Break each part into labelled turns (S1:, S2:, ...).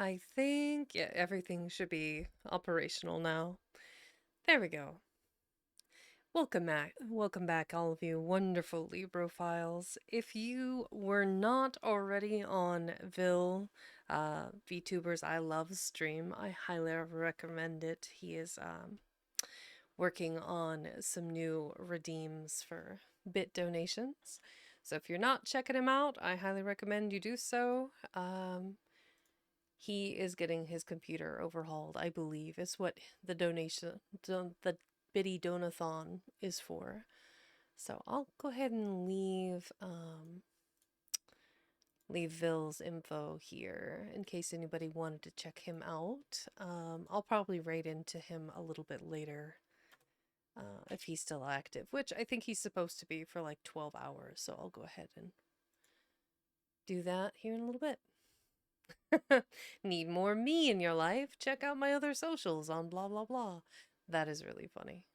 S1: I think, yeah, everything should be operational now. There we go. Welcome back, all of you wonderful Librophiles. If you were not already on VTubers I Love stream, I highly recommend it. He is working on some new redeems for bit donations. So if you're not checking him out, I highly recommend you do so. He is getting his computer overhauled, I believe, is what the Biddy Donathon is for. So I'll go ahead and leave Ville's info here in case anybody wanted to check him out. I'll probably raid into him a little bit later if he's still active, which I think he's supposed to be for like 12 hours. So I'll go ahead and do that here in a little bit. Need more me in your life? Check out my other socials on blah blah blah. That is really funny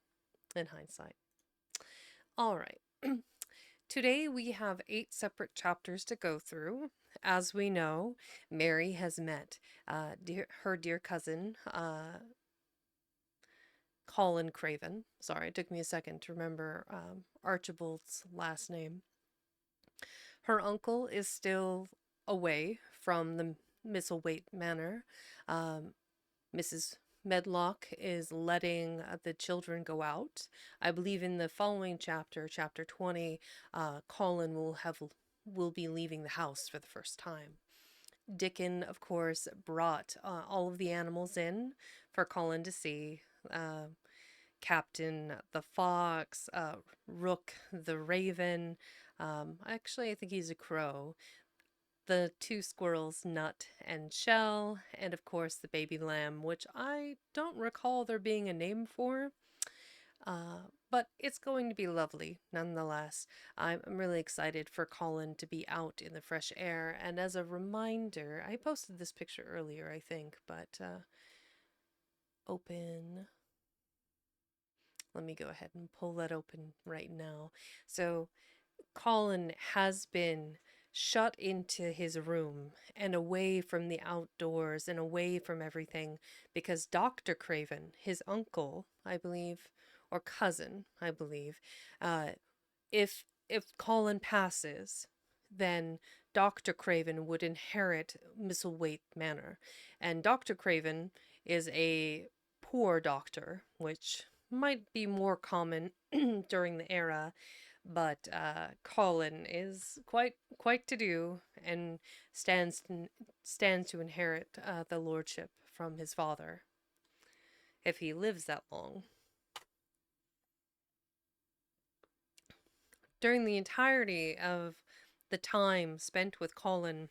S1: in hindsight. All right. Today we have 8 separate chapters to go through. As we know, Mary has met her dear cousin, Colin Craven. Sorry, it took me a second to remember Archibald's last name. Her uncle is still away from the Misselwaite Manor. Mrs. Medlock is letting the children go out. I believe in the following chapter, chapter 20, Colin will be leaving the house for the first time. Dickon, of course, brought all of the animals in for Colin to see. Captain the Fox, Rook the Raven. Actually, I think he's a crow. The 2 squirrels, Nut and Shell, and of course the baby lamb, which I don't recall there being a name for. But it's going to be lovely nonetheless. I'm really excited for Colin to be out in the fresh air. And as a reminder, I posted this picture earlier, I think, but open. Let me go ahead and pull that open right now. So Colin has been shut into his room and away from the outdoors and away from everything because Dr. Craven, his uncle, I believe, or cousin, I believe, uh, if Colin passes, then Dr. Craven would inherit Misselwaite Manor. And Dr. Craven is a poor doctor, which might be more common during the era, but Colin is quite to do and stands to inherit the lordship from his father if he lives that long. During the entirety of the time spent with Colin,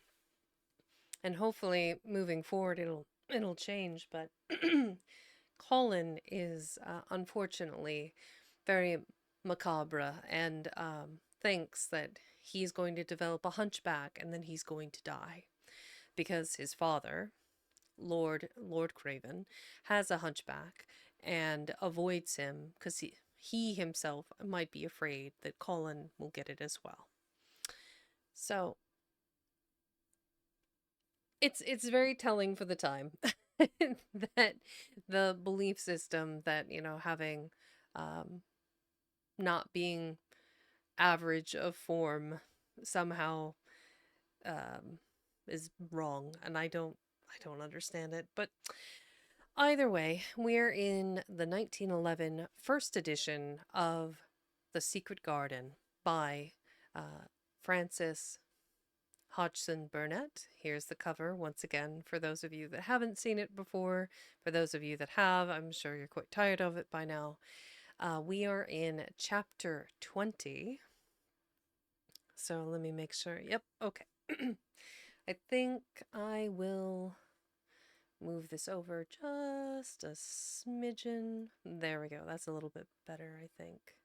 S1: and hopefully moving forward it'll change, but Colin is unfortunately very macabre and thinks that he's going to develop a hunchback and then he's going to die because his father, Lord Craven, has a hunchback and avoids him because he himself might be afraid that Colin will get it as well. So it's very telling for the time that the belief system that, you know, having not being average of form somehow um, is wrong, and I don't understand it. But either way, we're in the 1911 first edition of The Secret Garden by Francis Hodgson Burnett. Here's the cover once again for those of you that haven't seen it before. For those of you that have, I'm sure you're quite tired of it by now. We are in chapter 20. So let me make sure. Yep, okay. I think I will move this over just a smidgen. There we go. That's a little bit better, I think.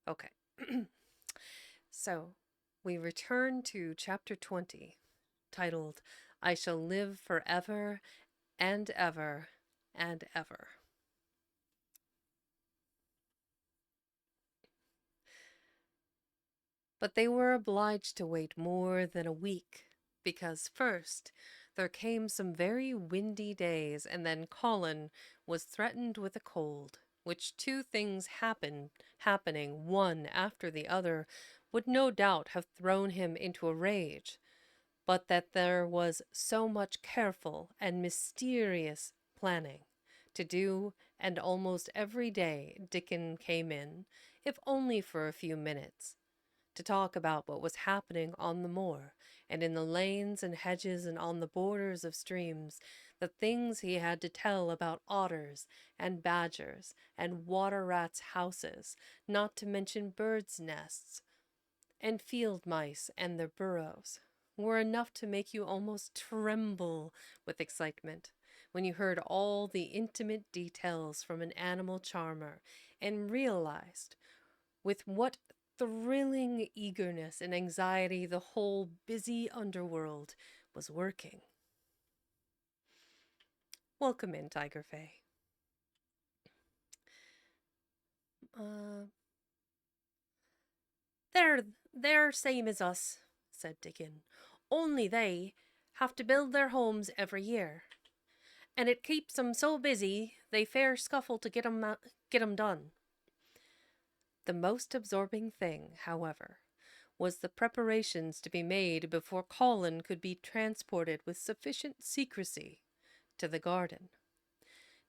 S1: Okay. So we return to chapter 20, titled, I Shall Live Forever and Ever and Ever. But they were obliged to wait more than a week, because first There came some very windy days, and then Colin was threatened with a cold, which two things happening one after the other would no doubt have thrown him into a rage, but that there was so much careful and mysterious planning to do, and almost every day Dickon came in, if only for a few minutes, to talk about what was happening on the moor and in the lanes and hedges and on the borders of streams, the things he had to tell about otters and badgers and water rats' houses, not to mention birds' nests and field mice and their burrows, were enough to make you almost tremble with excitement when you heard all the intimate details from an animal charmer and realized with what thrilling eagerness and anxiety the whole busy underworld was working. Welcome in, Tiger Faye. Uh, they're same as us, said Dickon. Only they have to build their homes every year, and it keeps 'em so busy they fair scuffle to get 'em done. The most absorbing thing, however, was the preparations to be made before Colin could be transported with sufficient secrecy to the garden.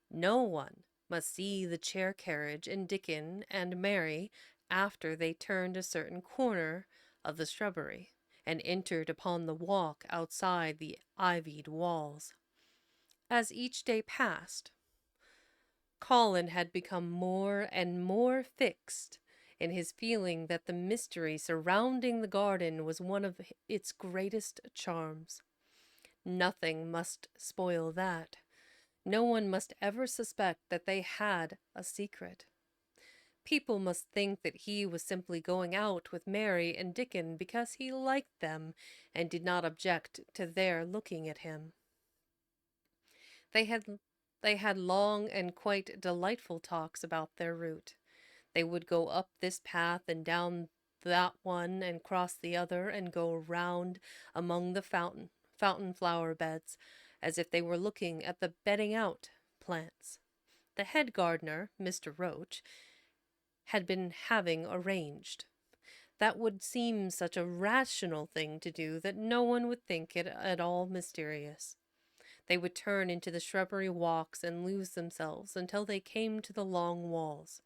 S1: No one must see the chair carriage and Dickon and Mary after they turned a certain corner of the shrubbery and entered upon the walk outside the ivied walls. As each day passed, Colin had become more and more fixed in his feeling that the mystery surrounding the garden was one of its greatest charms. Nothing must spoil that. No one must ever suspect that they had a secret. People must think that he was simply going out with Mary and Dickon because he liked them and did not object to their looking at him. They had they had long and quite delightful talks about their route. They would go up this path and down that one and cross the other and go round among the fountain flower beds as if they were looking at the bedding out plants. The head gardener, Mr. Roach, had been having arranged. That would seem such a rational thing to do that no one would think it at all mysterious. They would turn into the shrubbery walks and lose themselves until they came to the long walls.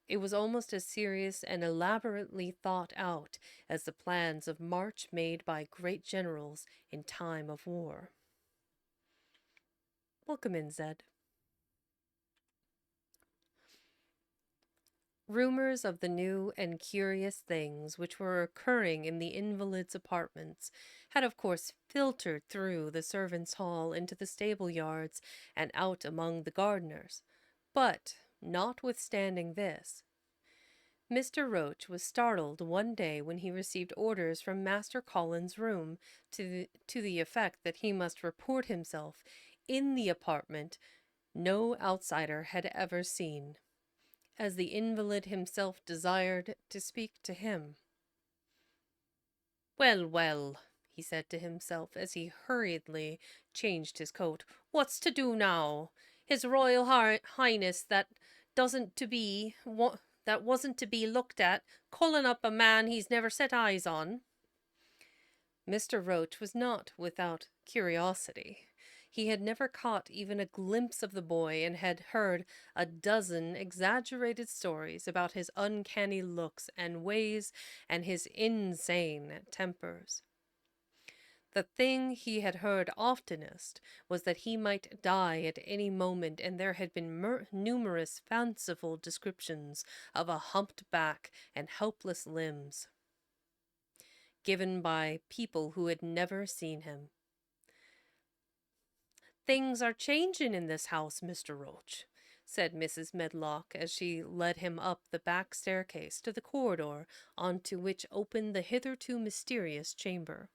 S1: It was almost as serious and elaborately thought out as the plans of march made by great generals in time of war. Welcome in, Zed. Rumors of the new and curious things which were occurring in the invalid's apartments had of course filtered through the servants' hall into the stable yards and out among the gardeners. But, notwithstanding this, Mr. Roach was startled one day when he received orders from Master Colin's room to the effect that he must report himself in the apartment no outsider had ever seen, as the invalid himself desired to speak to him. "Well, well," he said to himself as he hurriedly changed his coat, "what's to do now? His Royal Highness that wasn't to be looked at, calling up a man he's never set eyes on." Mr. Roach was not without curiosity. He had never caught even a glimpse of the boy and had heard a dozen exaggerated stories about his uncanny looks and ways and his insane tempers. The thing he had heard oftenest was that he might die at any moment, and there had been numerous fanciful descriptions of a humped back and helpless limbs, given by people who had never seen him. "Things are changing in this house, Mr. Roach," said Mrs. Medlock as she led him up the back staircase to the corridor onto which opened the hitherto mysterious chamber.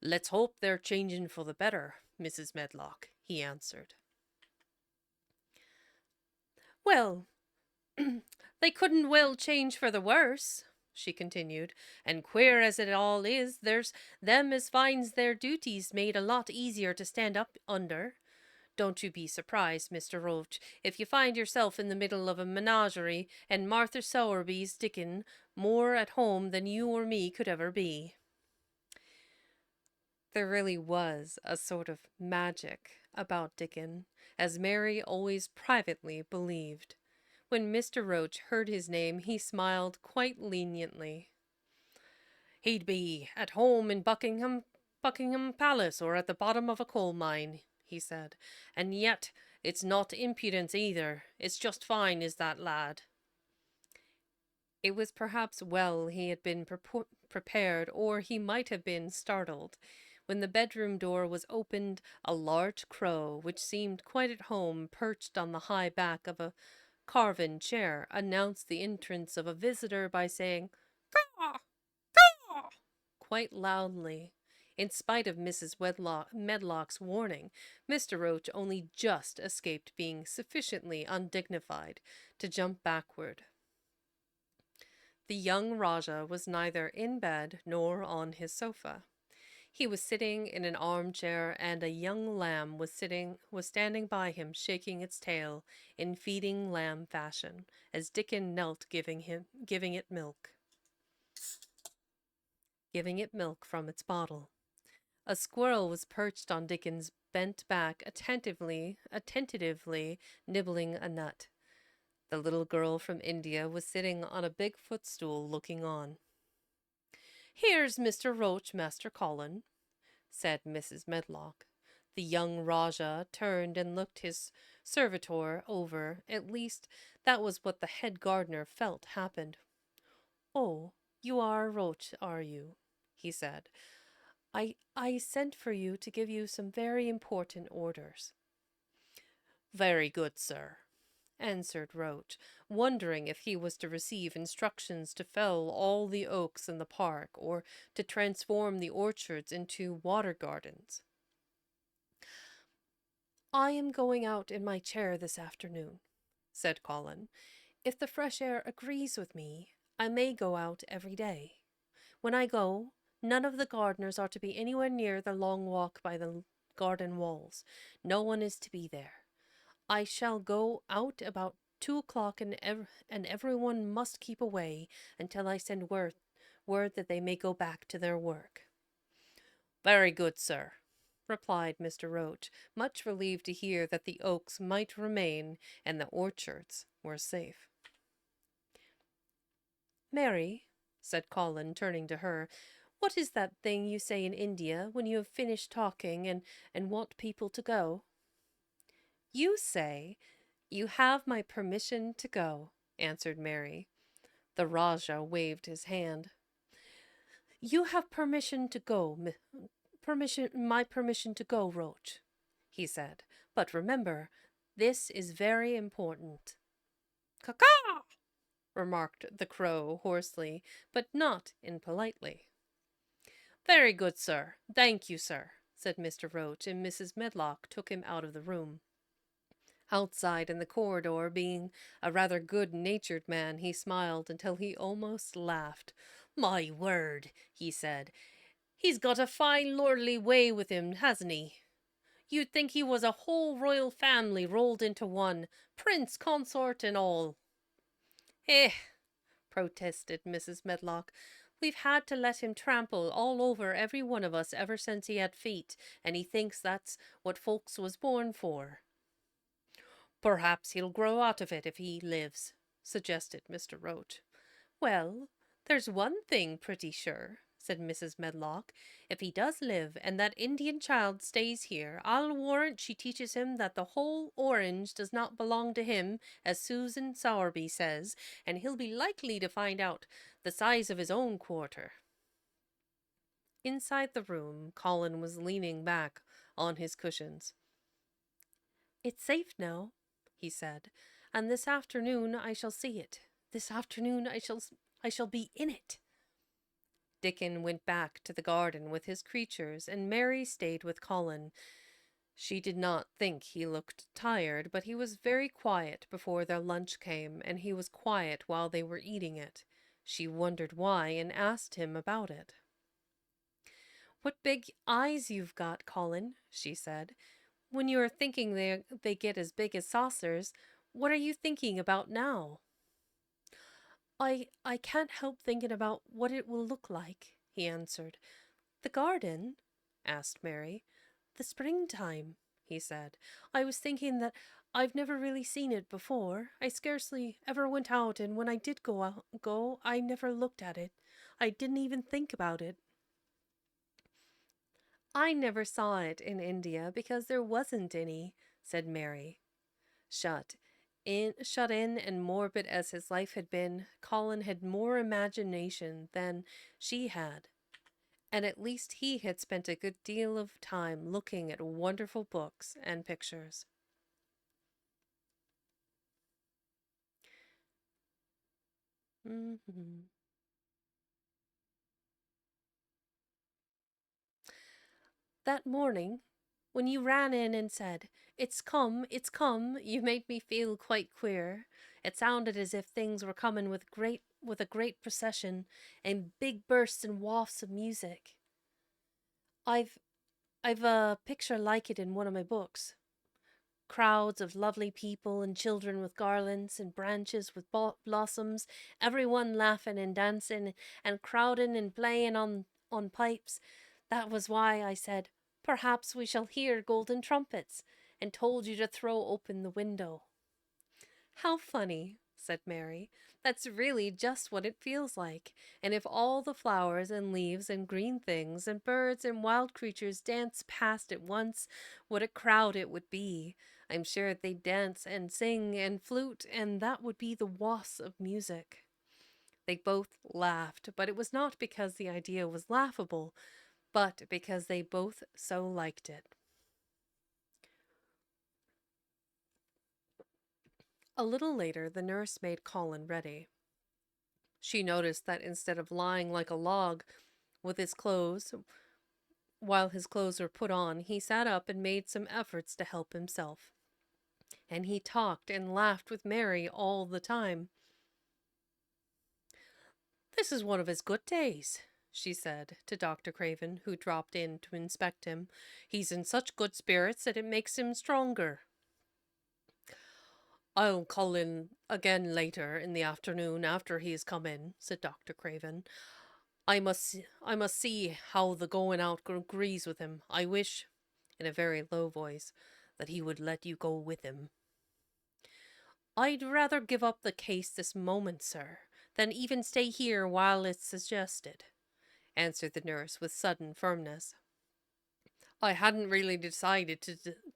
S1: "Let's hope they're changing for the better, Mrs. Medlock," he answered. "Well, they couldn't well change for the worse," she continued, and queer as it all is, there's them as finds their duties made a lot easier to stand up under. Don't you be surprised, Mr. Roach, if you find yourself in the middle of a menagerie and Martha Sowerby's Dickon more at home than you or me could ever be. There really was a sort of magic about Dickon, as Mary always privately believed. When Mr. Roach heard his name, he smiled quite leniently. He'd be at home in Buckingham Palace or at the bottom of a coal mine, he said. And yet it's not impudence either. It's just fine, is that lad. It was perhaps well he had been prepared, or he might have been startled. When the bedroom door was opened, a large crow, which seemed quite at home, perched on the high back of a carven chair, announced the entrance of a visitor by saying, "Caw! Caw!" quite loudly. In spite of Mrs. Medlock's warning, Mr. Roach only just escaped being sufficiently undignified to jump backward. The young Rajah was neither in bed nor on his sofa. He was sitting in an armchair, and a young lamb was standing by him, shaking its tail in feeding lamb fashion, as Dickon knelt giving it milk from its bottle. A squirrel was perched on Dickon's bent back, attentively nibbling a nut. The little girl from India was sitting on a big footstool looking on. "Here's Mr. Roach, Master Colin," said Mrs. Medlock. The young Rajah turned and looked his servitor over. At least, that was what the head gardener felt happened. "Oh, you are Roach, are you?" he said. I sent for you to give you some very important orders." "Very good, sir," answered Roach, wondering if he was to receive instructions to fell all the oaks in the park or to transform the orchards into water gardens. "I am going out in my chair this afternoon," said Colin. "If the fresh air agrees with me, I may go out every day. When I go, none of the gardeners are to be anywhere near the long walk by the garden walls. No one is to be there. I shall go out about 2 o'clock, and everyone must keep away until I send word that they may go back to their work." "Very good, sir," replied Mr. Roach, much relieved to hear that the oaks might remain and the orchards were safe. "Mary," said Colin, turning to her, "what is that thing you say in India when you have finished talking and want people to go?" "You say, 'You have my permission to go,'" answered Mary. The Rajah waved his hand. "You have permission to go, my permission to go, Roach," he said. "But remember, this is very important." "Caw-caw!" remarked the crow hoarsely, but not impolitely. "Very good, sir. Thank you, sir," said Mr. Roach, and Mrs. Medlock took him out of the room. Outside in the corridor, being a rather good-natured man, he smiled until he almost laughed. "My word," he said, "he's got a fine lordly way with him, hasn't he? You'd think he was a whole royal family rolled into one, prince, consort, and all." "Eh," protested Mrs. Medlock, "we've had to let him trample all over every one of us ever since he had feet, and he thinks that's what folks was born for." "Perhaps he'll grow out of it if he lives," suggested Mr. Roach. "Well, there's one thing pretty sure," said Mrs. Medlock. "If he does live, and that Indian child stays here, I'll warrant she teaches him that the whole orange does not belong to him, as Susan Sowerby says, and he'll be likely to find out the size of his own quarter." Inside the room, Colin was leaning back on his cushions. "It's safe now," he said, "and this afternoon I shall see it. This afternoon I shall be in it." Dickon went back to the garden with his creatures, and Mary stayed with Colin. She did not think he looked tired, but he was very quiet before their lunch came, and he was quiet while they were eating it. She wondered why and asked him about it. What big eyes you've got, Colin, she said. When you are thinking they get as big as saucers, what are you thinking about now? I can't help thinking about what it will look like, he answered. The garden? Asked Mary. The springtime, he said. I was thinking that I've never really seen it before. I scarcely ever went out, and when I did go, I never looked at it. I didn't even think about it. I never saw it in India because there wasn't any, said Mary. Shut in and morbid as his life had been, Colin had more imagination than she had, and at least he had spent a good deal of time looking at wonderful books and pictures. Mhm. That morning, when you ran in and said, it's come, you made me feel quite queer. It sounded as if things were coming with a great procession and big bursts and wafts of music. I've I've a picture like it in one of my books. Crowds of lovely people and children with garlands and branches with blossoms, everyone laughing and dancing and crowding and playing on pipes. That was why I said, perhaps we shall hear golden trumpets, and told you to throw open the window. How funny, said Mary. That's really just what it feels like. And if all the flowers and leaves and green things and birds and wild creatures danced past at once, what a crowd it would be. I'm sure they'd dance and sing and flute, and that would be the wasp of music. They both laughed, but it was not because the idea was laughable, but because they both so liked it. A little later, the nurse made Colin ready. She noticed that instead of lying like a log with his clothes, while his clothes were put on, he sat up and made some efforts to help himself. And he talked and laughed with Mary all the time. This is one of his good days, she said to Dr. Craven, who dropped in to inspect him. He's in such good spirits that it makes him stronger. I'll call in again later in the afternoon after he has come in, said Dr. Craven. I must see how the going out agrees with him. I wish, in a very low voice, that he would let you go with him. I'd rather give up the case this moment, sir, than even stay here while it's suggested, answered the nurse with sudden firmness. I hadn't really decided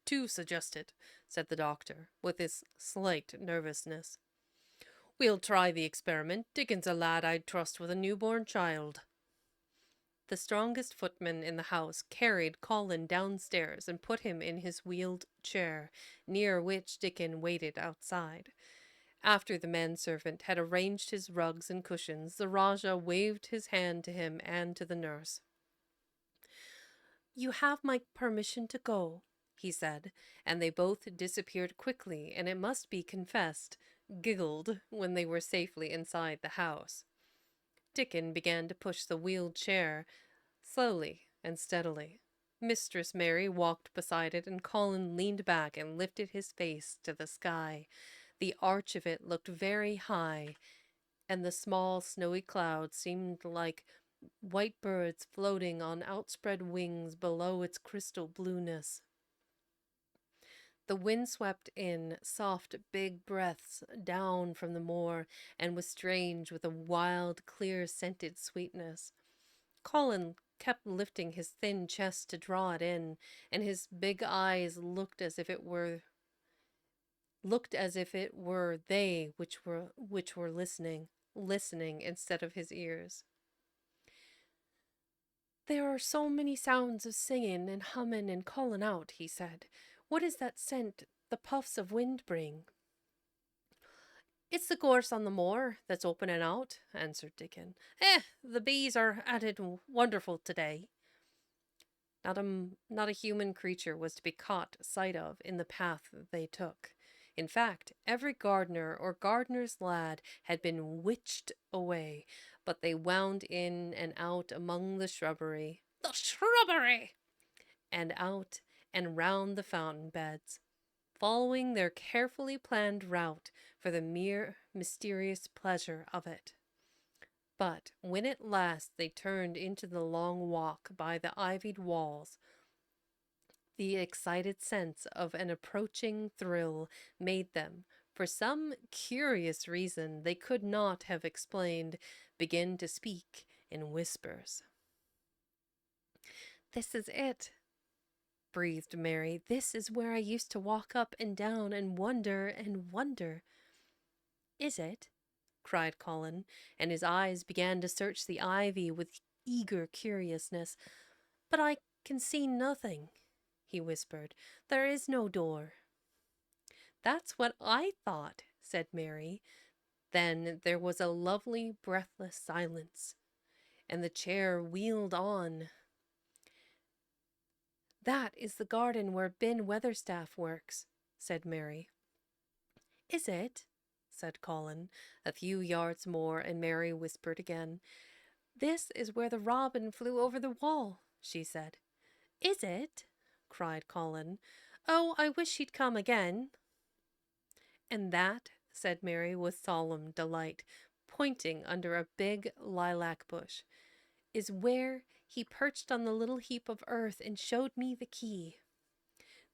S1: to suggest it, said the doctor, with his slight nervousness. We'll try the experiment. Dickon's a lad I'd trust with a newborn child. The strongest footman in the house carried Colin downstairs and put him in his wheeled chair, near which Dickon waited outside. After the manservant had arranged his rugs and cushions, the Rajah waved his hand to him and to the nurse. You have my permission to go, he said, and they both disappeared quickly, and it must be confessed, giggled when they were safely inside the house. Dickon began to push the wheeled chair slowly and steadily. Mistress Mary walked beside it, and Colin leaned back and lifted his face to the sky. The arch of it looked very high, and the small snowy clouds seemed like white birds floating on outspread wings below its crystal blueness. The wind swept in soft, big breaths down from the moor and was strange with a wild, clear scented sweetness. Colin kept lifting his thin chest to draw it in, and his big eyes looked as if it were they which were listening instead of his ears. There are so many sounds of singing and humming and calling out, he said. What is that scent the puffs of wind bring? It's the gorse on the moor that's opening out, answered Dickon. The bees are at it wonderful today. Not a human creature was to be caught sight of in the path they took. In fact, every gardener or gardener's lad had been witched away, but they wound in and out among the shrubbery. The shrubbery! And out and round the fountain beds, following their carefully planned route for the mere mysterious pleasure of it. But when at last they turned into the long walk by the ivied walls, the excited sense of an approaching thrill made them, for some curious reason they could not have explained, begin to speak in whispers. "This is it," breathed Mary. "This is where I used to walk up and down and wonder and wonder." "Is it?" cried Colin, and his eyes began to search the ivy with eager curiousness. "But I can see nothing," he whispered. "There is no door." "That's what I thought," said Mary. Then there was a lovely, breathless silence, and the chair wheeled on. "That is the garden where Ben Weatherstaff works," said Mary. "Is it?" said Colin. A few yards more, and Mary whispered again. "This is where the robin flew over the wall," she said. "Is it?" cried Colin. "Oh, I wish he'd come again." "And that," said Mary with solemn delight, pointing under a big lilac bush, "is where he perched on the little heap of earth and showed me the key."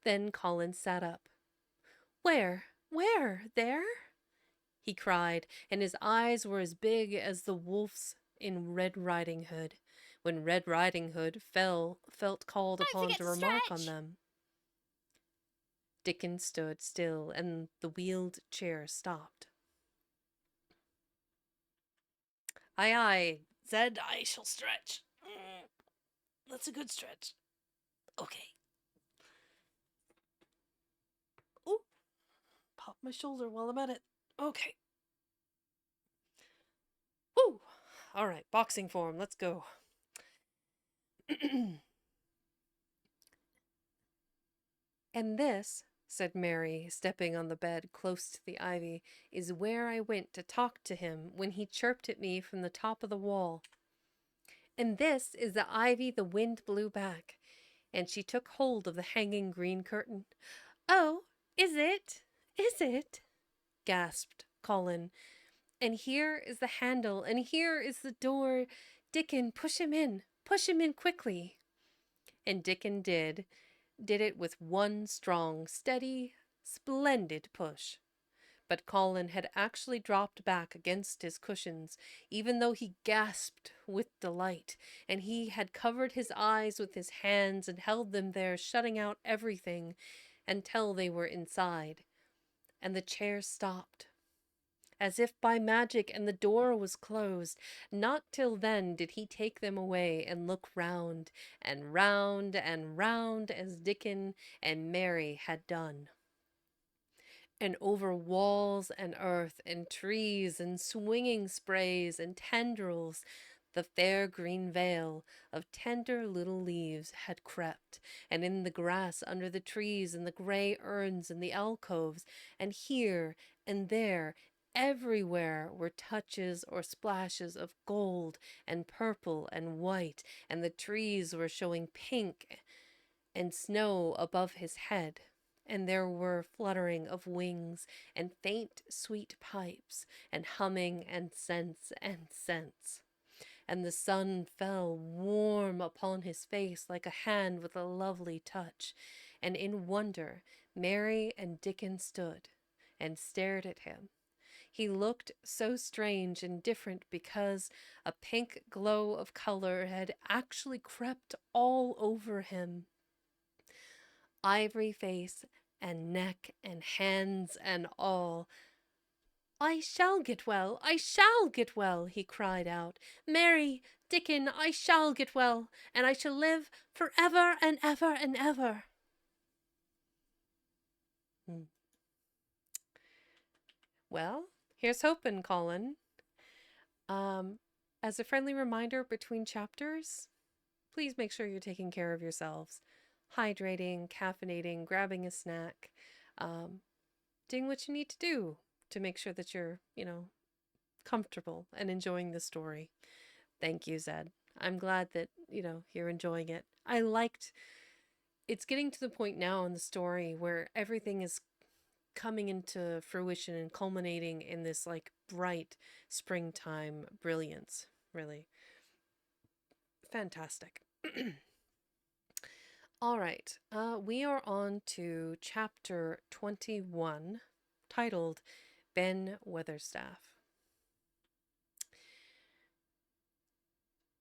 S1: Then Colin sat up. "Where? Where? There?" he cried, and his eyes were as big as the wolf's in Red Riding Hood, when Red Riding Hood felt called upon to remark on them. Dickon stood still, and the wheeled chair stopped. "Aye, aye, Zed, I shall stretch. That's a good stretch. Okay. Oh, pop my shoulder while I'm at it. Okay. Woo! All right, boxing form, let's go." "And this," said Mary, stepping on the bed close to the ivy, "is where I went to talk to him when he chirped at me from the top of the wall. And this is the ivy the wind blew back." And she took hold of the hanging green curtain. "Oh, is it? Is it?" gasped Colin. "And here is the handle, and here is the door. Dickon, push him in. Push him in quickly." And Dickon did it with one strong, steady, splendid push. But Colin had actually dropped back against his cushions, even though he gasped with delight, and he had covered his eyes with his hands and held them there, shutting out everything, until they were inside. And the chair stopped, as if by magic, and the door was closed. Not till then did he take them away and look round and round and round as Dickon and Mary had done. And over walls and earth and trees and swinging sprays and tendrils, the fair green veil of tender little leaves had crept, and in the grass under the trees and the gray urns in the alcoves, and here and there, everywhere were touches or splashes of gold and purple and white, and the trees were showing pink and snow above his head, and there were fluttering of wings, and faint sweet pipes, and humming and scents and scents. And the sun fell warm upon his face like a hand with a lovely touch, and in wonder Mary and Dickon stood and stared at him. He looked so strange and different because a pink glow of color had actually crept all over him. Ivory face and neck and hands and all. "I shall get well, I shall get well," he cried out. "Mary, Dickon, I shall get well, and I shall live for ever and ever and ever." Well, here's hoping, Colin. As a friendly reminder between chapters, please make sure you're taking care of yourselves. Hydrating, caffeinating, grabbing a snack. doing what you need to do to make sure that you're, comfortable and enjoying the story. Thank you, Zed. I'm glad that, you're enjoying it. I liked it's getting to the point now in the story where everything is coming into fruition and culminating in this like bright springtime brilliance. Really fantastic. All right, we are on to chapter 21, titled Ben Weatherstaff.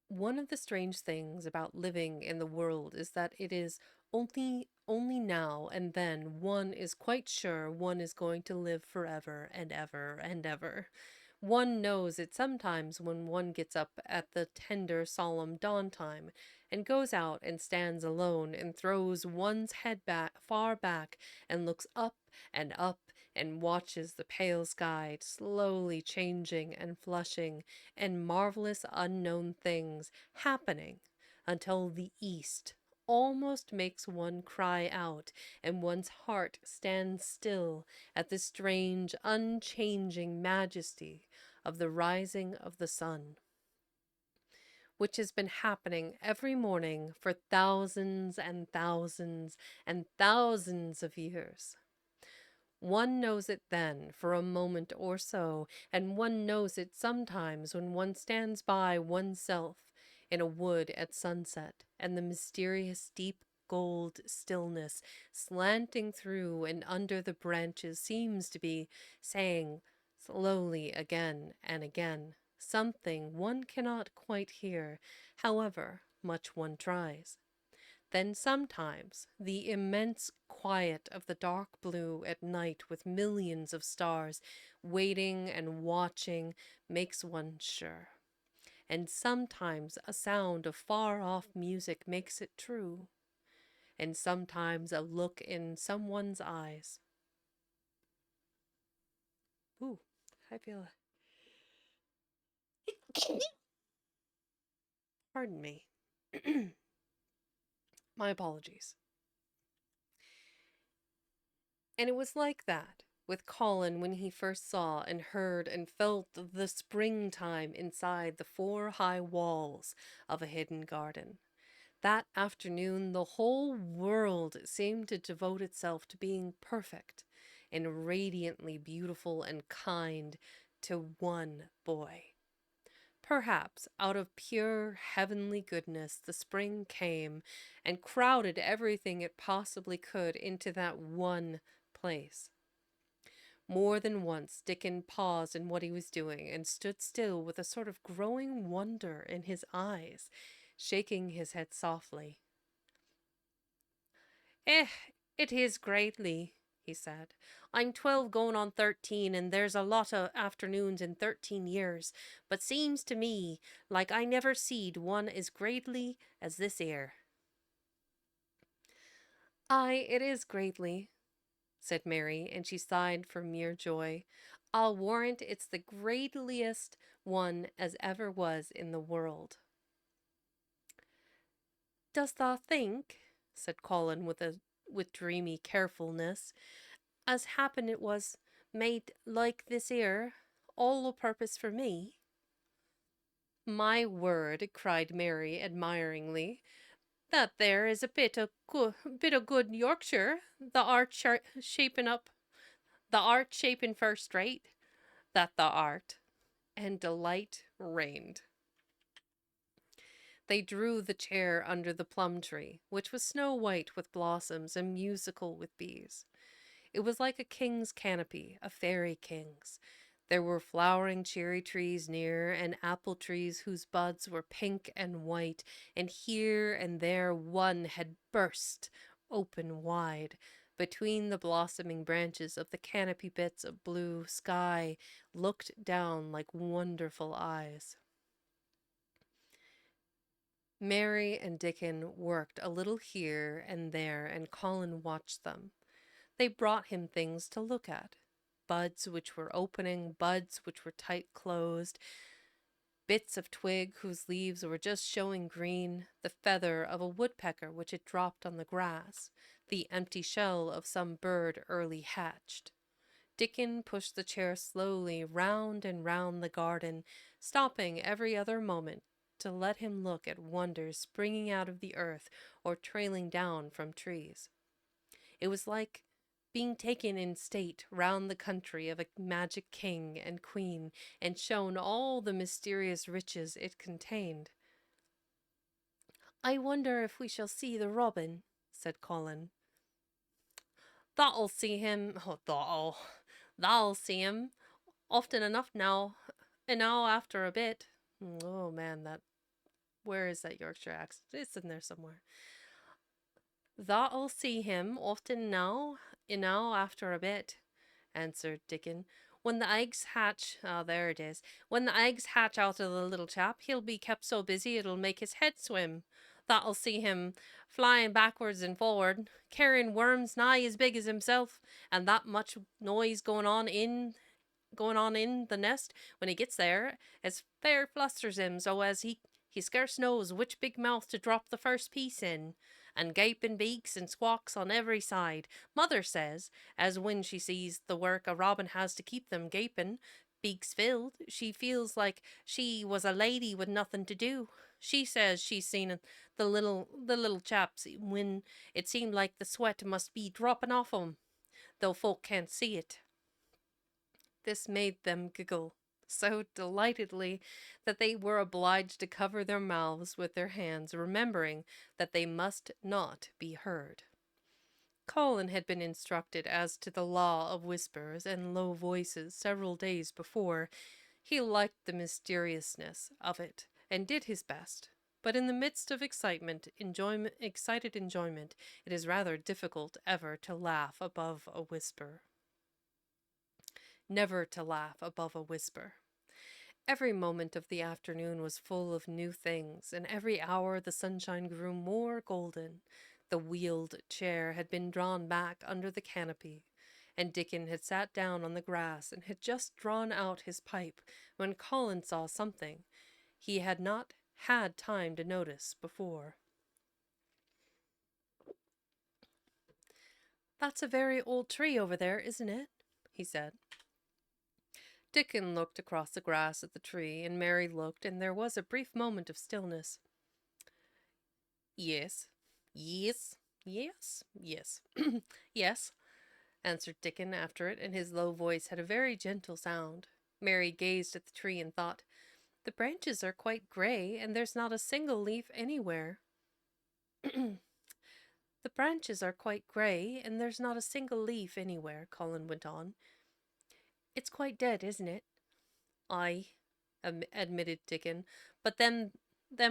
S1: One of the strange things about living in the world is that it is only now and then one is quite sure one is going to live forever and ever and ever. One knows it sometimes when one gets up at the tender, solemn dawn time and goes out and stands alone and throws one's head back far back and looks up and watches the pale sky slowly changing and flushing and marvelous unknown things happening until the east almost makes one cry out and one's heart stands still at the strange, unchanging majesty of the rising of the sun, which has been happening every morning for thousands and thousands and thousands of years. One knows it then for a moment or so, and one knows it sometimes when one stands by oneself in a wood at sunset, and the mysterious deep gold stillness slanting through and under the branches seems to be saying slowly again and again something one cannot quite hear, however much one tries. Then sometimes the immense quiet of the dark blue at night with millions of stars waiting and watching makes one sure. And sometimes a sound of far off music makes it true. And sometimes a look in someone's eyes. Ooh, I feel. Pardon me. My apologies. And it was like that with Colin when he first saw and heard and felt the springtime inside the four high walls of a hidden garden. That afternoon, the whole world seemed to devote itself to being perfect and radiantly beautiful and kind to one boy. Perhaps out of pure heavenly goodness, the spring came and crowded everything it possibly could into that one place. More than once, Dickon paused in what he was doing and stood still with a sort of growing wonder in his eyes, shaking his head softly. Eh, it is greatly, he said. I'm 12 going on 13, and there's a lot o' afternoons in 13 years, but seems to me like I never seed one as greatly as this 'ere. Aye, it is greatly, said Mary, and she sighed for mere joy. I'll warrant it's the greatliest one as ever was in the world. Dost thou think, said Colin with dreamy carefulness, as happen it was made like this 'ere, all o' purpose for me? My word, cried Mary admiringly, that there is a bit o' good Yorkshire, the art shaping first rate, that the art. And delight reigned. They drew the chair under the plum tree, which was snow white with blossoms and musical with bees. It was like a king's canopy, a fairy king's. There were flowering cherry trees near, and apple trees whose buds were pink and white, and here and there one had burst open wide. Between the blossoming branches of the canopy bits of blue sky looked down like wonderful eyes. Mary and Dickon worked a little here and there, and Colin watched them. They brought him things to look at. Buds which were opening, buds which were tight closed, bits of twig whose leaves were just showing green, the feather of a woodpecker which had dropped on the grass, the empty shell of some bird early hatched. Dickon pushed the chair slowly round and round the garden, stopping every other moment to let him look at wonders springing out of the earth or trailing down from trees. It was like being taken in state round the country of a magic king and queen and shown all the mysterious riches it contained. I wonder if we shall see the robin, said Colin. That'll see him, oh, that'll see him often enough now, and now after a bit. Oh man, where is that Yorkshire accent? It's in there somewhere. That'll see him often now, and now after a bit, answered Dickon. When the eggs hatch, there it is. When the eggs hatch out of the little chap, he'll be kept so busy it'll make his head swim. That'll see him flying backwards and forward, carrying worms nigh as big as himself, and that much noise going on in the nest when he gets there, as fair flusters him so as he scarce knows which big mouth to drop the first piece in, and gaping beaks and squawks on every side. Mother says, as when she sees the work a robin has to keep them gaping, beaks filled, she feels like she was a lady with nothing to do. She says she's seen the little chaps when it seemed like the sweat must be dropping off 'em, though folk can't see it. This made them giggle so delightedly that they were obliged to cover their mouths with their hands, remembering that they must not be heard. Colin had been instructed as to the law of whispers and low voices several days before. He liked the mysteriousness of it and did his best. But in the midst of excited enjoyment, it is rather difficult ever to laugh above a whisper. Never to laugh above a whisper. Every moment of the afternoon was full of new things, and every hour the sunshine grew more golden. The wheeled chair had been drawn back under the canopy, and Dickon had sat down on the grass and had just drawn out his pipe when Colin saw something he had not had time to notice before. "That's a very old tree over there, isn't it?" he said. Dickon looked across the grass at the tree, and Mary looked, and there was a brief moment of stillness. Yes, yes, yes, yes, yes, answered Dickon after it, and his low voice had a very gentle sound. Mary gazed at the tree and thought, "The branches are quite grey, and there's not a single leaf anywhere." "The branches are quite grey, and there's not a single leaf anywhere," Colin went on. "It's quite dead, isn't it?" "Aye," admitted Dickon, "but them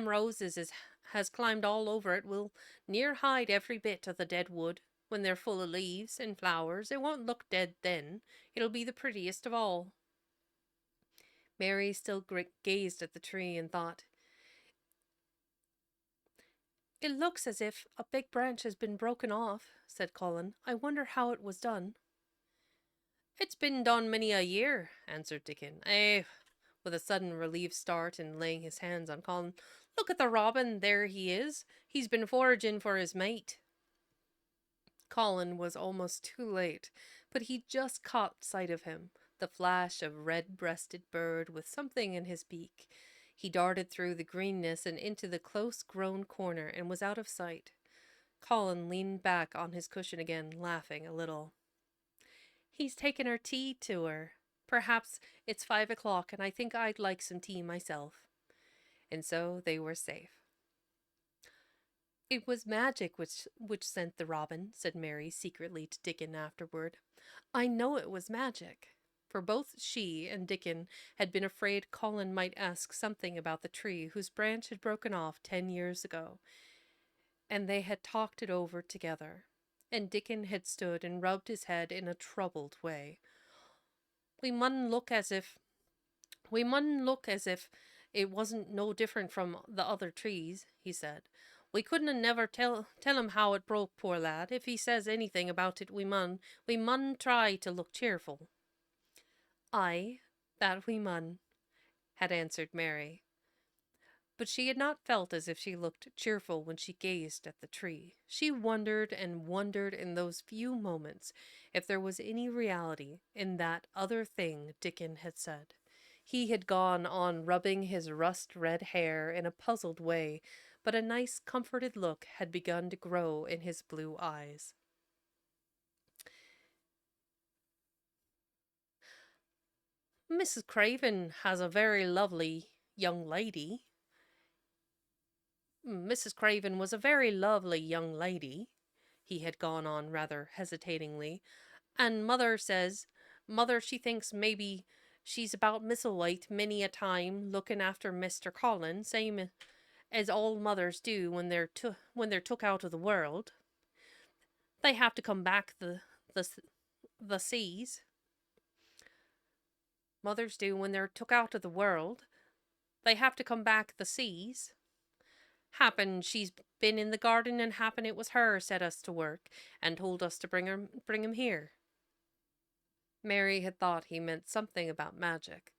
S1: roses has climbed all over it will near hide every bit of the dead wood. When they're full of leaves and flowers, it won't look dead then. It'll be the prettiest of all." Mary still gazed at the tree and thought, "It looks as if a big branch has been broken off," said Colin. "I wonder how it was done." "It's been done many a year," answered Dickon. With a sudden relieved start and laying his hands on Colin. "Look at the robin, there he is. He's been foraging for his mate." Colin was almost too late, but he just caught sight of him, the flash of red-breasted bird with something in his beak. He darted through the greenness and into the close-grown corner and was out of sight. Colin leaned back on his cushion again, laughing a little. "He's taken her tea to her. Perhaps it's 5 o'clock, and I think I'd like some tea myself." And so they were safe. "It was magic which sent the robin," said Mary secretly to Dickon afterward. "I know it was magic." For both she and Dickon had been afraid Colin might ask something about the tree whose branch had broken off 10 years ago, and they had talked it over together. And Dickon had stood and rubbed his head in a troubled way. We mun look as if it wasn't no different from the other trees," he said. "We couldn't never tell him how it broke, poor lad. If he says anything about it, we mun try to look cheerful." "Aye, that we mun," had answered Mary. But she had not felt as if she looked cheerful when she gazed at the tree. She wondered and wondered in those few moments if there was any reality in that other thing Dickon had said. He had gone on rubbing his rust-red hair in a puzzled way, but a nice, comforted look had begun to grow in his blue eyes. Mrs. Craven has a very lovely young lady. Mrs. Craven was a very lovely young lady, he had gone on rather hesitatingly, and mother she thinks maybe she's about Misselthwaite many a time looking after Mr. Colin, same as all mothers do when they're took out of the world. They have to come back the the seas. Mothers do when they're took out of the world. They have to come back the seas. Happen she's been in the garden, and happen it was her set us to work and told us to bring him here. Mary had thought he meant something about magic.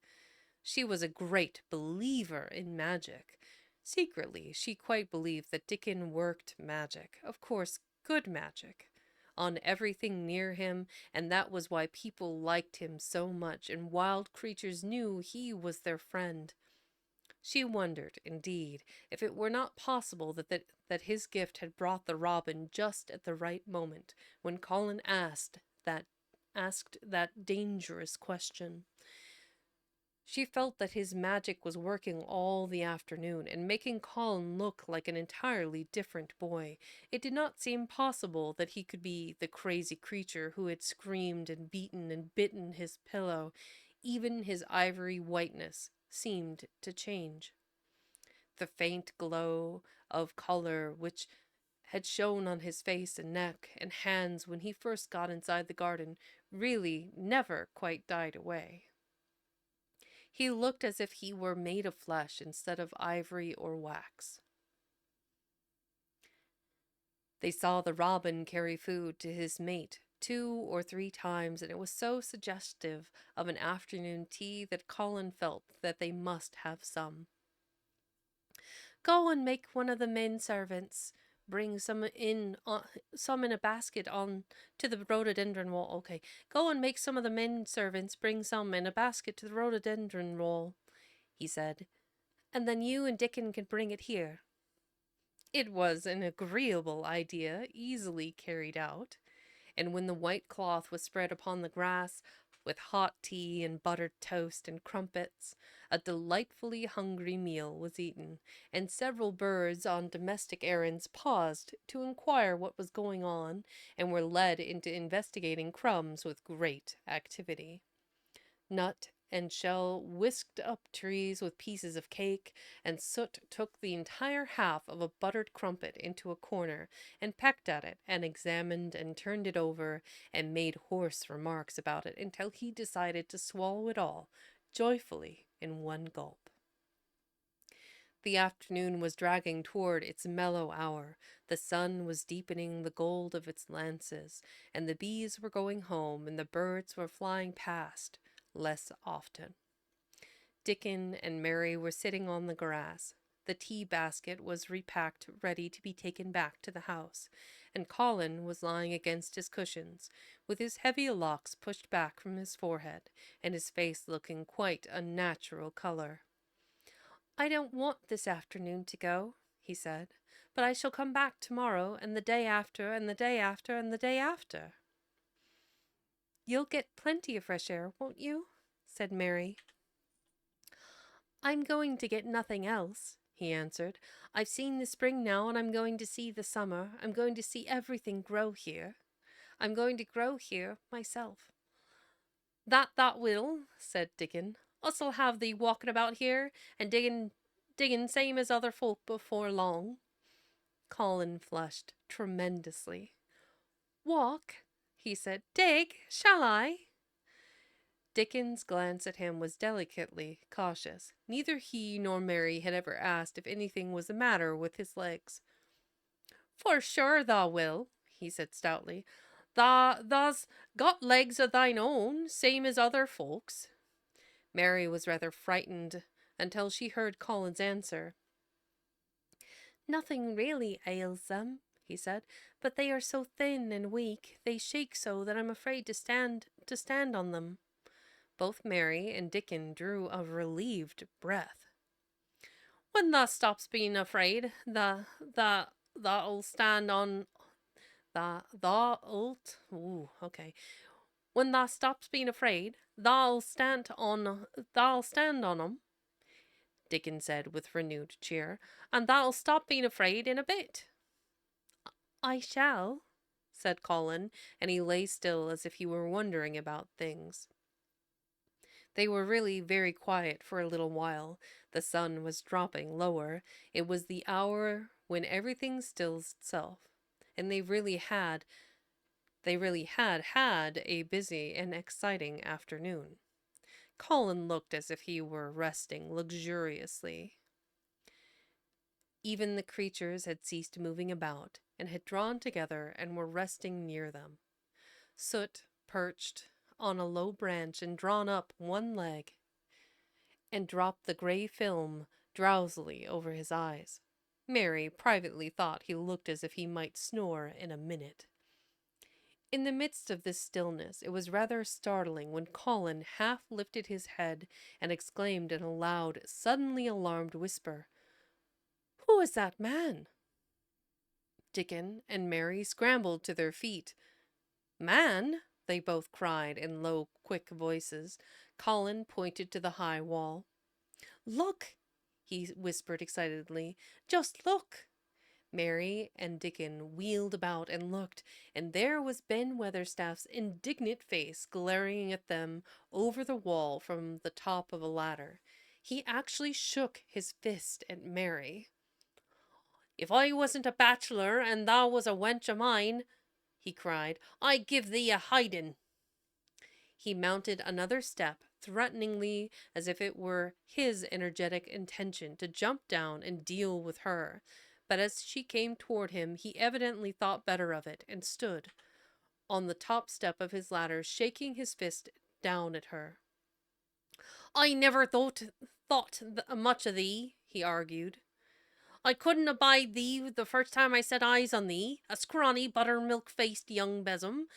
S1: She was a great believer in magic. Secretly, she quite believed that Dickon worked magic, of course, good magic, on everything near him, and that was why people liked him so much, and wild creatures knew he was their friend. She wondered, indeed, if it were not possible that his gift had brought the robin just at the right moment, when Colin asked that dangerous question. She felt that his magic was working all the afternoon and making Colin look like an entirely different boy. It did not seem possible that he could be the crazy creature who had screamed and beaten and bitten his pillow. Even his ivory whiteness seemed to change. The faint glow of color which had shone on his face and neck and hands when he first got inside the garden really never quite died away. He looked as if he were made of flesh instead of ivory or wax. They saw the robin carry food to his mate 2 or 3 times, and it was so suggestive of an afternoon tea that Colin felt that they must have some. Go and make one of the men servants bring some in a basket on to the rhododendron wall. Okay, go and make some of the men servants bring some in a basket to the rhododendron wall, he said, and then you and Dickon can bring it here. It was an agreeable idea, easily carried out, and when the white cloth was spread upon the grass, with hot tea and buttered toast and crumpets, a delightfully hungry meal was eaten, and several birds on domestic errands paused to inquire what was going on, and were led into investigating crumbs with great activity. Nut and shell whisked up trees with pieces of cake, and Soot took the entire half of a buttered crumpet into a corner, and pecked at it, and examined and turned it over, and made hoarse remarks about it until he decided to swallow it all, joyfully, in one gulp. The afternoon was dragging toward its mellow hour. The sun was deepening the gold of its lances, and the bees were going home, and the birds were flying past, less often. Dickon and Mary were sitting on the grass. The tea basket was repacked, ready to be taken back to the house, and Colin was lying against his cushions, with his heavy locks pushed back from his forehead, and his face looking quite a natural color. I don't want this afternoon to go, he said, but I shall come back tomorrow, and the day after, and the day after, and the day after. You'll get plenty of fresh air, won't you? Said Mary. I'm going to get nothing else, he answered. I've seen the spring now, and I'm going to see the summer. I'm going to see everything grow here. I'm going to grow here myself. That will, said Dickon. Us'll have thee walking about here, and digging same as other folk before long. Colin flushed tremendously. Walk, he said. Dig, shall I? Dickon's glance at him was delicately cautious. Neither he nor Mary had ever asked if anything was the matter with his legs. For sure thou will, he said stoutly. Thou's got legs o' thine own, same as other folks. Mary was rather frightened until she heard Colin's answer. Nothing really ails them, he said, but they are so thin and weak, they shake so that I'm afraid to stand on them. Both Mary and Dickon drew a relieved breath. When thou stops being afraid, thou'll stand on thou'lt okay. When thou stops being afraid, thou'll stand on 'em, Dickon said with renewed cheer, and thou'll stop being afraid in a bit. I shall, said Colin, and he lay still as if he were wondering about things. They were really very quiet for a little while. The sun was dropping lower. It was the hour when everything stills itself. And they really had had a busy and exciting afternoon. Colin looked as if he were resting luxuriously. Even the creatures had ceased moving about, and had drawn together and were resting near them. Soot perched on a low branch and drawn up one leg, and dropped the grey film drowsily over his eyes. Mary privately thought he looked as if he might snore in a minute. In the midst of this stillness, it was rather startling when Colin half lifted his head and exclaimed in a loud, suddenly alarmed whisper, "Who is that man?" Dickon and Mary scrambled to their feet. "Man?" they both cried in low, quick voices. Colin pointed to the high wall. "Look!" he whispered excitedly. "Just look!" Mary and Dickon wheeled about and looked, and there was Ben Weatherstaff's indignant face glaring at them over the wall from the top of a ladder. He actually shook his fist at Mary. "If I wasn't a bachelor and thou was a wench o' mine," he cried, "I'd give thee a hiding." He mounted another step, threateningly, as if it were his energetic intention to jump down and deal with her. But as she came toward him, he evidently thought better of it, and stood on the top step of his ladder, shaking his fist down at her. "I never thought much of thee," he argued. "I couldn't abide thee the first time I set eyes on thee, a scrawny, buttermilk-faced young besom,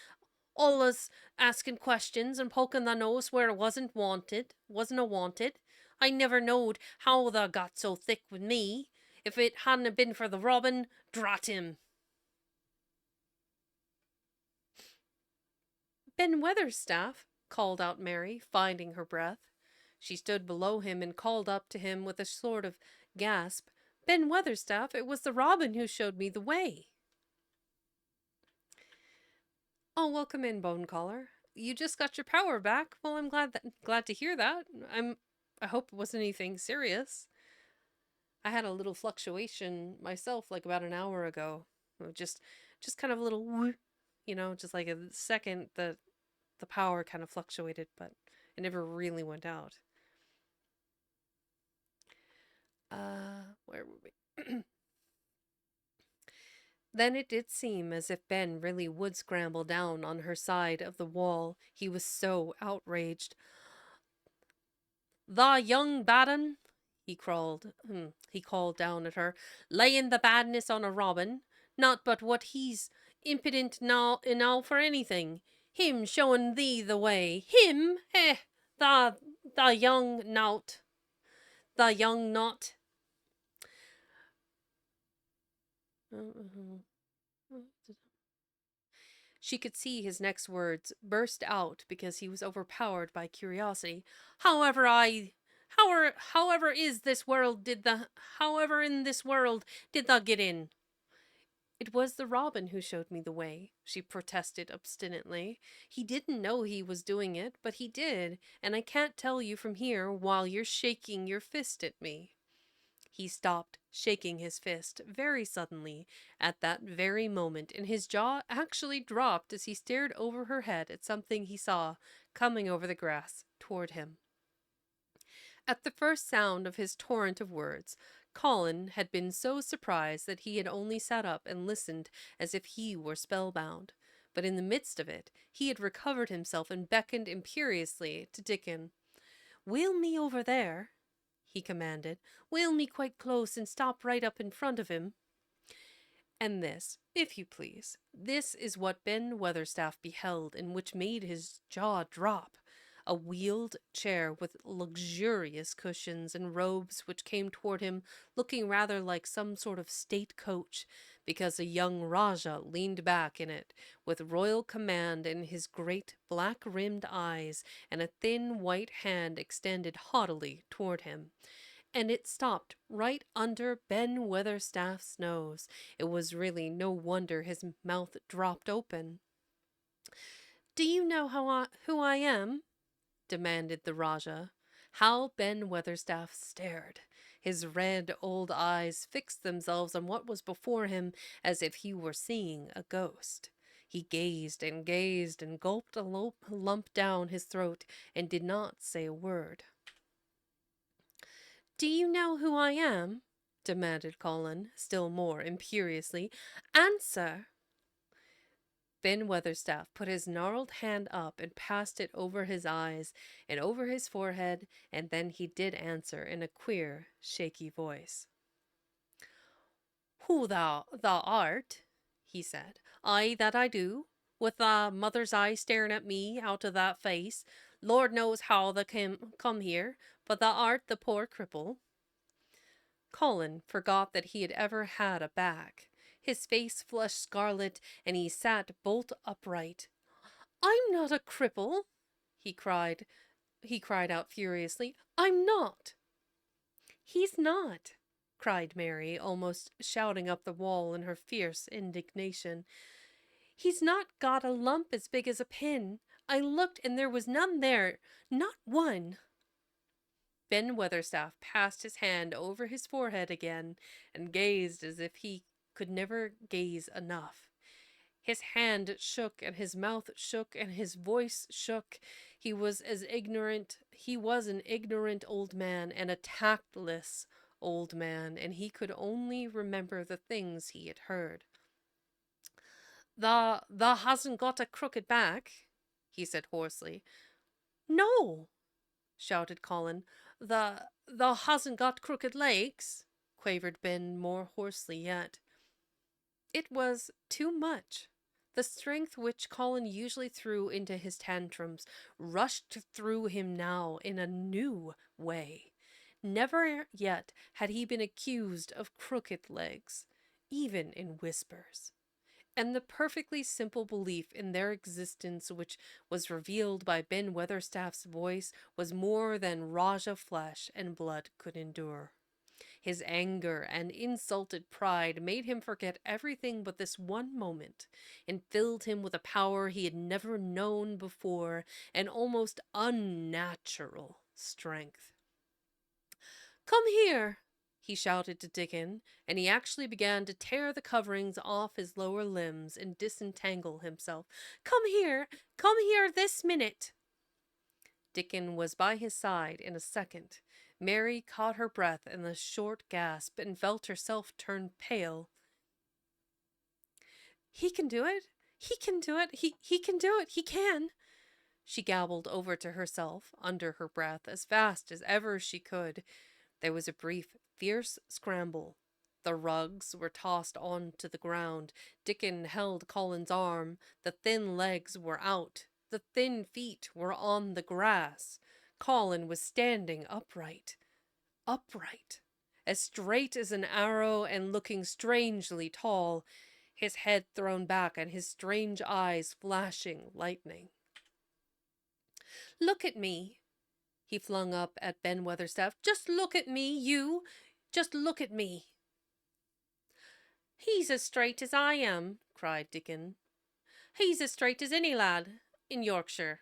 S1: allus asking questions and poking thy nose where it wasn't a wanted. I never knowed how thou got so thick with me. If it hadn't been for the robin, drat him." "Ben Weatherstaff," called out Mary, finding her breath. She stood below him and called up to him with a sort of gasp, "Ben Weatherstaff, it was the robin who showed me the way." "Oh, welcome in, Bone Caller. You just got your power back. Well, I'm glad to hear that. I hope it wasn't anything serious. I had a little fluctuation myself, like about an hour ago. Just kind of a little, just like a second that the power kind of fluctuated, but it never really went out. Where were we? Then it did seem as if Ben really would scramble down on her side of the wall. He was so outraged. "The young bad un," he called down at her, "laying the badness on a robin. Not but what he's impudent enow for anything. Him showing thee the way. Him, the young nowt. The young not." She could see his next words burst out because he was overpowered by curiosity. However in this world did thou get in?" "It was the robin who showed me the way," she protested obstinately. "He didn't know he was doing it, but he did, and I can't tell you from here while you're shaking your fist at me." He stopped shaking his fist very suddenly at that very moment, and his jaw actually dropped as he stared over her head at something he saw coming over the grass toward him. At the first sound of his torrent of words, Colin had been so surprised that he had only sat up and listened as if he were spellbound. But in the midst of it, he had recovered himself and beckoned imperiously to Dickon. "Wheel me over there," he commanded. "Wheel me quite close and stop right up in front of him." And this, if you please, this is what Ben Weatherstaff beheld, and which made his jaw drop. A wheeled chair with luxurious cushions and robes which came toward him, looking rather like some sort of state coach, because a young Rajah leaned back in it, with royal command in his great black-rimmed eyes, and a thin white hand extended haughtily toward him. And it stopped right under Ben Weatherstaff's nose. It was really no wonder his mouth dropped open. "Do you know who I am?" demanded the Rajah. How Ben Weatherstaff stared! His red old eyes fixed themselves on what was before him as if he were seeing a ghost. He gazed and gulped a lump down his throat and did not say a word. "Do you know who I am?" demanded Colin, still more imperiously. "Answer!" Ben Weatherstaff put his gnarled hand up and passed it over his eyes and over his forehead, and then he did answer in a queer, shaky voice. "Who thou art," he said. "Aye, that I do, with thy mother's eye staring at me out of that face. Lord knows how thou come here, but thou art the poor cripple." Colin forgot that he had ever had a back. His face flushed scarlet, and he sat bolt upright. "I'm not a cripple," he cried out furiously. "I'm not." "He's not," cried Mary, almost shouting up the wall in her fierce indignation. "He's not got a lump as big as a pin. I looked, and there was none there, not one." Ben Weatherstaff passed his hand over his forehead again and gazed as if he could never gaze enough. His hand shook and his mouth shook and his voice shook. He was an ignorant old man and a tactless old man, and he could only remember the things he had heard. Thou hasn't got a crooked back," he said hoarsely. "No," shouted Colin. Thou hasn't got crooked legs?" quavered Ben more hoarsely yet. It was too much. The strength which Colin usually threw into his tantrums rushed through him now in a new way. Never yet had he been accused of crooked legs, even in whispers. And the perfectly simple belief in their existence which was revealed by Ben Weatherstaff's voice was more than Rajah flesh and blood could endure. His anger and insulted pride made him forget everything but this one moment, and filled him with a power he had never known before, an almost unnatural strength. "Come here!" he shouted to Dickon, and he actually began to tear the coverings off his lower limbs and disentangle himself. Come here this minute!" Dickon was by his side in a second. Mary caught her breath in a short gasp and felt herself turn pale. "He can do it! He can do it! He can do it! He can!" She gabbled over to herself, under her breath, as fast as ever she could. There was a brief, fierce scramble. The rugs were tossed on to the ground. Dickon held Colin's arm. The thin legs were out. The thin feet were on the grass. Colin was standing upright, as straight as an arrow and looking strangely tall, his head thrown back and his strange eyes flashing lightning. "Look at me," he flung up at Ben Weatherstaff. "Just look at me, you! Just look at me!" "He's as straight as I am," cried Dickon. "He's as straight as any lad in Yorkshire."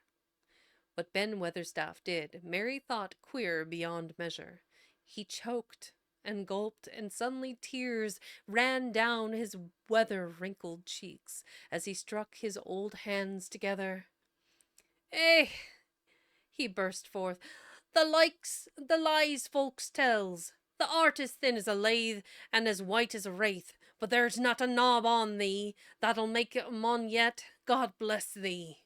S1: What Ben Weatherstaff did, Mary thought queer beyond measure. He choked and gulped, and suddenly tears ran down his weather-wrinkled cheeks as he struck his old hands together. "Eh!" he burst forth. "The lies folks tells. The art as thin as a lath and as white as a wraith, but there's not a knob on thee that'll make 'em on yet. God bless thee!"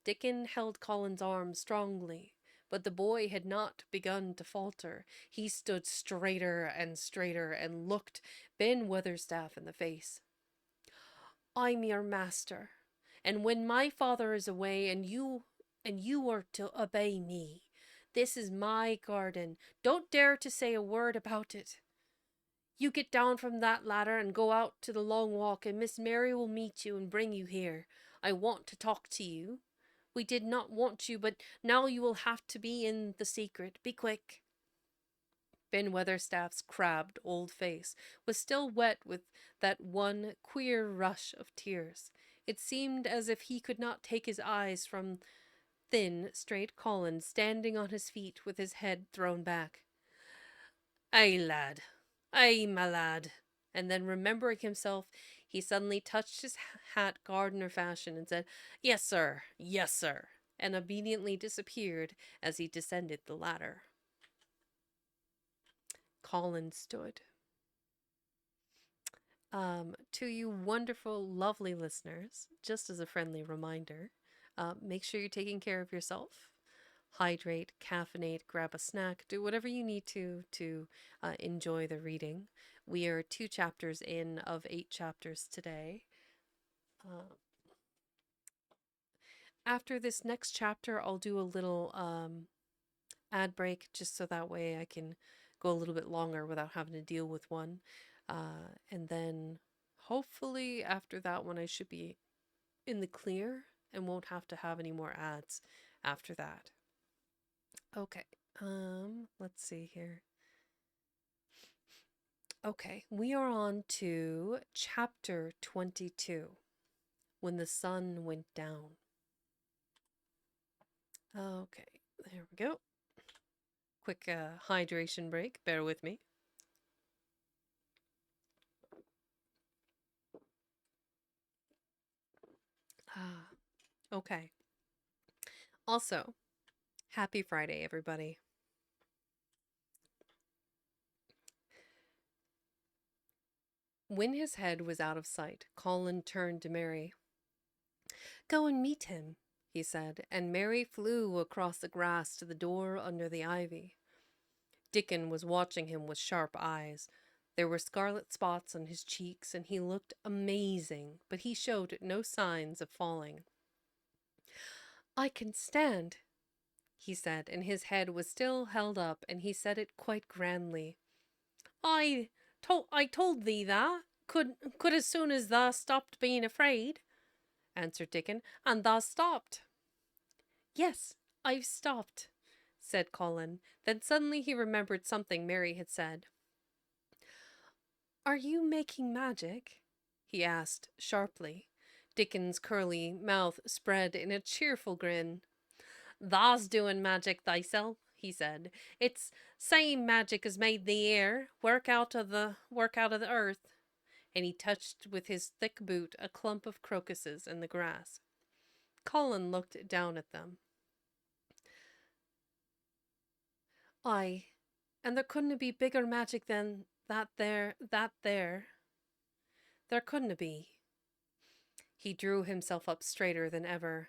S1: Dickon held Colin's arm strongly, But the boy had not begun to falter. He stood straighter and straighter and looked Ben Weatherstaff in the face. I'm your master, and when my father is away and you are to obey me, this is my garden. Don't dare to say a word about it. You get down from that ladder and go out to the long walk, and Miss Mary will meet you and bring you here. I want to talk to you. We did not want you, but now you will have to be in the secret. Be quick. Ben Weatherstaff's crabbed old face was still wet with that one queer rush of tears. It seemed as if he could not take his eyes from thin, straight Colin standing on his feet with his head thrown back. Aye, lad. Aye, my lad. And then, remembering himself, he suddenly touched his hat gardener fashion and said, Yes, sir. Yes, sir. And obediently disappeared as he descended the ladder. Colin stood. To you wonderful, lovely listeners, just as a friendly reminder, make sure you're taking care of yourself. Hydrate, caffeinate, grab a snack, do whatever you need to enjoy the reading. We are 2 chapters in of 8 chapters today. After this next chapter, I'll do a little ad break just so that way I can go a little bit longer without having to deal with one. And then hopefully after that one, I should be in the clear and won't have to have any more ads after that. Okay, let's see here. Okay, we are on to chapter 22, When the Sun Went Down. Okay, there we go. Quick hydration break, bear with me. Okay. Also, happy Friday, everybody. When his head was out of sight, Colin turned to Mary. Go and meet him, he said, and Mary flew across the grass to the door under the ivy. Dickon was watching him with sharp eyes. There were scarlet spots on his cheeks, and he looked amazing, but he showed no signs of falling. I can stand, he said, and his head was still held up, and he said it quite grandly. I told thee that could as soon as thou stopped being afraid, answered Dickon, and thou stopped. Yes, I've stopped, said Colin. Then suddenly he remembered something Mary had said. Are you making magic? He asked sharply. Dickon's curly mouth spread in a cheerful grin. Thou's doing magic thyself, he said. It's same magic as made the air work out of the earth. And he touched with his thick boot a clump of crocuses in the grass. Colin looked down at them. Aye, and there couldn't be bigger magic than that there. There couldn't be. He drew himself up straighter than ever.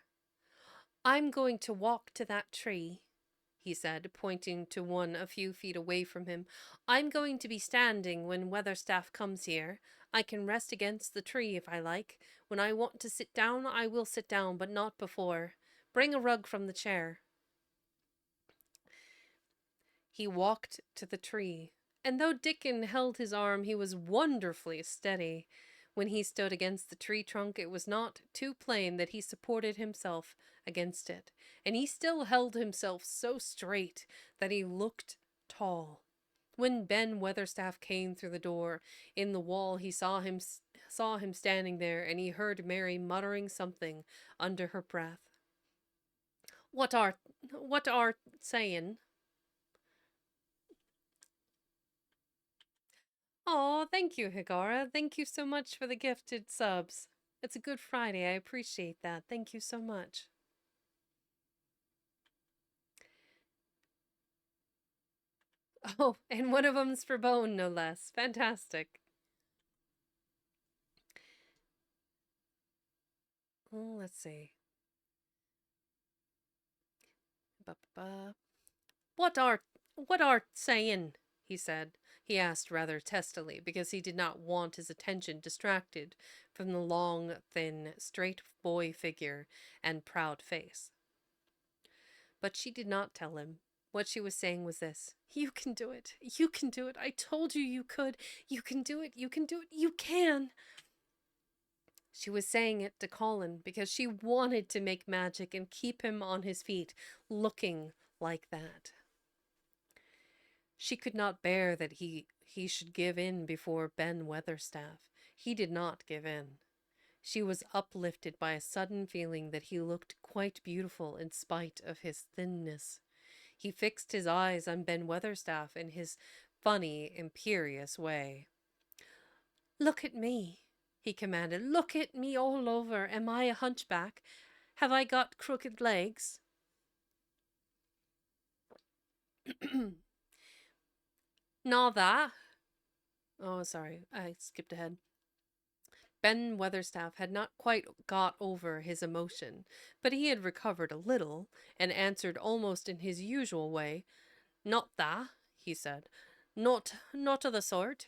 S1: I'm going to walk to that tree, he said, pointing to one a few feet away from him. I'm going to be standing when Weatherstaff comes here. I can rest against the tree if I like. When I want to sit down, I will sit down, but not before. Bring a rug from the chair. He walked to the tree, and though Dickon held his arm, he was wonderfully steady. When he stood against the tree trunk, it was not too plain that he supported himself against it, and he still held himself so straight that he looked tall. When Ben Weatherstaff came through the door in the wall, he saw him standing there, and he heard Mary muttering something under her breath. What art saying? Oh, thank you, Higara. Thank you so much for the gifted subs. It's a Good Friday. I appreciate that. Thank you so much. Oh, and one of them's for Bone, no less. Fantastic. Let's see. Ba-ba-ba. What art saying? He said. He asked rather testily, because he did not want his attention distracted from the long, thin, straight boy figure and proud face. But she did not tell him. What she was saying was this: "You can do it. You can do it. I told you you could. You can do it. You can do it. You can." She was saying it to Colin because she wanted to make magic and keep him on his feet, looking like that. She could not bear that he should give in before Ben Weatherstaff. He did not give in. She was uplifted by a sudden feeling that he looked quite beautiful in spite of his thinness. He fixed his eyes on Ben Weatherstaff in his funny, imperious way. "Look at me," he commanded. "Look at me all over. Am I a hunchback? Have I got crooked legs?" "Not that." Oh, sorry, I skipped ahead. Ben Weatherstaff had not quite got over his emotion, but he had recovered a little, and answered almost in his usual way. "Not that," he said. Not o' the sort.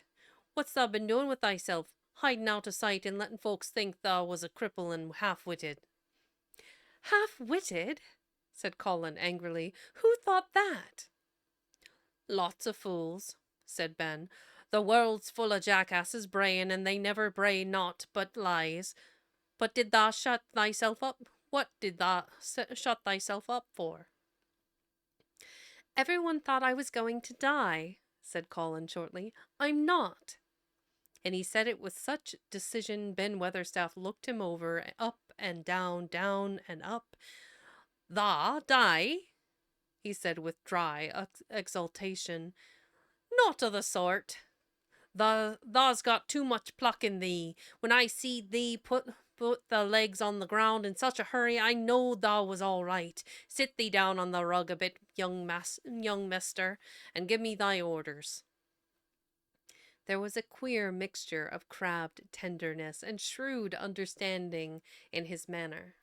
S1: What's thou been doing with thyself, hiding out of sight and letting folks think thou was a cripple and half-witted?" "Half-witted?" said Colin angrily. "Who thought that?" "Lots of fools," said Ben. "The world's full of jackasses braying, and they never bray naught but lies. But did thou shut thyself up? What did thou shut thyself up for?" "Everyone thought I was going to die," said Colin shortly. "I'm not." And he said it with such decision Ben Weatherstaff looked him over, up and down, down and up. "Thou die?" he said with dry exultation. "Not o' the sort. Thou's got too much pluck in thee. When I seed thee put the legs on the ground in such a hurry, I knowed thou was all right. Sit thee down on the rug a bit, young mister, and give me thy orders." There was a queer mixture of crabbed tenderness and shrewd understanding in his manner.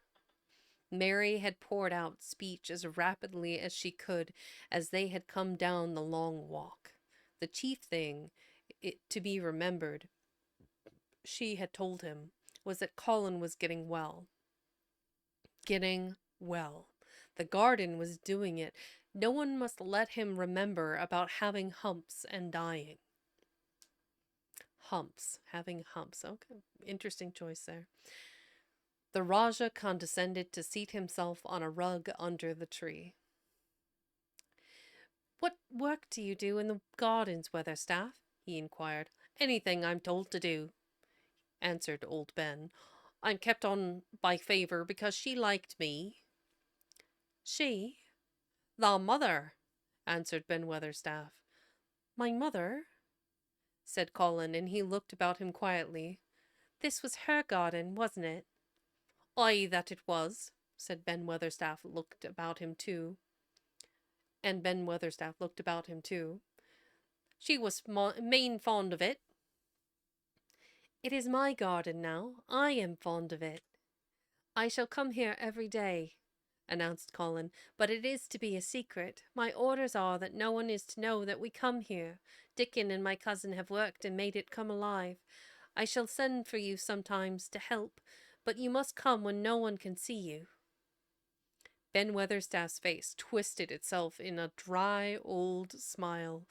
S1: Mary had poured out speech as rapidly as she could as they had come down the long walk. The chief thing to be remembered, she had told him, was that Colin was getting well. Getting well. The garden was doing it. No one must let him remember about having humps and dying. Humps. Having humps. Okay, interesting choice there. The Rajah condescended to seat himself on a rug under the tree. "What work do you do in the gardens, Weatherstaff?" he inquired. "Anything I'm told to do," answered old Ben. "I'm kept on by favour because she liked me." "She?" "The mother," answered Ben Weatherstaff. "My mother?" said Colin, and he looked about him quietly. "This was her garden, wasn't it?" "Aye, that it was," said Ben Weatherstaff, looked about him too. And Ben Weatherstaff looked about him too. "She was main fond of it." "It is my garden now. I am fond of it." "I shall come here every day," announced Colin, "but it is to be a secret. My orders are that no one is to know that we come here. Dickon and my cousin have worked and made it come alive. I shall send for you sometimes to help, but you must come when no one can see you." Ben Weatherstaff's face twisted itself in a dry old smile.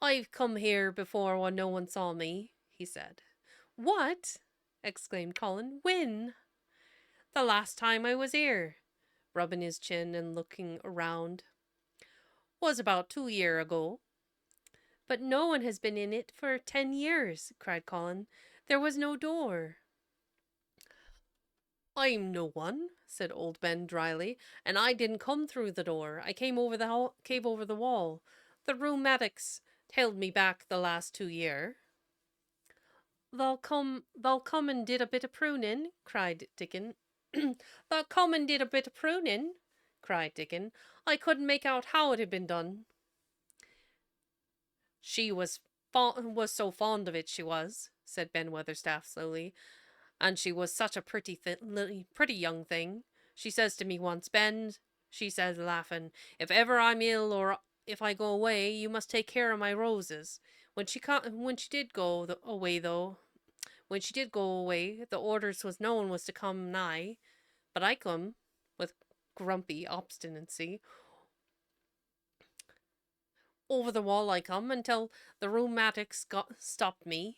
S1: "I've come here before when no one saw me," he said. "What?" exclaimed Colin. "When?" "The last time I was here," rubbing his chin and looking around. "Was about 2 year ago." "But no one has been in it for 10 years," cried Colin. "There was no door." "I'm no one," said old Ben dryly, "and I didn't come through the door. I came over the wall. The rheumatics held me back the last 2 year." They'll come and did a bit of pruning," cried Dickon. "They'll come and did a bit of pruning," cried Dickon. "I couldn't make out how it had been done." "She was so fond of it, she was," said Ben Weatherstaff slowly. "And she was such a pretty young thing. She says to me once, 'Ben,' she says, laughing, 'if ever I'm ill or if I go away, you must take care of my roses. When she did away, though, when she did go away, the orders was no one was to come nigh, but I come, with grumpy obstinacy. Over the wall I come until the rheumatics stopped me,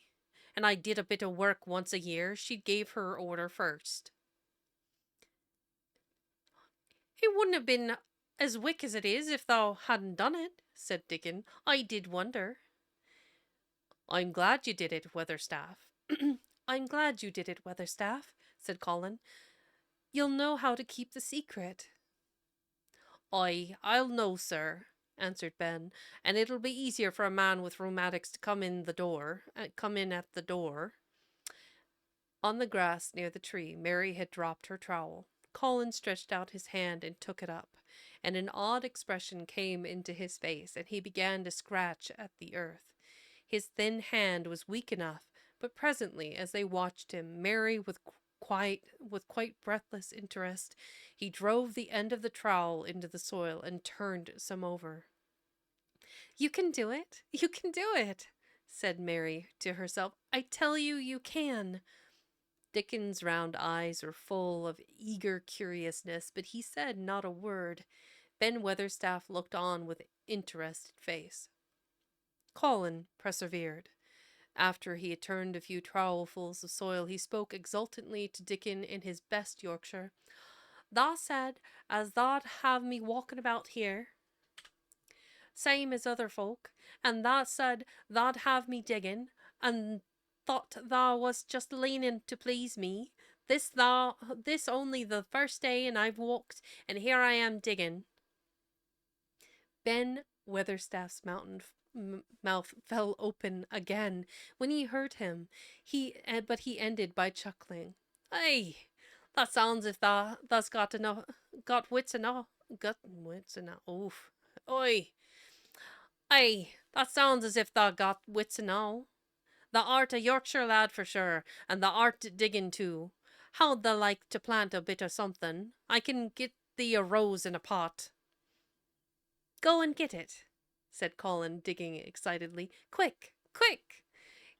S1: and I did a bit of work once a year. She gave her order first. It wouldn't have been as wick as it is if thou hadn't done it, said Dickon. I did wonder. I'm glad you did it, Weatherstaff. I'm glad you did it, Weatherstaff, said Colin. You'll know how to keep the secret. I'll know, sir, answered Ben, and it'll be easier for a man with rheumatics to come in at the door. On the grass near the tree, Mary had dropped her trowel. Colin stretched out his hand and took it up, and an odd expression came into his face, and he began to scratch at the earth. His thin hand was weak enough, but presently, as they watched him, Mary with quite breathless interest, he drove the end of the trowel into the soil and turned some over. You can do it. You can do it, said Mary to herself. I tell you, you can. Dickon's round eyes were full of eager curiousness, but he said not a word. Ben Weatherstaff looked on with interested face. Colin persevered. After he had turned a few trowelfuls of soil, he spoke exultantly to Dickon in his best Yorkshire. Tha said as tha'd have me walking about here, same as other folk, and tha said tha'd have me digging, and thought thou was just leaning to please me. This only the first day, and I've walked, and here I am digging. Ben Weatherstaff's mouth fell open again when he heard him. But he ended by chuckling. Ay, that sounds if thou's got wits enough. Oof. Oi. Ay, that sounds as if thou got wits enough. Thou art a Yorkshire lad for sure, and thou art digging too. How'd thou like to plant a bit of something? I can get thee a rose in a pot. Go and get it, said Colin, digging excitedly. Quick, quick!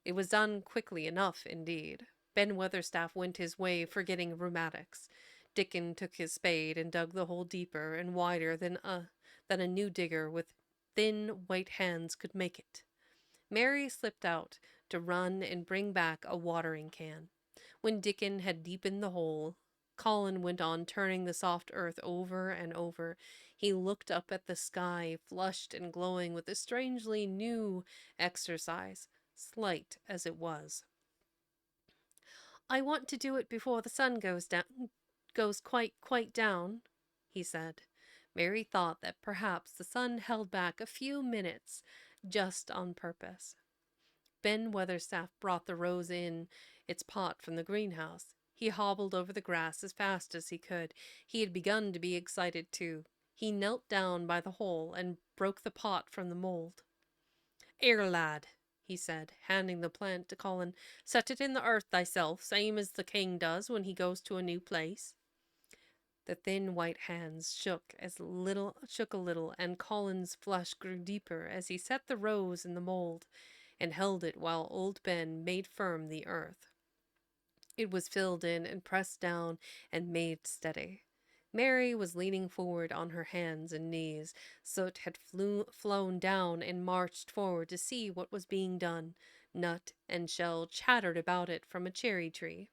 S1: It was done quickly enough, indeed. Ben Weatherstaff went his way, forgetting rheumatics. Dickon took his spade and dug the hole deeper and wider than a new digger with thin white hands could make it. Mary slipped out to run and bring back a watering can. When Dickon had deepened the hole, Colin went on turning the soft earth over and over. He looked up at the sky, flushed and glowing with a strangely new exercise, slight as it was. I want to do it before the sun goes quite down, he said. Mary thought that perhaps the sun held back a few minutes just on purpose. Ben Weatherstaff brought the rose in its pot from the greenhouse. He hobbled over the grass as fast as he could. He had begun to be excited too. He knelt down by the hole and broke the pot from the mould. "'Ere, lad," he said, handing the plant to Colin. "Set it in the earth thyself, same as the king does when he goes to a new place." The thin white hands shook a little, and Colin's flush grew deeper as he set the rose in the mould and held it while old Ben made firm the earth. It was filled in and pressed down and made steady. Mary was leaning forward on her hands and knees. Soot had flown down and marched forward to see what was being done. Nut and shell chattered about it from a cherry tree.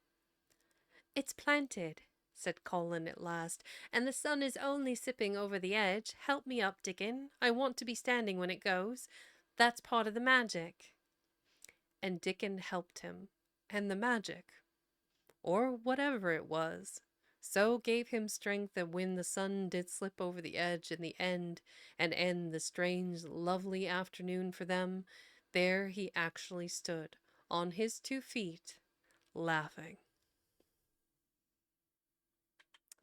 S1: "It's planted," said Colin at last, "and the sun is only sipping over the edge. Help me up, Dickon. I want to be standing when it goes. That's part of the magic." And Dickon helped him, and the magic, or whatever it was, so gave him strength that when the sun did slip over the edge in the end the strange, lovely afternoon for them, there he actually stood, on his 2 feet, laughing.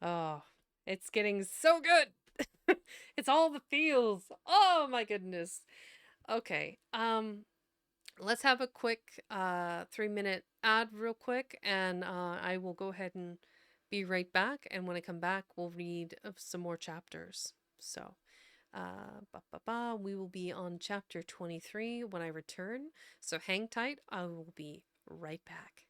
S1: Oh, it's getting so good. It's all the feels. Oh my goodness. Okay. Let's have a quick 3-minute ad real quick, and I will go ahead and be right back, and when I come back we'll read some more chapters. So We will be on chapter 23 when I return, so hang tight. I will be right back.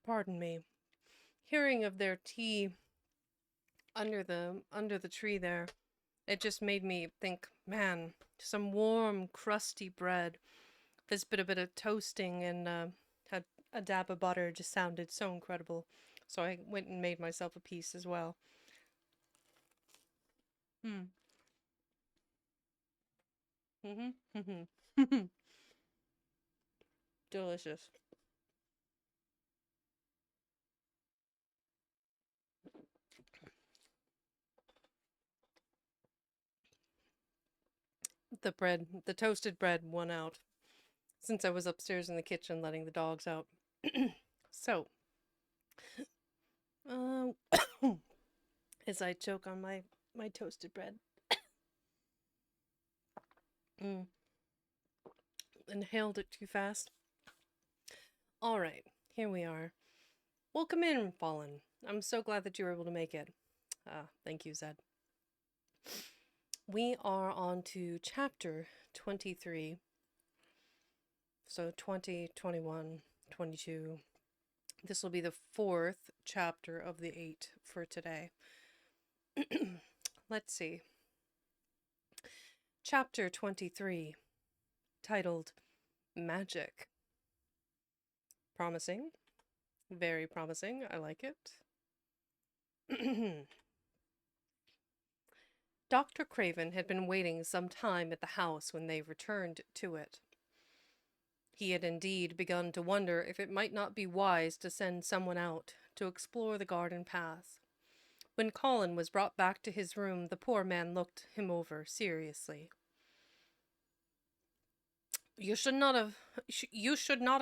S1: pardon me, hearing of their tea under the tree there, it just made me think, man, some warm, crusty bread. This bit of toasting and a dab of butter just sounded so incredible. So I went and made myself a piece as well. Mm. Mm-hmm. Delicious. The toasted bread won out since I was upstairs in the kitchen letting the dogs out. So, uh, as I choke on my toasted bread. Mm, inhaled it too fast. All right, here we are. Welcome in, Fallen. I'm so glad that you were able to make it. Thank you, Zed. We are on to chapter 23. So 20, 21, 22. This will be the fourth chapter of the 8 for today. Let's see. Chapter 23, titled Magic. Promising. Very promising. I like it. Dr. Craven had been waiting some time at the house when they returned to it. He had indeed begun to wonder if it might not be wise to send someone out to explore the garden path. When Colin was brought back to his room, the poor man looked him over seriously. You should not have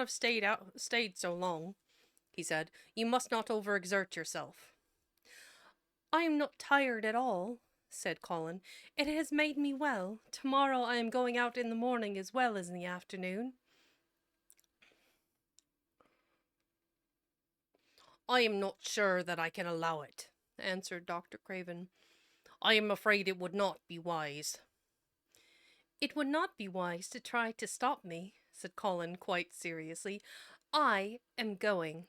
S1: stayed so long, he said. You must not overexert yourself. I am not tired at all, said Colin. It has made me well. Tomorrow I am going out in the morning as well as in the afternoon. I am not sure that I can allow it, answered Dr. Craven. I am afraid it would not be wise. It would not be wise to try to stop me, said Colin quite seriously. I am going.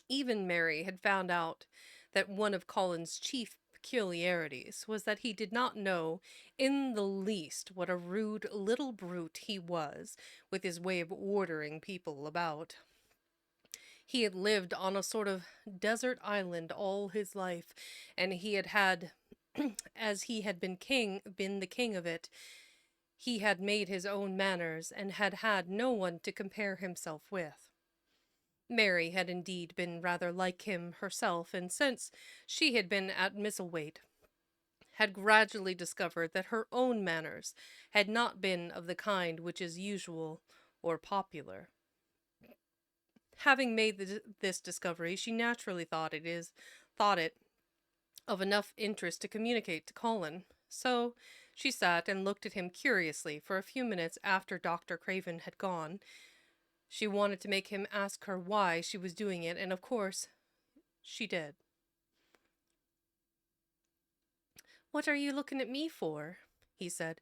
S1: Even Mary had found out that one of Colin's chief peculiarities was that he did not know in the least what a rude little brute he was with his way of ordering people about. He had lived on a sort of desert island all his life, and he had as he had been the king of it, he had made his own manners and had had no one to compare himself with. Mary had indeed been rather like him herself, and since she had been at Misselthwaite, had gradually discovered that her own manners had not been of the kind which is usual or popular. Having made this discovery, she naturally thought it of enough interest to communicate to Colin. So she sat and looked at him curiously for a few minutes after Dr. Craven had gone. She wanted to make him ask her why she was doing it, and of course she did. What are you looking at me for? He said.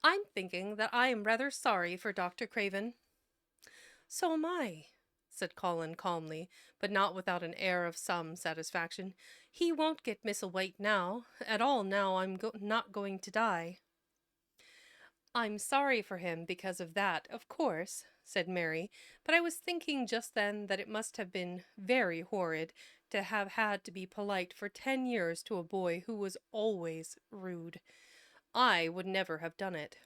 S1: I'm thinking that I am rather sorry for Dr. Craven. So am I, said Colin calmly, but not without an air of some satisfaction. He won't get Misselthwaite now, at all now I'm not going to die. I'm sorry for him because of that, of course, said Mary, but I was thinking just then that it must have been very horrid to have had to be polite for 10 years to a boy who was always rude. I would never have done it.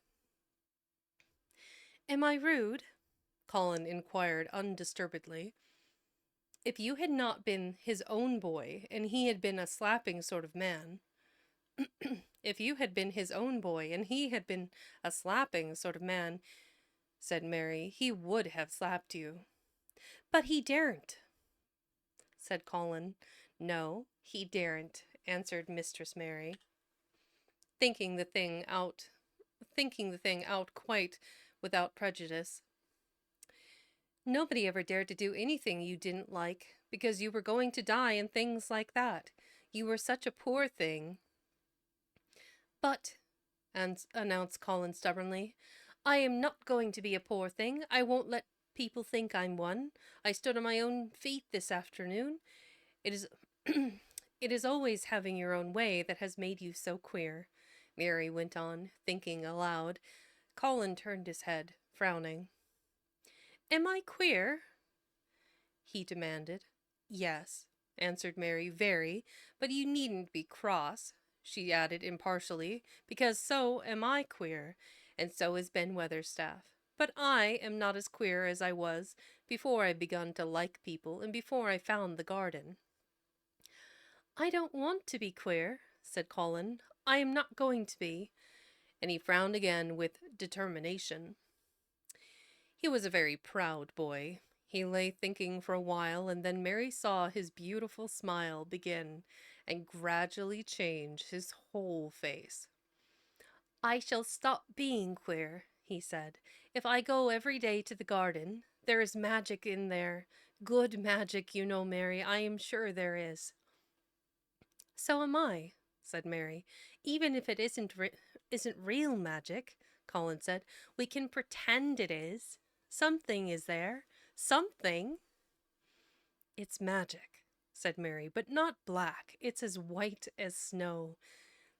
S1: Am I rude? Colin inquired undisturbedly. If you had not been his own boy, and he had been a slapping sort of man, if you had been his own boy, and he had been a slapping sort of man, said Mary, he would have slapped you. But he daren't, said Colin. No, he daren't, answered Mistress Mary, thinking the thing out quite without prejudice. Nobody ever dared to do anything you didn't like, because you were going to die and things like that. You were such a poor thing. But, announced Colin stubbornly, I am not going to be a poor thing. I won't let People think I'm one. I stood on my own feet this afternoon. It is it is always having your own way that has made you so queer, Mary went on, thinking aloud. Colin turned his head, frowning. Am I queer? He demanded. Yes, answered Mary, very, but you needn't be cross, she added impartially, because so am I queer, and so is Ben Weatherstaff. But I am not as queer as I was before I begun to like people and before I found the garden. I don't want to be queer, said Colin. I am not going to be. And he frowned again with determination. He was a very proud boy. He lay thinking for a while, and then Mary saw his beautiful smile begin and gradually change his whole face. I shall stop being queer, he said, if I go every day to the garden. There is magic in there. Good magic, you know, Mary. I am sure there is. So am I, said Mary. Even if it isn't real magic, Colin said, we can pretend it is. Something is there. Something. It's magic, said Mary, but not black. It's as white as snow.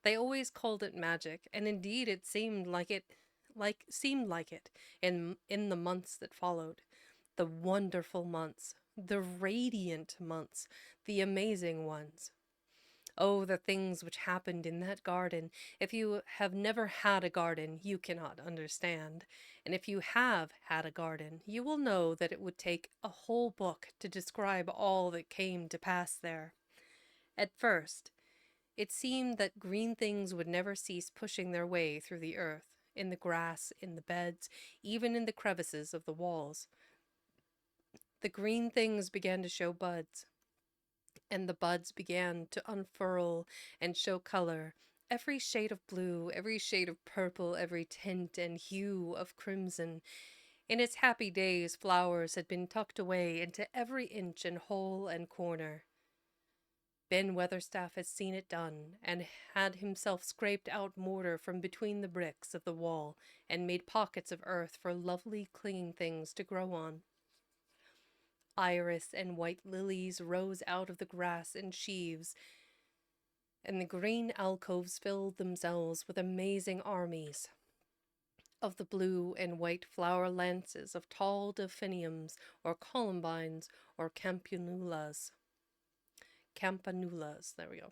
S1: They always called it magic, and indeed it seemed like it in the months that followed. The wonderful months, the radiant months, the amazing ones. Oh, the things which happened in that garden. If you have never had a garden, you cannot understand. And if you have had a garden, you will know that it would take a whole book to describe all that came to pass there. At first, it seemed that green things would never cease pushing their way through the earth, in the grass, in the beds, even in the crevices of the walls. The green things began to show buds, and the buds began to unfurl and show color, every shade of blue, every shade of purple, every tint and hue of crimson. In its happy days, flowers had been tucked away into every inch and hole and corner. Ben Weatherstaff had seen it done, and had himself scraped out mortar from between the bricks of the wall, and made pockets of earth for lovely clinging things to grow on. Iris and white lilies rose out of the grass in sheaves, and the green alcoves filled themselves with amazing armies of the blue and white flower lances of tall delphiniums or columbines or campanulas, there we go,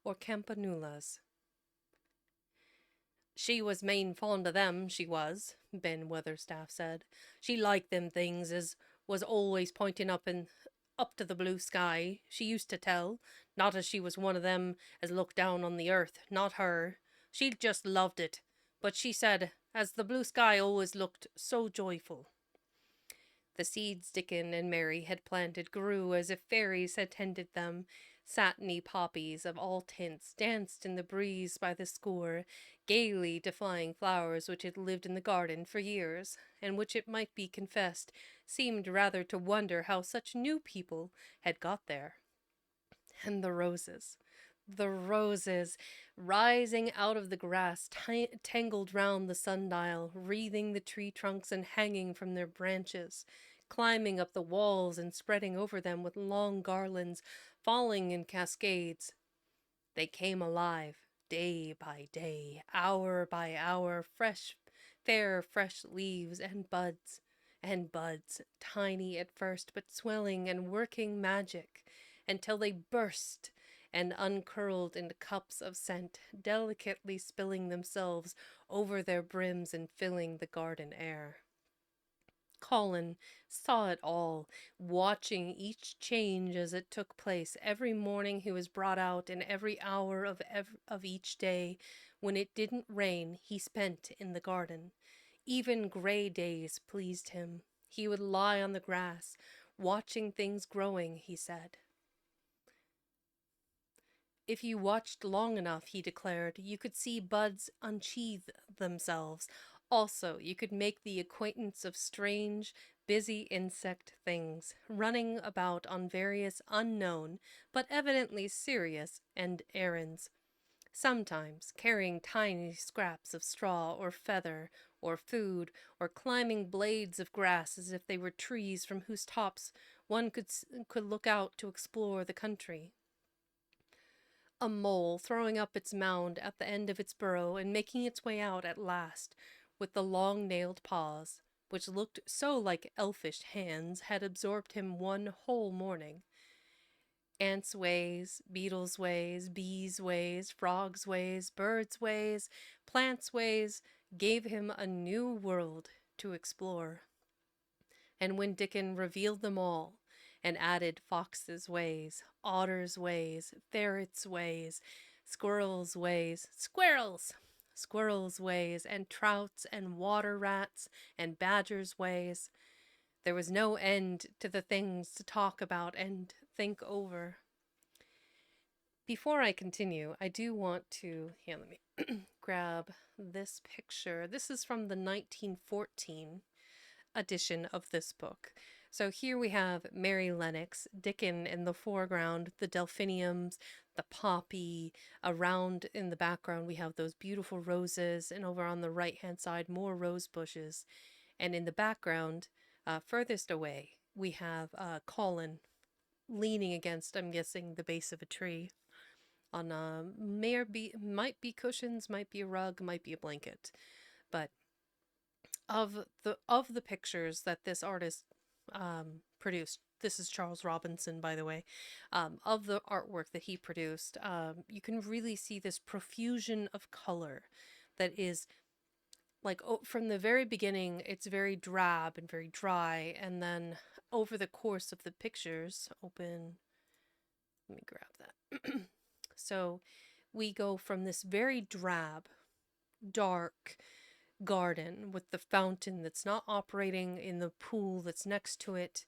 S1: or campanulas. She was main fond of them, she was, Ben Weatherstaff said. She liked them things as was always pointing up to the blue sky, she used to tell, not as she was one of them as looked down on the earth, not her. She just loved it, but she said, as the blue sky always looked so joyful. The seeds Dickon and Mary had planted grew as if fairies had tended them. Satiny poppies of all tints danced in the breeze by the score, gaily defying flowers which had lived in the garden for years, and which, it might be confessed, seemed rather to wonder how such new people had got there. And the roses, rising out of the grass, tangled round the sundial, wreathing the tree trunks and hanging from their branches, climbing up the walls and spreading over them with long garlands, falling in cascades. They came alive, day by day, hour by hour, fair fresh leaves and buds, tiny at first, but swelling and working magic, until they burst and uncurled into cups of scent, delicately spilling themselves over their brims and filling the garden air. Colin saw it all, watching each change as it took place. Every morning he was brought out, and every hour of each day, when it didn't rain, he spent in the garden. Even gray days pleased him. He would lie on the grass, watching things growing, he said. If you watched long enough, he declared, you could see buds unsheathe themselves. Also, you could make the acquaintance of strange, busy insect things, running about on various unknown, but evidently serious, errands, sometimes carrying tiny scraps of straw or feather or food, or climbing blades of grass as if they were trees from whose tops one could look out to explore the country. A mole throwing up its mound at the end of its burrow and making its way out at last with the long nailed paws, which looked so like elfish hands, had absorbed him one whole morning. Ants' ways, beetles' ways, bees' ways, frogs' ways, birds' ways, plants' ways gave him a new world to explore. And when Dickon revealed them all, and added foxes' ways, otters' ways, ferrets' ways, squirrels' ways, squirrels' ways, and trouts and water rats and badgers' ways, there was no end to the things to talk about and think over. Before I continue, I do want to, here, let me grab this picture. This is from the 1914 edition of this book. So here we have Mary Lennox, Dickon in the foreground, the delphiniums, the poppy. Around in the background, we have those beautiful roses, and over on the right-hand side, more rose bushes. And in the background, furthest away, we have Colin leaning against, I'm guessing, the base of a tree on might be cushions, might be a rug, might be a blanket. But of the pictures that this artist produced, this is Charles Robinson, by the way, of the artwork that he produced, you can really see this profusion of color that is like, from the very beginning, it's very drab and very dry, and then over the course of the pictures, let me grab that. So we go from this very drab, dark garden with the fountain that's not operating in the pool that's next to it.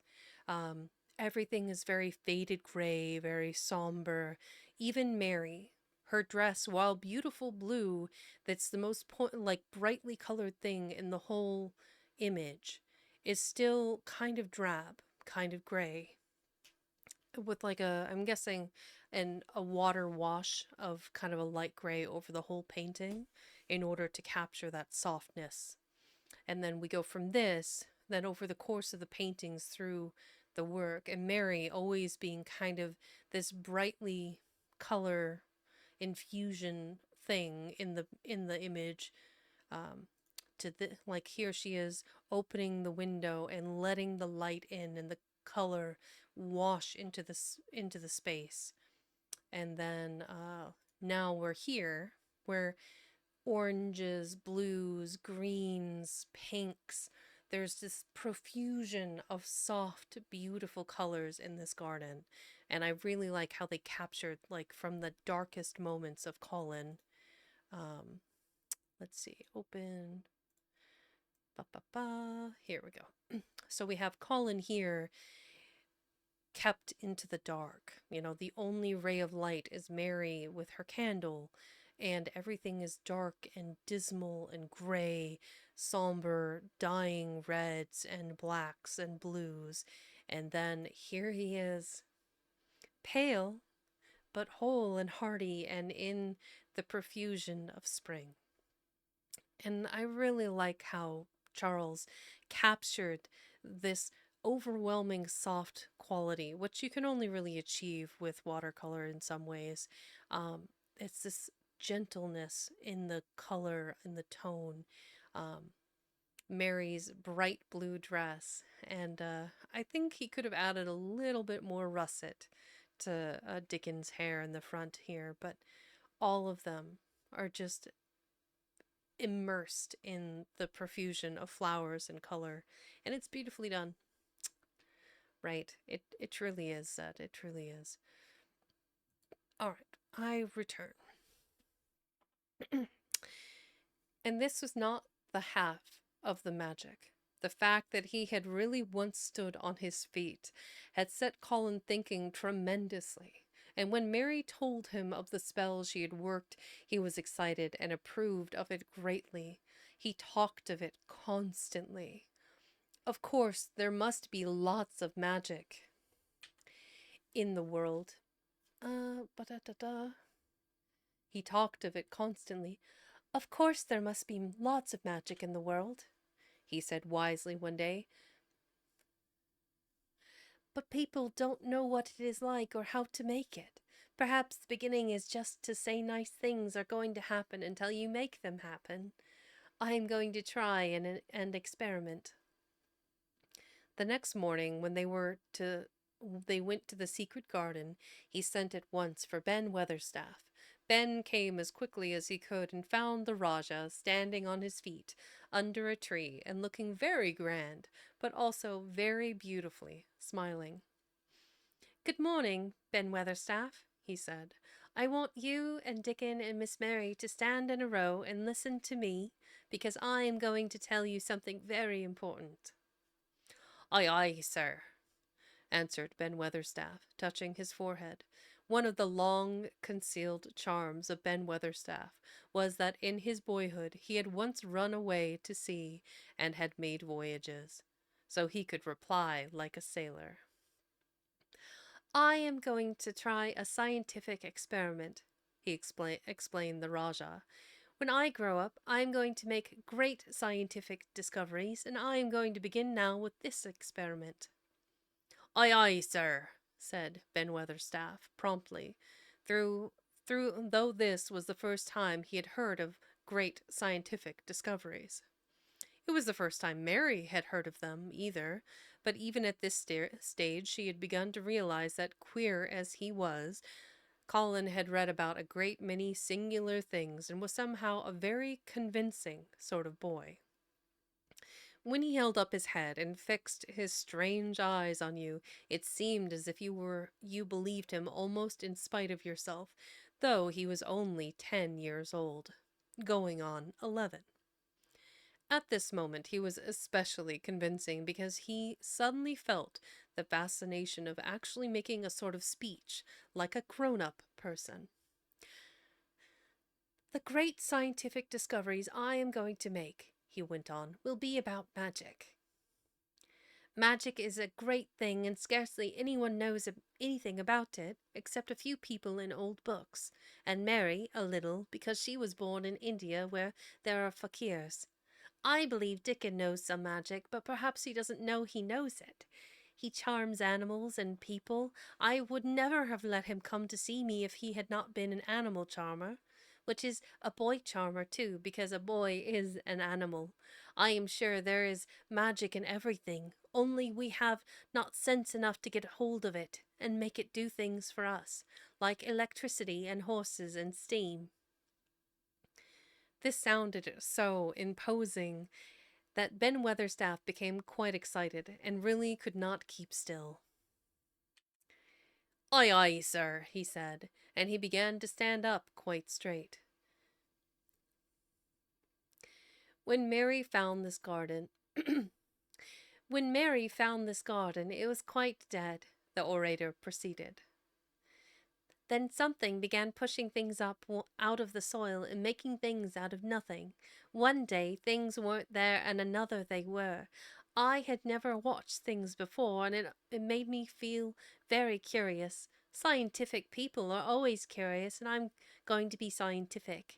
S1: Everything is very faded gray, very somber. Even Mary, her dress, while beautiful blue, that's the most like brightly colored thing in the whole image, is still kind of drab, kind of gray, with like I'm guessing, a water wash of kind of a light gray over the whole painting in order to capture that softness. And then we go from this, then over the course of the paintings through the work, and Mary always being kind of this brightly color infusion thing in the image, like here she is opening the window and letting the light in and the color wash into the space. And then now we're here where oranges, blues, greens, pinks, there's this profusion of soft, beautiful colors in this garden. And I really like how they captured, like, from the darkest moments of Colin. Let's see, open. Ba, ba, ba. Here we go. So we have Colin here kept into the dark. You know, the only ray of light is Mary with her candle, and everything is dark and dismal and gray, somber, dying reds and blacks and blues. And then here he is, pale, but whole and hearty and in the profusion of spring. And I really like how Charles captured this overwhelming soft quality, which you can only really achieve with watercolor in some ways. It's this gentleness in the color and the tone. Mary's bright blue dress, and I think he could have added a little bit more russet to Dickens' hair in the front here, but all of them are just immersed in the profusion of flowers and color, and it's beautifully done. Right, it truly is, Zed. It truly is. All right, I return. And this was not the half of the magic. The fact that he had really once stood on his feet had set Colin thinking tremendously. And when Mary told him of the spell she had worked, he was excited and approved of it greatly. He talked of it constantly. Of course, there must be lots of magic in the world. He talked of it constantly. Of course, there must be lots of magic in the world, he said wisely one day, but people don't know what it is like or how to make it. Perhaps the beginning is just to say nice things are going to happen until you make them happen. I am going to try and experiment. The next morning, when they went to the secret garden, he sent at once for Ben Weatherstaff. Ben came as quickly as he could and found the Rajah standing on his feet under a tree and looking very grand, but also very beautifully smiling. "Good morning, Ben Weatherstaff," he said. "I want you and Dickon and Miss Mary to stand in a row and listen to me, because I am going to tell you something very important." "Aye, aye, sir," answered Ben Weatherstaff, touching his forehead. One of the long concealed charms of Ben Weatherstaff was that in his boyhood he had once run away to sea and had made voyages, so he could reply like a sailor. "I am going to try a scientific experiment," he explained the Rajah. "When I grow up, I am going to make great scientific discoveries, and I am going to begin now with this experiment." "Aye, aye, sir," said Ben Weatherstaff promptly, through though this was the first time he had heard of great scientific discoveries. It was the first time Mary had heard of them, either, but even at this stage she had begun to realize that, queer as he was, Colin had read about a great many singular things and was somehow a very convincing sort of boy. When he held up his head and fixed his strange eyes on you, it seemed as if you believed him almost in spite of yourself, though he was only 10 years old, going on 11. At this moment he was especially convincing because he suddenly felt the fascination of actually making a sort of speech, like a grown-up person. "The great scientific discoveries I am going to make," he went on, "will be about magic. Magic is a great thing, and scarcely anyone knows anything about it, except a few people in old books, and Mary a little, because she was born in India where there are fakirs. I believe Dickon knows some magic, but perhaps he doesn't know he knows it. He charms animals and people. I would never have let him come to see me if he had not been an animal charmer, which is a boy charmer too, because a boy is an animal. I am sure there is magic in everything, only we have not sense enough to get hold of it and make it do things for us, like electricity and horses and steam." This sounded so imposing that Ben Weatherstaff became quite excited and really could not keep still. "Aye, aye, sir," he said, and he began to stand up quite straight. When Mary found this garden, When Mary found this garden, it was quite dead, the orator proceeded. Then something began pushing things up out of the soil and making things out of nothing. One day things weren't there and another they were. I had never watched things before, and it made me feel very curious. Scientific people are always curious, and I'm going to be scientific.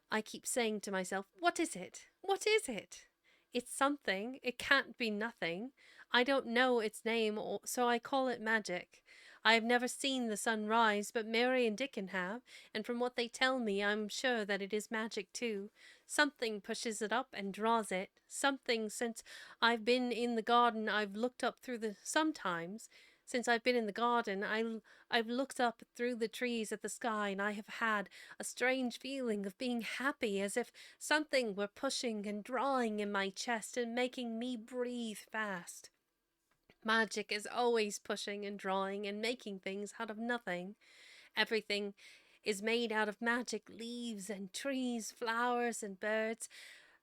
S1: I keep saying to myself, what is it? What is it? It's something. It can't be nothing. I don't know its name, so I call it magic. I have never seen the sun rise, but Mary and Dickon have, and from what they tell me, I'm sure that it is magic too. Something pushes it up and draws it. Something since I've been in the garden I've looked up through the sometimes. Since I've been in the garden, I've looked up through the trees at the sky, and I have had a strange feeling of being happy, as if something were pushing and drawing in my chest and making me breathe fast. Magic is always pushing and drawing and making things out of nothing. Everything is made out of magic: leaves and trees, flowers and birds,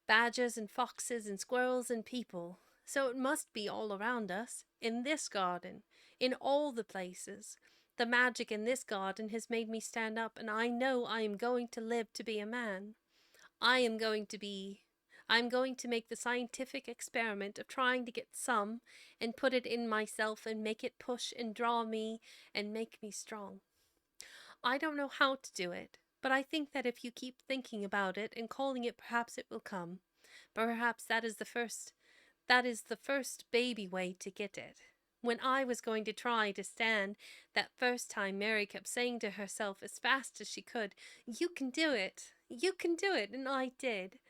S1: badgers and foxes and squirrels and people. So it must be all around us, in this garden, in all the places. The magic in this garden has made me stand up, and I know I am going to live to be a man. I am going to be. I'm going to make the scientific experiment of trying to get some and put it in myself and make it push and draw me and make me strong. I don't know how to do it, But I think that if you keep thinking about it and calling it, perhaps it will come. Perhaps that is the first baby way to get it. When I was going to try to stand that first time, Mary kept saying to herself as fast as she could, "You can do it! You can do it!" And I did.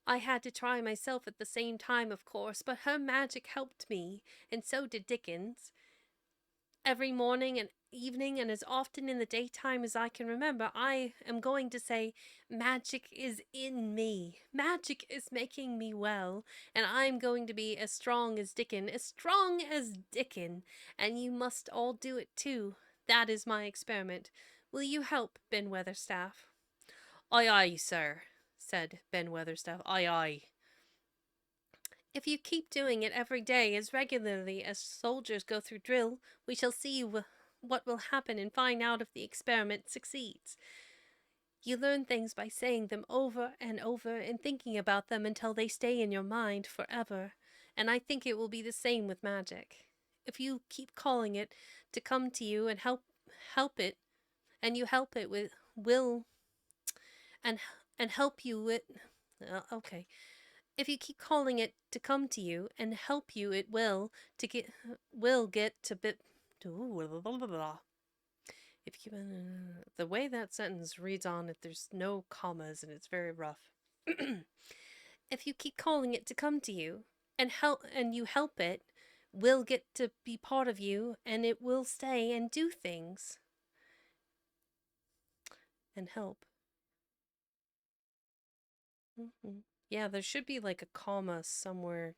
S1: I had to try myself at the same time, of course, but her magic helped me, and so did Dickens. Every morning and evening, and as often in the daytime as I can remember, I am going to say, "Magic is in me. Magic is making me well, and I'm going to be as strong as Dickon, and you must all do it too. That is my experiment. Will you help, Ben Weatherstaff?" "Aye, aye, sir," said Ben Weatherstaff. "Aye, aye." "If you keep doing it every day as regularly as soldiers go through drill, we shall see what will happen and find out if the experiment succeeds. You learn things by saying them over and over and thinking about them until they stay in your mind forever, and I think it will be the same with magic. If you keep calling it to come to you and help it, and you help it with will and help you with okay if you keep calling it to come to you and help you, it will get to bit. If you the way that sentence reads on it, there's no commas and it's very rough. If you keep calling it to come to you and you help it, will get to be part of you and it will stay and do things and help. Yeah, there should be like a comma somewhere.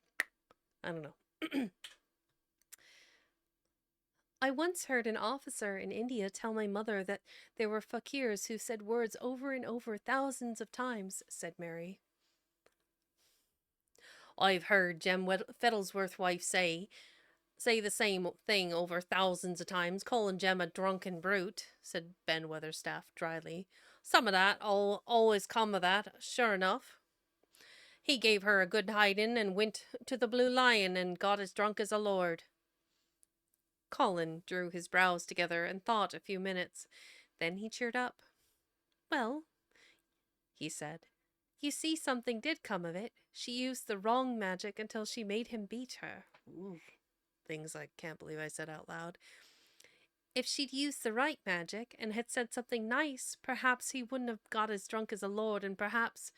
S1: I don't know. I once heard an officer in India tell my mother that there were fakirs who said words over and over thousands of times, said Mary. "I've heard Jem Fettlesworth's wife say the same thing over thousands of times, calling Jem a drunken brute," said Ben Weatherstaff dryly. "Some of that always come of that, sure enough. He gave her a good hiding and went to the Blue Lion and got as drunk as a lord." Colin drew his brows together and thought a few minutes. Then he cheered up. "Well," he said, "you see something did come of it. She used the wrong magic until she made him beat her." Ooh, things I can't believe I said out loud. "If she'd used the right magic and had said something nice, perhaps he wouldn't have got as drunk as a lord, and perhaps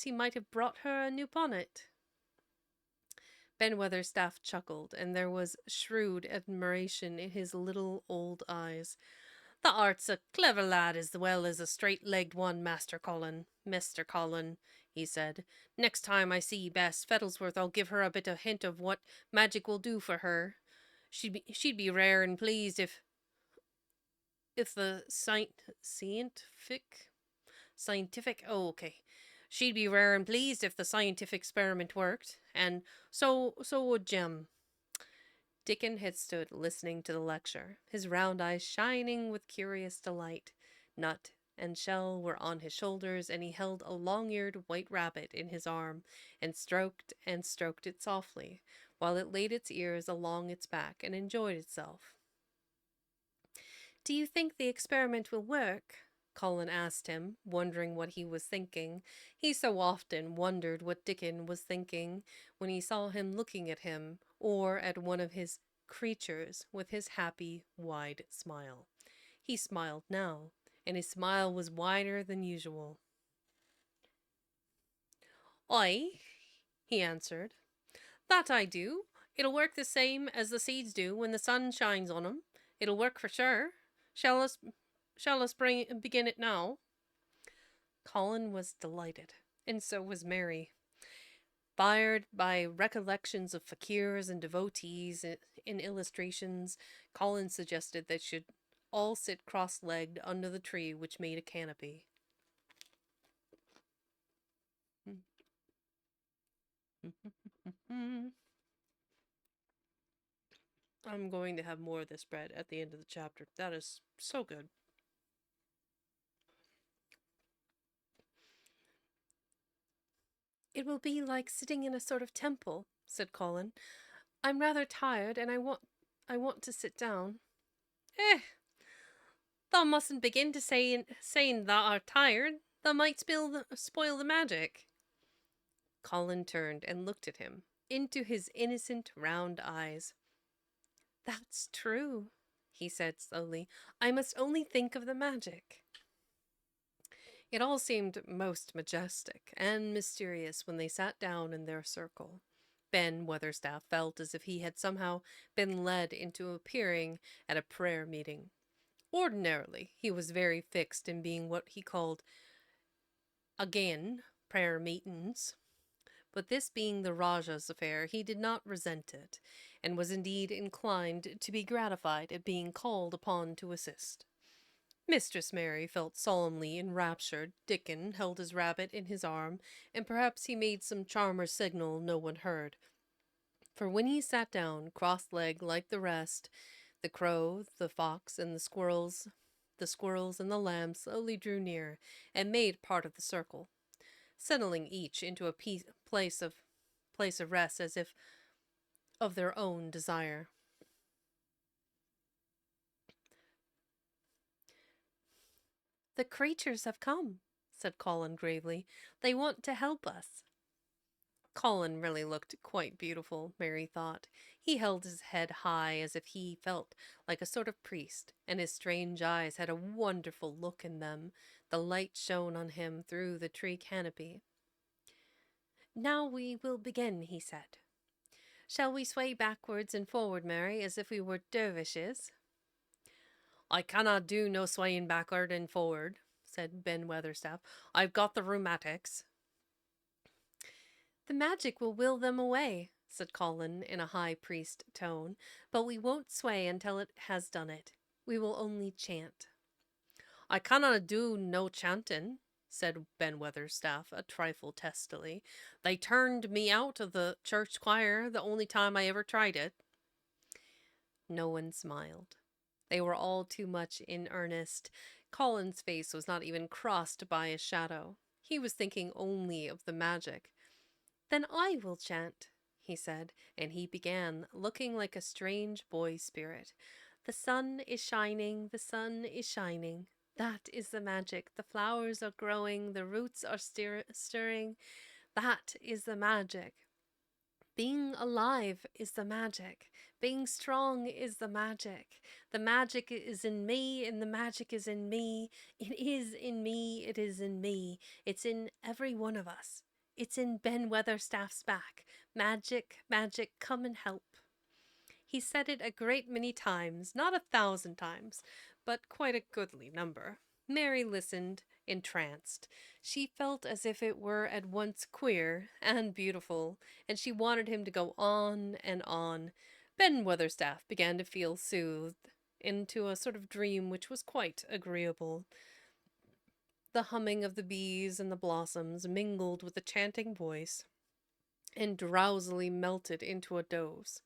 S1: he might have brought her a new bonnet." Ben Weatherstaff chuckled, and there was shrewd admiration in his little old eyes. "The art's a clever lad as well as a straight-legged one, Master Colin. Mr. Colin," he said. "Next time I see Bess Fettlesworth I'll give her a bit of hint of what magic will do for her. She'd be rare and pleased if the scientific okay. She'd be rare and pleased if the scientific experiment worked, and so would Jem." Dickon had stood listening to the lecture, his round eyes shining with curious delight. Nut and Shell were on his shoulders, and he held a long-eared white rabbit in his arm, and stroked it softly, while it laid its ears along its back and enjoyed itself. "Do you think the experiment will work?" Colin asked him, wondering what he was thinking. He so often wondered what Dickon was thinking when he saw him looking at him, or at one of his creatures, with his happy, wide smile. He smiled now, and his smile was wider than usual. "Aye," he answered. "That I do. It'll work the same as the seeds do when the sun shines on 'em. It'll work for sure. Shall us begin it now?" Colin was delighted, and so was Mary. Fired by recollections of fakirs and devotees in illustrations, Colin suggested they should all sit cross-legged under the tree which made a canopy. I'm going to have more of this bread at the end of the chapter. That is so good. "It will be like sitting in a sort of temple," said Colin. "I'm rather tired, and I want to sit down." "Eh, Thou mustn't begin to saying thou art tired. Thou might spoil the magic. Colin turned and looked at him, into his innocent round eyes. That's true, he said slowly. I must only think of the magic. It all seemed most majestic and mysterious when they sat down in their circle. Ben Weatherstaff felt as if he had somehow been led into appearing at a prayer meeting. Ordinarily, he was very fixed in being what he called, again, prayer meetings. But this being the Rajah's affair, he did not resent it, and was indeed inclined to be gratified at being called upon to assist. Mistress Mary felt solemnly enraptured. Dickon held his rabbit in his arm, and perhaps he made some charmer signal no one heard. For when he sat down, cross-legged like the rest, the crow, the fox, and the squirrels and the lamb slowly drew near and made part of the circle, settling each into a place of rest as if of their own desire. The creatures have come, said Colin gravely. They want to help us. Colin really looked quite beautiful, Mary thought. He held his head high as if he felt like a sort of priest, and his strange eyes had a wonderful look in them. The light shone on him through the tree canopy. Now we will begin, he said. Shall we sway backwards and forward, Mary, as if we were dervishes? I cannot do no swaying backward and forward, said Ben Weatherstaff. I've got the rheumatics. The magic will will them away, said Colin in a high priest tone, but we won't sway until it has done it. We will only chant. I cannot do no chanting, said Ben Weatherstaff a trifle testily. They turned me out of the church choir the only time I ever tried it. No one smiled. They were all too much in earnest. Colin's face was not even crossed by a shadow. He was thinking only of the magic. Then I will chant, he said, and he began, looking like a strange boy spirit. The sun is shining, the sun is shining. That is the magic. The flowers are growing, the roots are stirring. That is the magic. Being alive is the magic. Being strong is the magic. The magic is in me, and the magic is in me. It is in me, it is in me. It's in every one of us. It's in Ben Weatherstaff's back. Magic, magic, come and help. He said it a great many times, not 1,000 times, but quite a goodly number. Mary listened, entranced. She felt as if it were at once queer and beautiful, and she wanted him to go on and on. Ben Weatherstaff began to feel soothed into a sort of dream which was quite agreeable. The humming of the bees and the blossoms mingled with the chanting voice, and drowsily melted into a doze.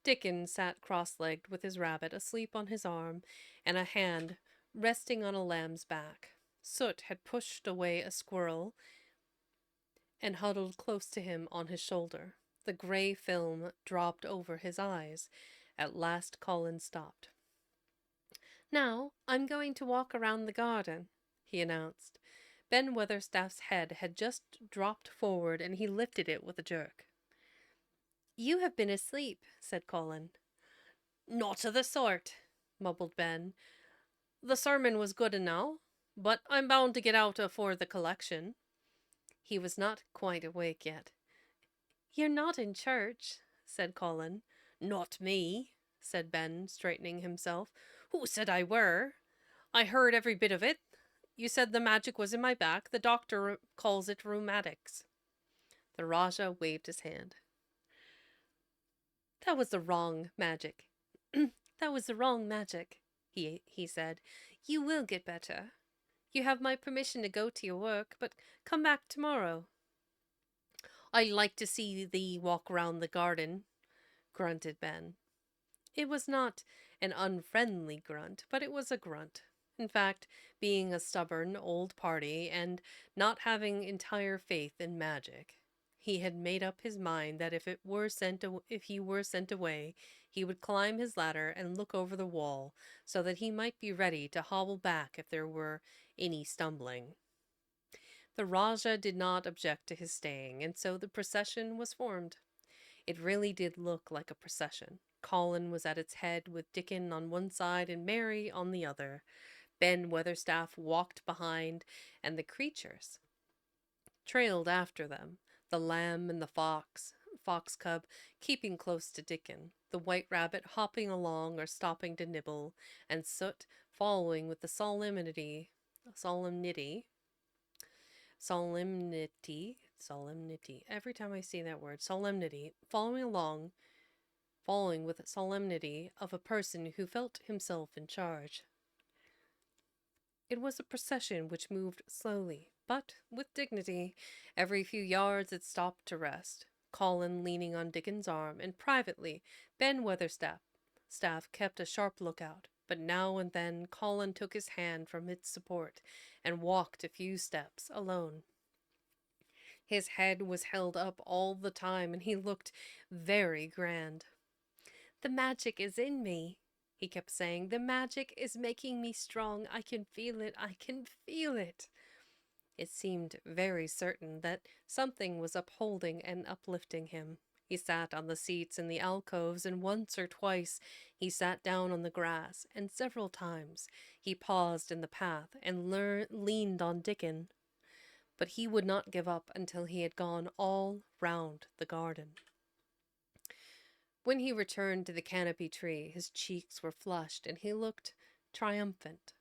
S1: Dickon sat cross-legged with his rabbit asleep on his arm, and a hand resting on a lamb's back. Soot had pushed away a squirrel and huddled close to him on his shoulder. The grey film dropped over his eyes. At last Colin stopped. Now I'm going to walk around the garden, he announced. Ben Weatherstaff's head had just dropped forward, and he lifted it with a jerk. You have been asleep, said Colin. Not of the sort, mumbled Ben. The sermon was good enow, but I'm bound to get out afore the collection. He was not quite awake yet. You're not in church, said Colin. Not me, said Ben, straightening himself. Who said I were? I heard every bit of it. You said the magic was in my back. The doctor calls it rheumatics. The Rajah waved his hand. That was the wrong magic. That was the wrong magic, he said. You will get better. You have my permission to go to your work, but come back tomorrow. I like to see thee walk round the garden, grunted Ben. It was not an unfriendly grunt, but it was a grunt. In fact, being a stubborn old party and not having entire faith in magic, he had made up his mind that if he were sent away, He would climb his ladder and look over the wall so that he might be ready to hobble back if there were any stumbling. The Rajah did not object to his staying, and so the procession was formed. It really did look like a procession. Colin was at its head with Dickon on one side and Mary on the other. Ben Weatherstaff walked behind, and the creatures trailed after them, the lamb and the fox cub keeping close to Dickon, the white rabbit hopping along or stopping to nibble, and Soot following with the solemnity, every time I see that word, solemnity, following with solemnity of a person who felt himself in charge. It was a procession which moved slowly, but with dignity. Every few yards it stopped to rest, Colin leaning on Dickon's arm, and privately Ben Weatherstaff kept a sharp lookout. But now and then Colin took his hand from its support and walked a few steps alone. His head was held up all the time, and he looked very grand. "The magic is in me," he kept saying. "The magic is making me strong. I can feel it. I can feel it." It seemed very certain that something was upholding and uplifting him. He sat on the seats in the alcoves, and once or twice he sat down on the grass, and several times he paused in the path and leaned on Dickon. But he would not give up until he had gone all round the garden. When he returned to the canopy tree, his cheeks were flushed and he looked triumphant.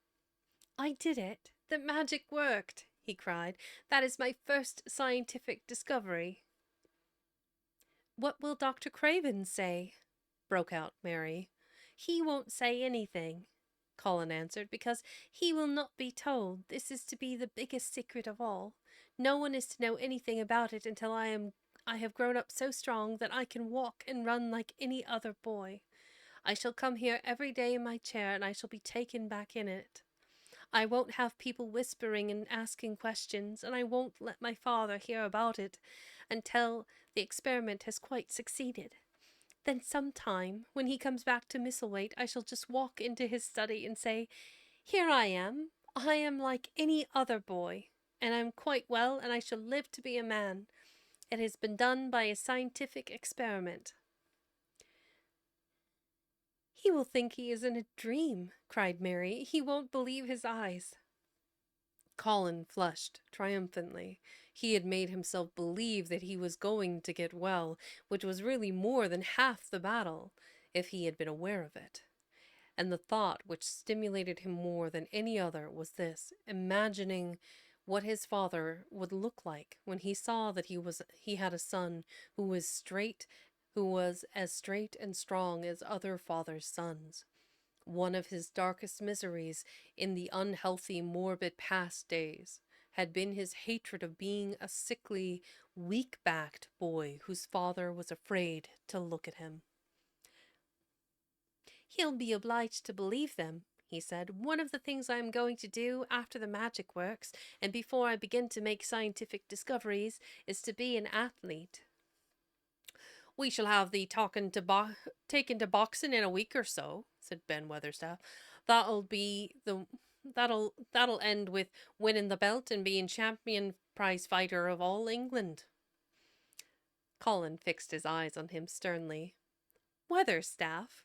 S1: "I did it! The magic worked!" he cried. "That is my first scientific discovery." "What will Dr. Craven say?" broke out Mary. "He won't say anything," Colin answered, "because he will not be told. This is to be the biggest secret of all. No one is to know anything about it until I have grown up so strong that I can walk and run like any other boy. I shall come here every day in my chair, and I shall be taken back in it. I won't have people whispering and asking questions, and I won't let my father hear about it until the experiment has quite succeeded. Then sometime, when he comes back to Misselthwaite, I shall just walk into his study and say, 'Here I am like any other boy, and I'm quite well, and I shall live to be a man. It has been done by a scientific experiment.'" "He will think he is in a dream," cried Mary. "He won't believe his eyes." Colin flushed triumphantly. He had made himself believe that he was going to get well, which was really more than half the battle, if he had been aware of it. And the thought which stimulated him more than any other was this, imagining what his father would look like when he saw that he had a son who was as straight and strong as other fathers' sons. One of his darkest miseries in the unhealthy, morbid past days had been his hatred of being a sickly, weak-backed boy whose father was afraid to look at him. "He'll be obliged to believe them," he said. "One of the things I am going to do after the magic works, and before I begin to make scientific discoveries, is to be an athlete." "We shall have thee taken to boxing in a week or so," said Ben Weatherstaff. "That'll end with winning the belt and being champion prize fighter of all England." Colin fixed his eyes on him sternly. "Weatherstaff,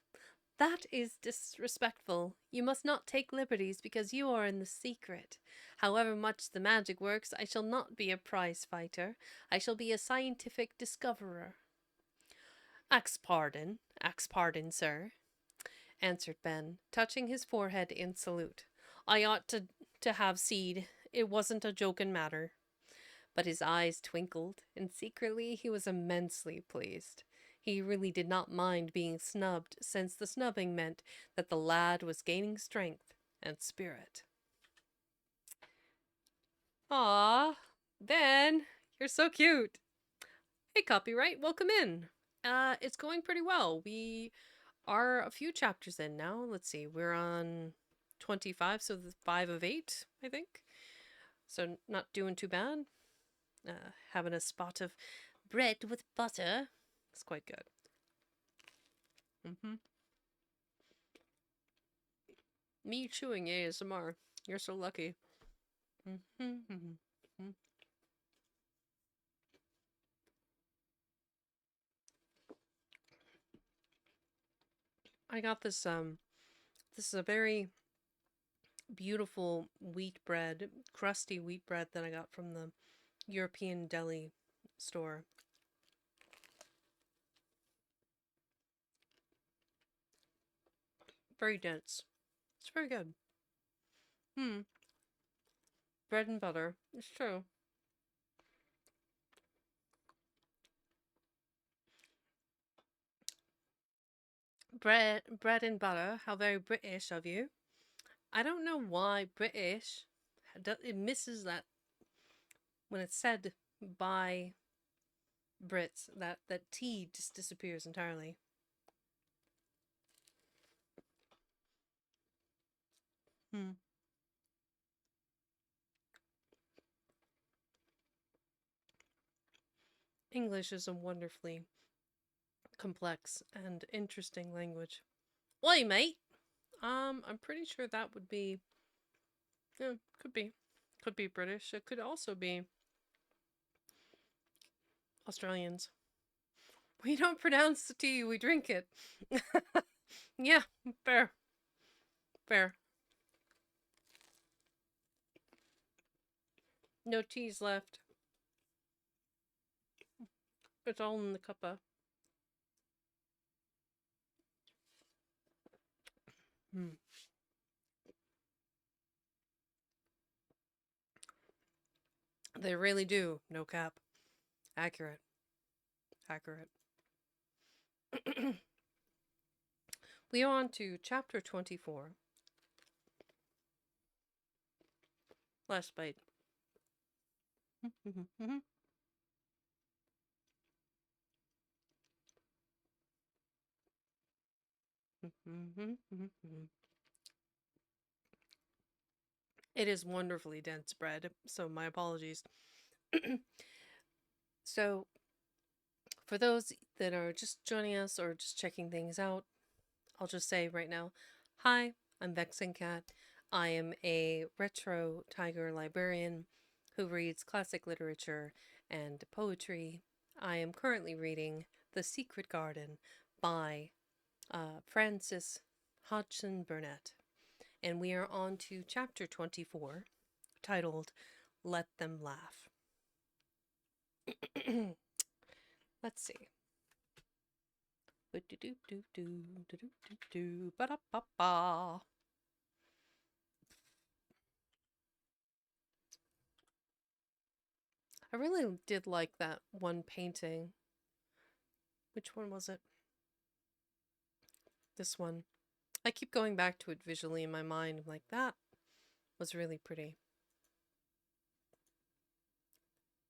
S1: that is disrespectful. You must not take liberties because you are in the secret. However much the magic works, I shall not be a prize fighter. I shall be a scientific discoverer." Ax pardon, sir," answered Ben, touching his forehead in salute. "I ought to have seed it wasn't a joking matter." But his eyes twinkled, and secretly he was immensely pleased. He really did not mind being snubbed, since the snubbing meant that the lad was gaining strength and spirit. "Aw, Ben, you're so cute." "Hey, copyright, welcome in. It's going pretty well. We are a few chapters in now. Let's see, we're on 25, so the 5 of 8, I think. So not doing too bad. Having a spot of bread with butter. It's quite good. Mm-hmm. Me chewing ASMR. You're so lucky. Mm-hmm. I got this. This is a very beautiful wheat bread, crusty wheat bread that I got from the European deli store. Very dense. It's very good. Hmm. Bread and butter. It's true. Bread and butter. How very British of you. I don't know why British. It misses that when it's said by Brits. That T just disappears entirely. Hmm. English is a wonderfully complex and interesting language. Oi, mate. I'm pretty sure that would be. Yeah, could be British. It could also be Australians. We don't pronounce the tea, we drink it. Yeah, fair, fair. No teas left. It's all in the cuppa. Hmm. They really do. No cap. Accurate. Accurate. We are on to chapter 24. Last bite. It is wonderfully dense bread, so my apologies. So, for those that are just joining us or just checking things out, I'll just say right now, hi, I'm Vexing Cat. I am a retro tiger librarian who reads classic literature and poetry. I am currently reading The Secret Garden by Francis Hodgson Burnett, and we are on to chapter 24, titled Let Them Laugh. Let's see. I really did like that one painting. Which one was it? This one. I keep going back to it visually in my mind. I'm like, that was really pretty.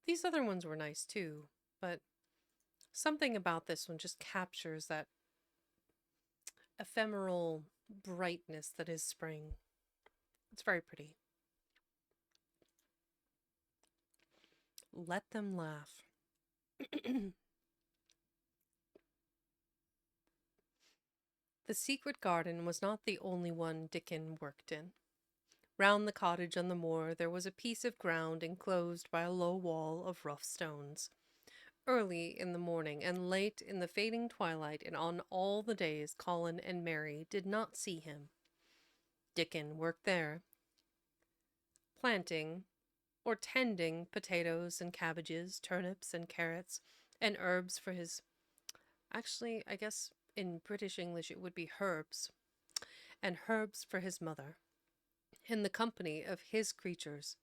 S1: These other ones were nice too, but something about this one just captures that ephemeral brightness that is spring. It's very pretty. Let them laugh. The secret garden was not the only one Dickon worked in. Round the cottage on the moor there was a piece of ground enclosed by a low wall of rough stones. Early in the morning and late in the fading twilight, and on all the days Colin and Mary did not see him, Dickon worked there, planting or tending potatoes and cabbages, turnips and carrots, and herbs for his. Actually, I guess in British English it would be herbs, and herbs for his mother. In the company of his creatures,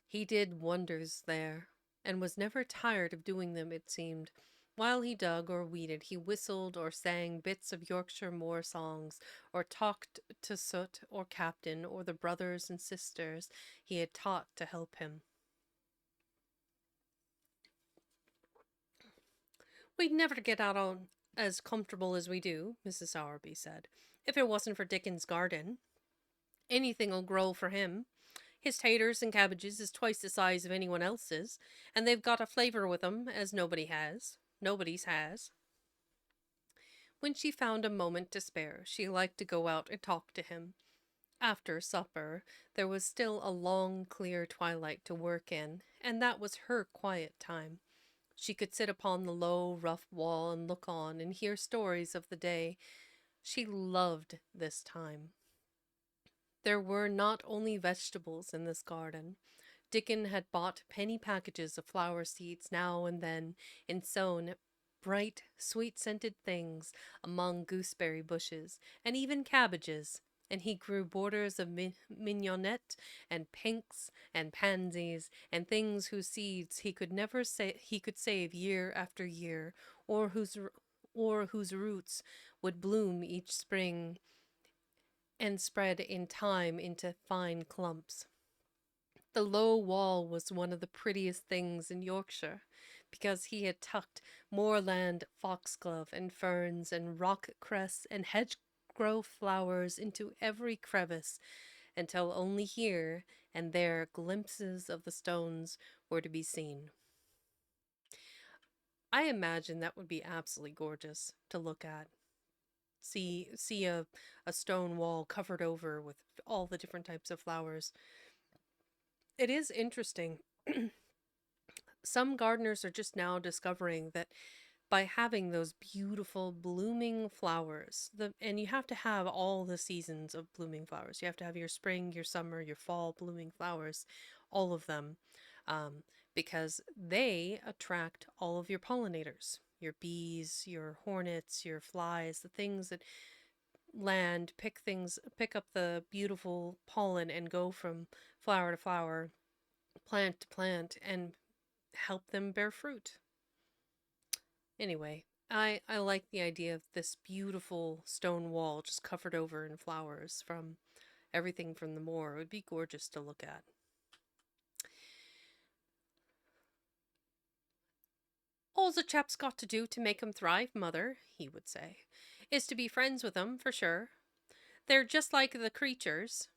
S1: he did wonders there, and was never tired of doing them, it seemed. While he dug or weeded, he whistled or sang bits of Yorkshire moor songs, or talked to Soot or Captain or the brothers and sisters he had taught to help him. We'd never get out on as comfortable as we do, Mrs. Sowerby said, if it wasn't for Dickon's garden. Anything'll grow for him. His taters and cabbages is twice the size of anyone else's, and they've got a flavour with 'em as nobody's has. When she found a moment to spare, she liked to go out and talk to him. After supper, there was still a long, clear twilight to work in, and that was her quiet time. She could sit upon the low, rough wall and look on and hear stories of the day. She loved this time. There were not only vegetables in this garden. Dickon had bought penny packages of flower seeds now and then, and sown bright, sweet scented things among gooseberry bushes, and even cabbages, and he grew borders of mignonette and pinks and pansies and things whose seeds he could never say he could save year after year, or whose roots would bloom each spring and spread in time into fine clumps. The low wall was one of the prettiest things in Yorkshire, because he had tucked moorland foxglove and ferns and rock cress and hedgerow flowers into every crevice, until only here and there glimpses of the stones were to be seen. I imagine that would be absolutely gorgeous to look at. See a stone wall covered over with all the different types of flowers. It is interesting. Some gardeners are just now discovering that by having those beautiful blooming flowers, and you have to have all the seasons of blooming flowers. You have to have your spring, your summer, your fall blooming flowers, all of them, um, because they attract all of your pollinators, your bees, your hornets, your flies, the things that pick up the beautiful pollen and go from flower to flower, plant to plant, and help them bear fruit. Anyway, I like the idea of this beautiful stone wall just covered over in flowers from everything from the moor. It would be gorgeous to look at. All the chap's got to do to make 'em thrive, mother, he would say, is to be friends with 'em, for sure. They're just like the creatures.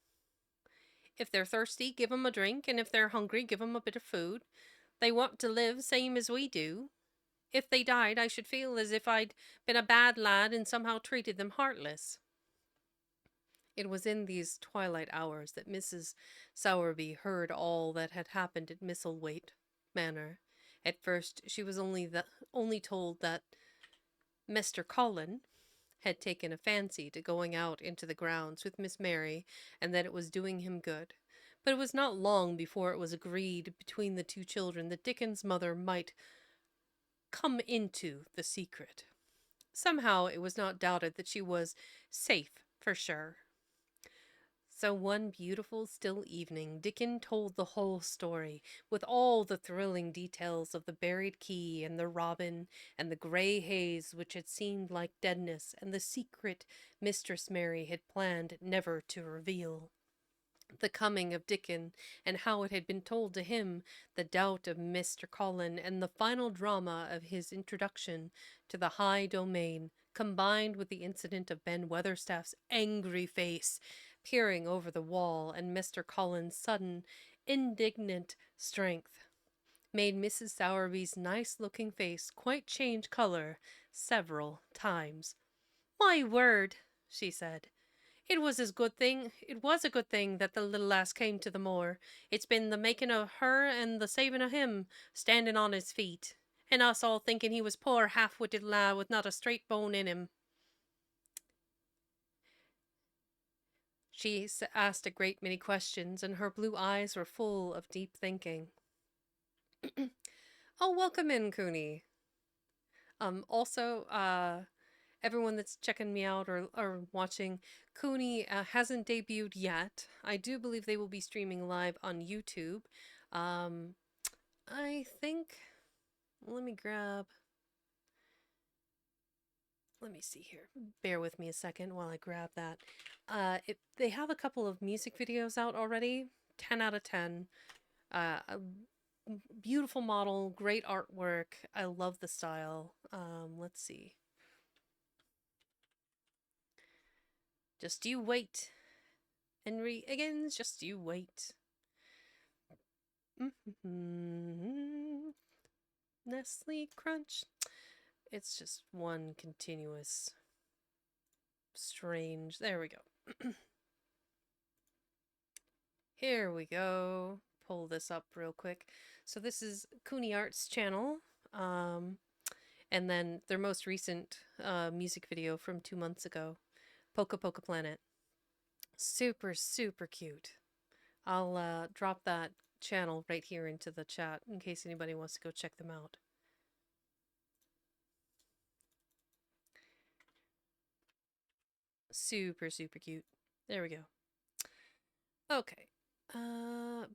S1: If they're thirsty, give 'em a drink, and if they're hungry, give 'em a bit of food. They want to live same as we do. If they died, I should feel as if I'd been a bad lad and somehow treated them heartless. It was in these twilight hours that Mrs. Sowerby heard all that had happened at Misselthwaite Manor. At first she was only told that Mr. Colin had taken a fancy to going out into the grounds with Miss Mary, and that it was doing him good. But it was not long before it was agreed between the two children that Dickon's mother might come into the secret. Somehow it was not doubted that she was safe for sure. So one beautiful still evening, Dickon told the whole story, with all the thrilling details of the buried key and the robin and the grey haze which had seemed like deadness and the secret Mistress Mary had planned never to reveal. The coming of Dickon, and how it had been told to him, the doubt of Mr. Colin, and the final drama of his introduction to the high domain, combined with the incident of Ben Weatherstaff's angry face peering over the wall and Mr. Colin's sudden, indignant strength, made Mrs. Sowerby's nice-looking face quite change color several times. "My word," she said, it was a good thing that the little lass came to the moor. It's been the making of her and the saving of him, standing on his feet, and us all thinking he was poor half-witted lad with not a straight bone in him." She asked a great many questions, and her blue eyes were full of deep thinking. Oh, welcome in, Cooney. Also, everyone that's checking me out or watching, Cooney hasn't debuted yet. I do believe they will be streaming live on YouTube. I think. Let me grab. Let me see here. Bear with me a second while I grab that. They have a couple of music videos out already. 10 out of 10. A beautiful model, great artwork. I love the style. Let's see. Just you wait. Henry Higgins, just you wait. Nestle Crunch. It's just one continuous strange. There we go. Here we go. Pull this up real quick. So this is Cooney Art's channel. Um, and then their most recent music video from 2 months ago, Poca Poca Planet. Super, super cute. I'll drop that channel right here into the chat in case anybody wants to go check them out. Super, super cute. There we go. Okay.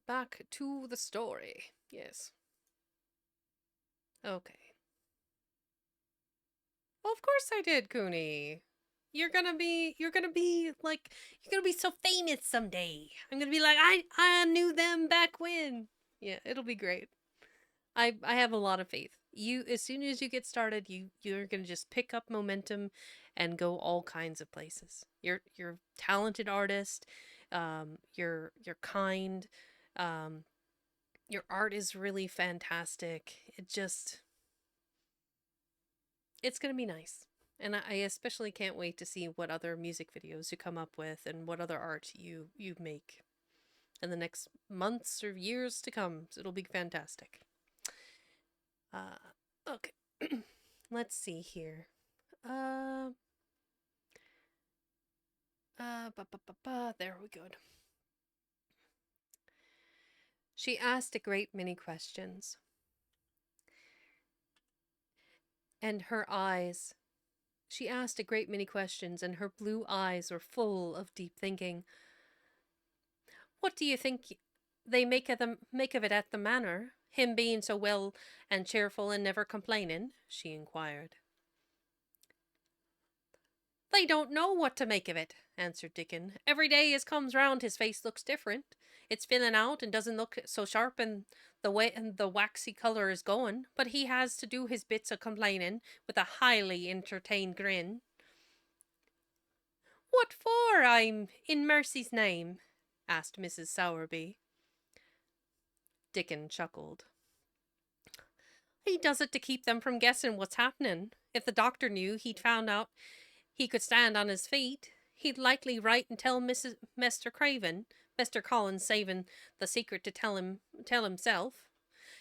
S1: Back to the story. Yes. Okay. Well, of course I did, Cooney. You're gonna be so famous someday. I'm gonna be like, I knew them back when. Yeah, it'll be great. I have a lot of faith. You, as soon as you get started, you're gonna just pick up momentum and go all kinds of places. You're a talented artist. You're kind. Um, your art is really fantastic. It's gonna be nice. And I especially can't wait to see what other music videos you come up with and what other art you make in the next months or years to come. It'll be fantastic. Okay. Let's see here. Uh, there we go. She asked a great many questions. And her eyes. She asked a great many questions, and her blue eyes were full of deep thinking. What do you think they make of it at the manor? Him being so well and cheerful and never complaining? She inquired. They don't know what to make of it, answered Dickon. Every day as comes round his face looks different. It's filling out and doesn't look so sharp and the waxy colour is going, but he has to do his bits of complaining with a highly entertained grin. What for, I'm in mercy's name? Asked Mrs. Sowerby. Dickon chuckled. He does it to keep them from guessing what's happening. If the doctor knew he'd found out he could stand on his feet, he'd likely write and tell Mr. Craven, Mr. Collins saving the secret to tell himself.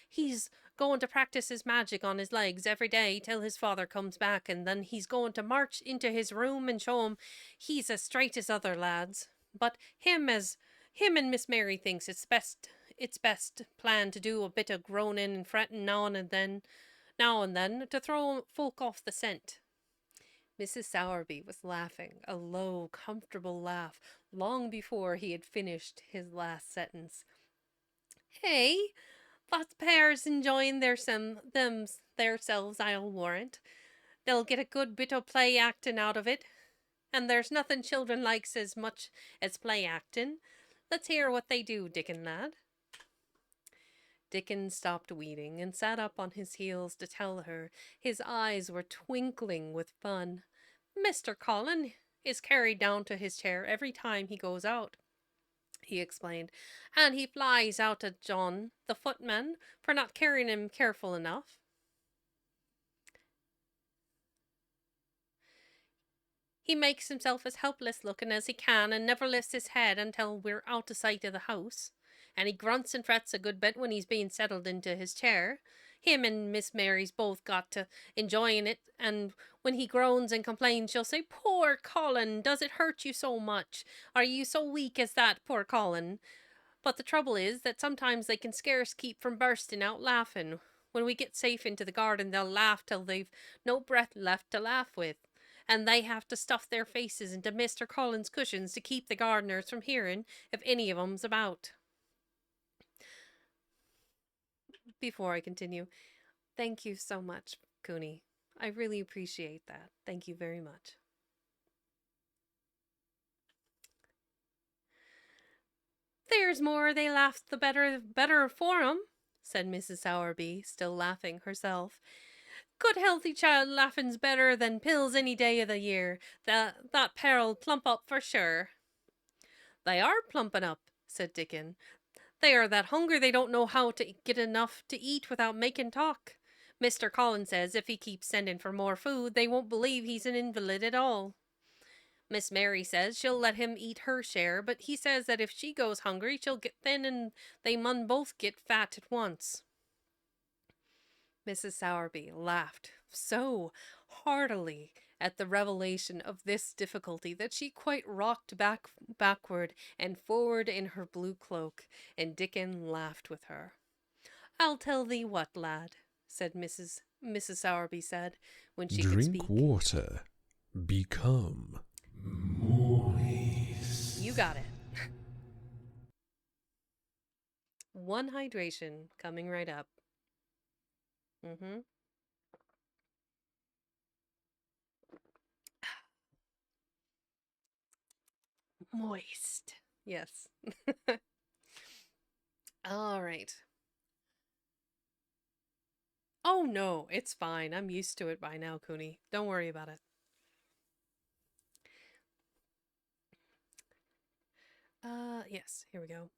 S1: He's going to practice his magic on his legs every day till his father comes back, and then he's going to march into his room and show him he's as straight as other lads. But him and Miss Mary thinks it's best plan to do a bit of groaning and fretting now and then to throw folk off the scent. Mrs. Sowerby was laughing, a low, comfortable laugh, long before he had finished his last sentence. Hey, that pair's enjoying theirselves, I'll warrant. They'll get a good bit o' play acting out of it, and there's nothing children likes as much as play acting. Let's hear what they do, Dickon lad. Dickon stopped weeding and sat up on his heels to tell her. His eyes were twinkling with fun. Mr. Colin is carried down to his chair every time he goes out, he explained, and he flies out at John, the footman, for not carrying him careful enough. He makes himself as helpless looking as he can and never lifts his head until we're out of sight of the house. And he grunts and frets a good bit when he's being settled into his chair. Him and Miss Mary's both got to enjoying it, and when he groans and complains, she'll say, Poor Colin, does it hurt you so much? Are you so weak as that, poor Colin? But the trouble is that sometimes they can scarce keep from bursting out laughing. When we get safe into the garden, they'll laugh till they've no breath left to laugh with, and they have to stuff their faces into Mr. Colin's cushions to keep the gardeners from hearing if any of 'em's about. Before I continue, thank you so much, Cooney. I really appreciate that. Thank you very much. There's more they laugh the better for 'em, said Mrs. Sowerby, still laughing herself. Good healthy child laughing's better than pills any day of the year. That pair'll plump up for sure. They are plumping up, said Dickon. They are that hungry they don't know how to get enough to eat without making talk. Mr. Collins says if he keeps sending for more food, they won't believe he's an invalid at all. Miss Mary says she'll let him eat her share, but he says that if she goes hungry, she'll get thin and they mun both get fat at once. Mrs. Sowerby laughed so heartily at the revelation of this difficulty that she quite rocked backward and forward in her blue cloak, and Dickon laughed with her. "I'll tell thee what, lad," said Mrs. Sowerby said, when she could
S2: Drink
S1: speak.
S2: water. Become moist.
S1: You got it. One hydration coming right up. Moist. Yes. All right. Oh no, it's fine. I'm used to it by now, Cooney. Don't worry about it. Yes, here we go.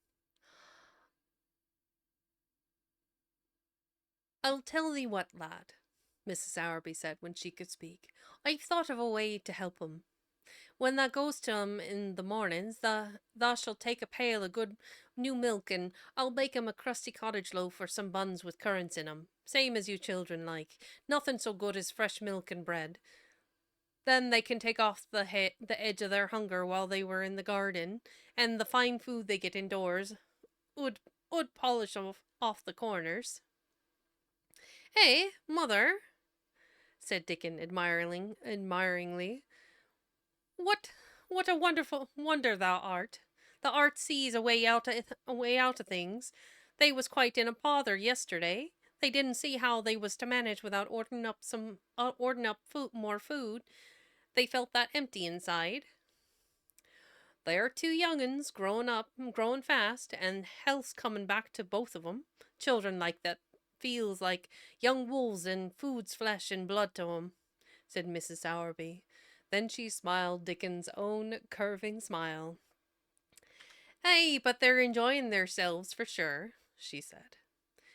S1: "I'll tell thee what, lad," Mrs. Sowerby said when she could speak. "I've thought of a way to help 'em. When thou goes to 'em in the mornings, thou shalt take a pail of good new milk, and I'll bake 'em a crusty cottage loaf or some buns with currants in 'em, same as you children like. Nothing so good as fresh milk and bread. Then they can take off the edge of their hunger while they were in the garden, and the fine food they get indoors would polish off the corners." "Hey, mother," said Dickon admiringly, "what what a wonderful wonder thou art. The art sees a way out of things. They was quite in a pother yesterday. They didn't see how they was to manage without ordering up more food. They felt that empty inside. They're two young'uns growing fast, and health's coming back to both of 'em. Children like that feels like young wolves, and food's flesh and blood to 'em," said Mrs. Sowerby. Then she smiled Dickon's own curving smile. "Hey, but they're enjoying theirselves for sure," she said.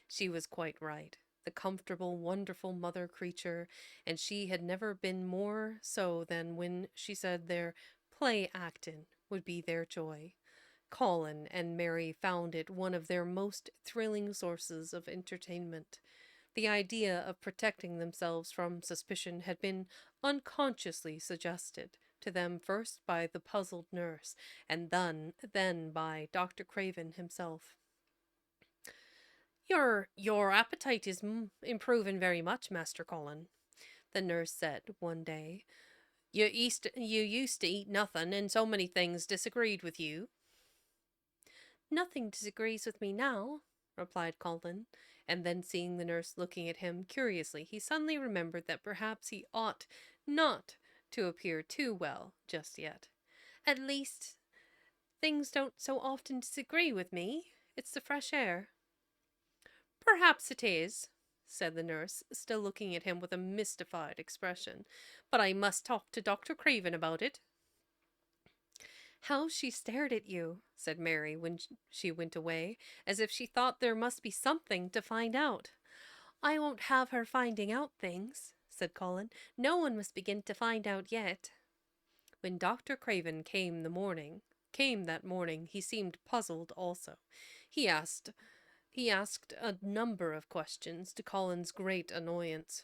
S1: She was quite right. The comfortable, wonderful mother creature, and she had never been more so than when she said their play actin' would be their joy. Colin and Mary found it one of their most thrilling sources of entertainment. The idea of protecting themselves from suspicion had been unconsciously suggested to them first by the puzzled nurse, and then by Dr. Craven himself. Your appetite is improving very much, Master Colin," the nurse said one day. You used to eat nothing, and so many things disagreed with you." "Nothing disagrees with me now," replied Colin, and then seeing the nurse looking at him curiously, he suddenly remembered that perhaps he ought not to appear too well just yet. "At least, things don't so often disagree with me. It's the fresh air." "Perhaps it is," said the nurse, still looking at him with a mystified expression, "but I must talk to Dr. Craven about it." "How she stared at you," said Mary when she went away, "as if she thought there must be something to find out." "I won't have her finding out things," said Colin. "No one must begin to find out yet." When Dr. Craven came that morning, he seemed puzzled also. He asked a number of questions, to Colin's great annoyance.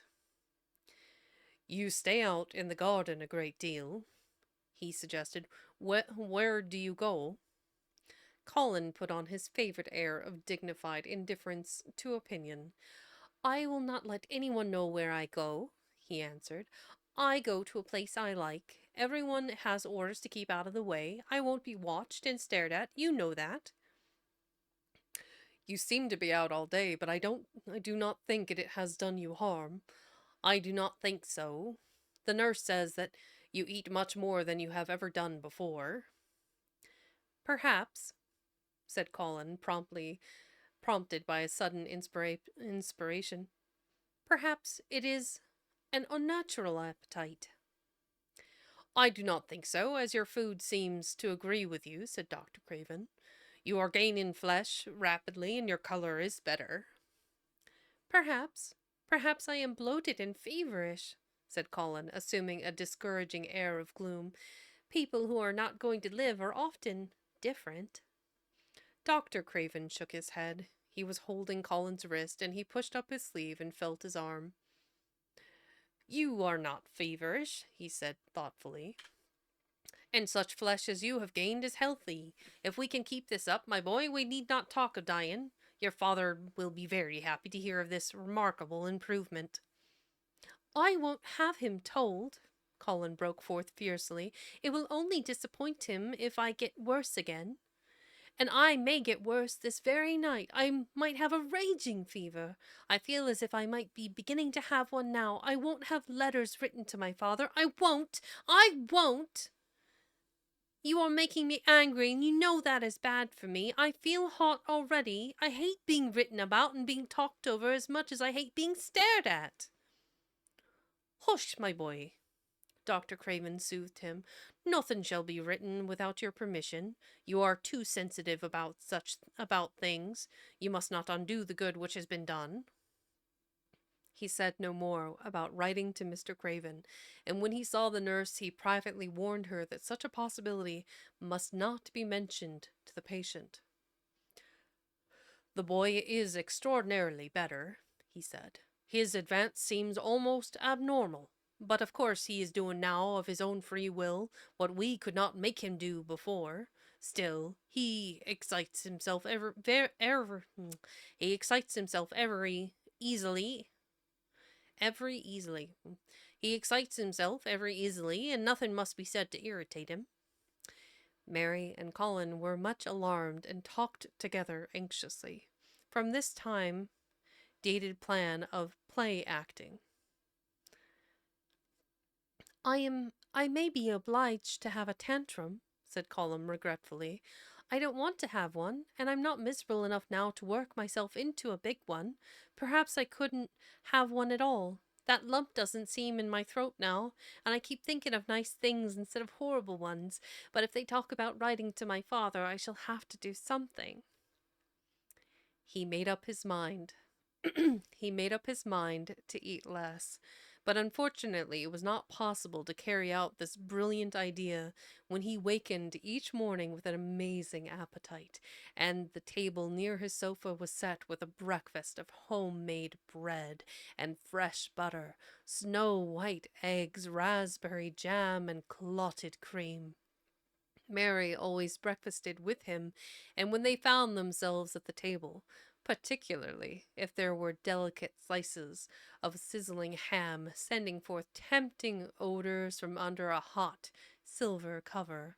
S1: "You stay out in the garden a great deal," he suggested. Where do you go?" Colin put on his favourite air of dignified indifference to opinion. "I will not let anyone know where I go," he answered. "I go to a place I like. Everyone has orders to keep out of the way. I won't be watched and stared at. You know that." "You seem to be out all day, but I do not think it has done you harm." "I do not think so. The nurse says that you eat much more than you have ever done before." "Perhaps," said Colin, prompted by a sudden inspiration, "perhaps it is an unnatural appetite." "I do not think so, as your food seems to agree with you," said Dr. Craven. "You are gaining flesh rapidly, and your colour is better." Perhaps I am bloated and feverish," said Colin, assuming a discouraging air of gloom. People who are not going to live are often different. Dr. Craven shook his head. He was holding Colin's wrist, and he pushed up his sleeve and felt his arm. You are not feverish, he said thoughtfully. And such flesh as you have gained is healthy. If we can keep this up, my boy, we need not talk of dying. Your father will be very happy to hear of this remarkable improvement. I won't have him told, Colin broke forth fiercely. It will only disappoint him if I get worse again. And I may get worse this very night. I might have a raging fever. I feel as if I might be beginning to have one now. I won't have letters written to my father. I won't! I won't! You are making me angry, and you know that is bad for me. I feel hot already. I hate being written about and being talked over as much as I hate being stared at. Hush, my boy, Dr. Craven soothed him. Nothing shall be written without your permission. You are too sensitive about things. You must not undo the good which has been done. He said no more about writing to Mr. Craven, and when he saw the nurse, he privately warned her that such a possibility must not be mentioned to the patient. The boy is extraordinarily better, he said. His advance seems almost abnormal. But of course he is doing now of his own free will what we could not make him do before. Still, he excites himself he excites himself every easily. He excites himself every easily, and nothing must be said to irritate him. Mary and Colin were much alarmed and talked together anxiously. From this time dated plan of play acting. I may be obliged to have a tantrum, said Colin regretfully. I don't want to have one, and I'm not miserable enough now to work myself into a big one. Perhaps I couldn't have one at all. That lump doesn't seem in my throat now, and I keep thinking of nice things instead of horrible ones. But if they talk about writing to my father, I shall have to do something. He made up his mind. He made up his mind to eat less. But unfortunately, it was not possible to carry out this brilliant idea when he wakened each morning with an amazing appetite, and the table near his sofa was set with a breakfast of homemade bread and fresh butter, snow-white eggs, raspberry jam, and clotted cream. Mary always breakfasted with him, and when they found themselves at the table, particularly if there were delicate slices of sizzling ham sending forth tempting odors from under a hot silver cover,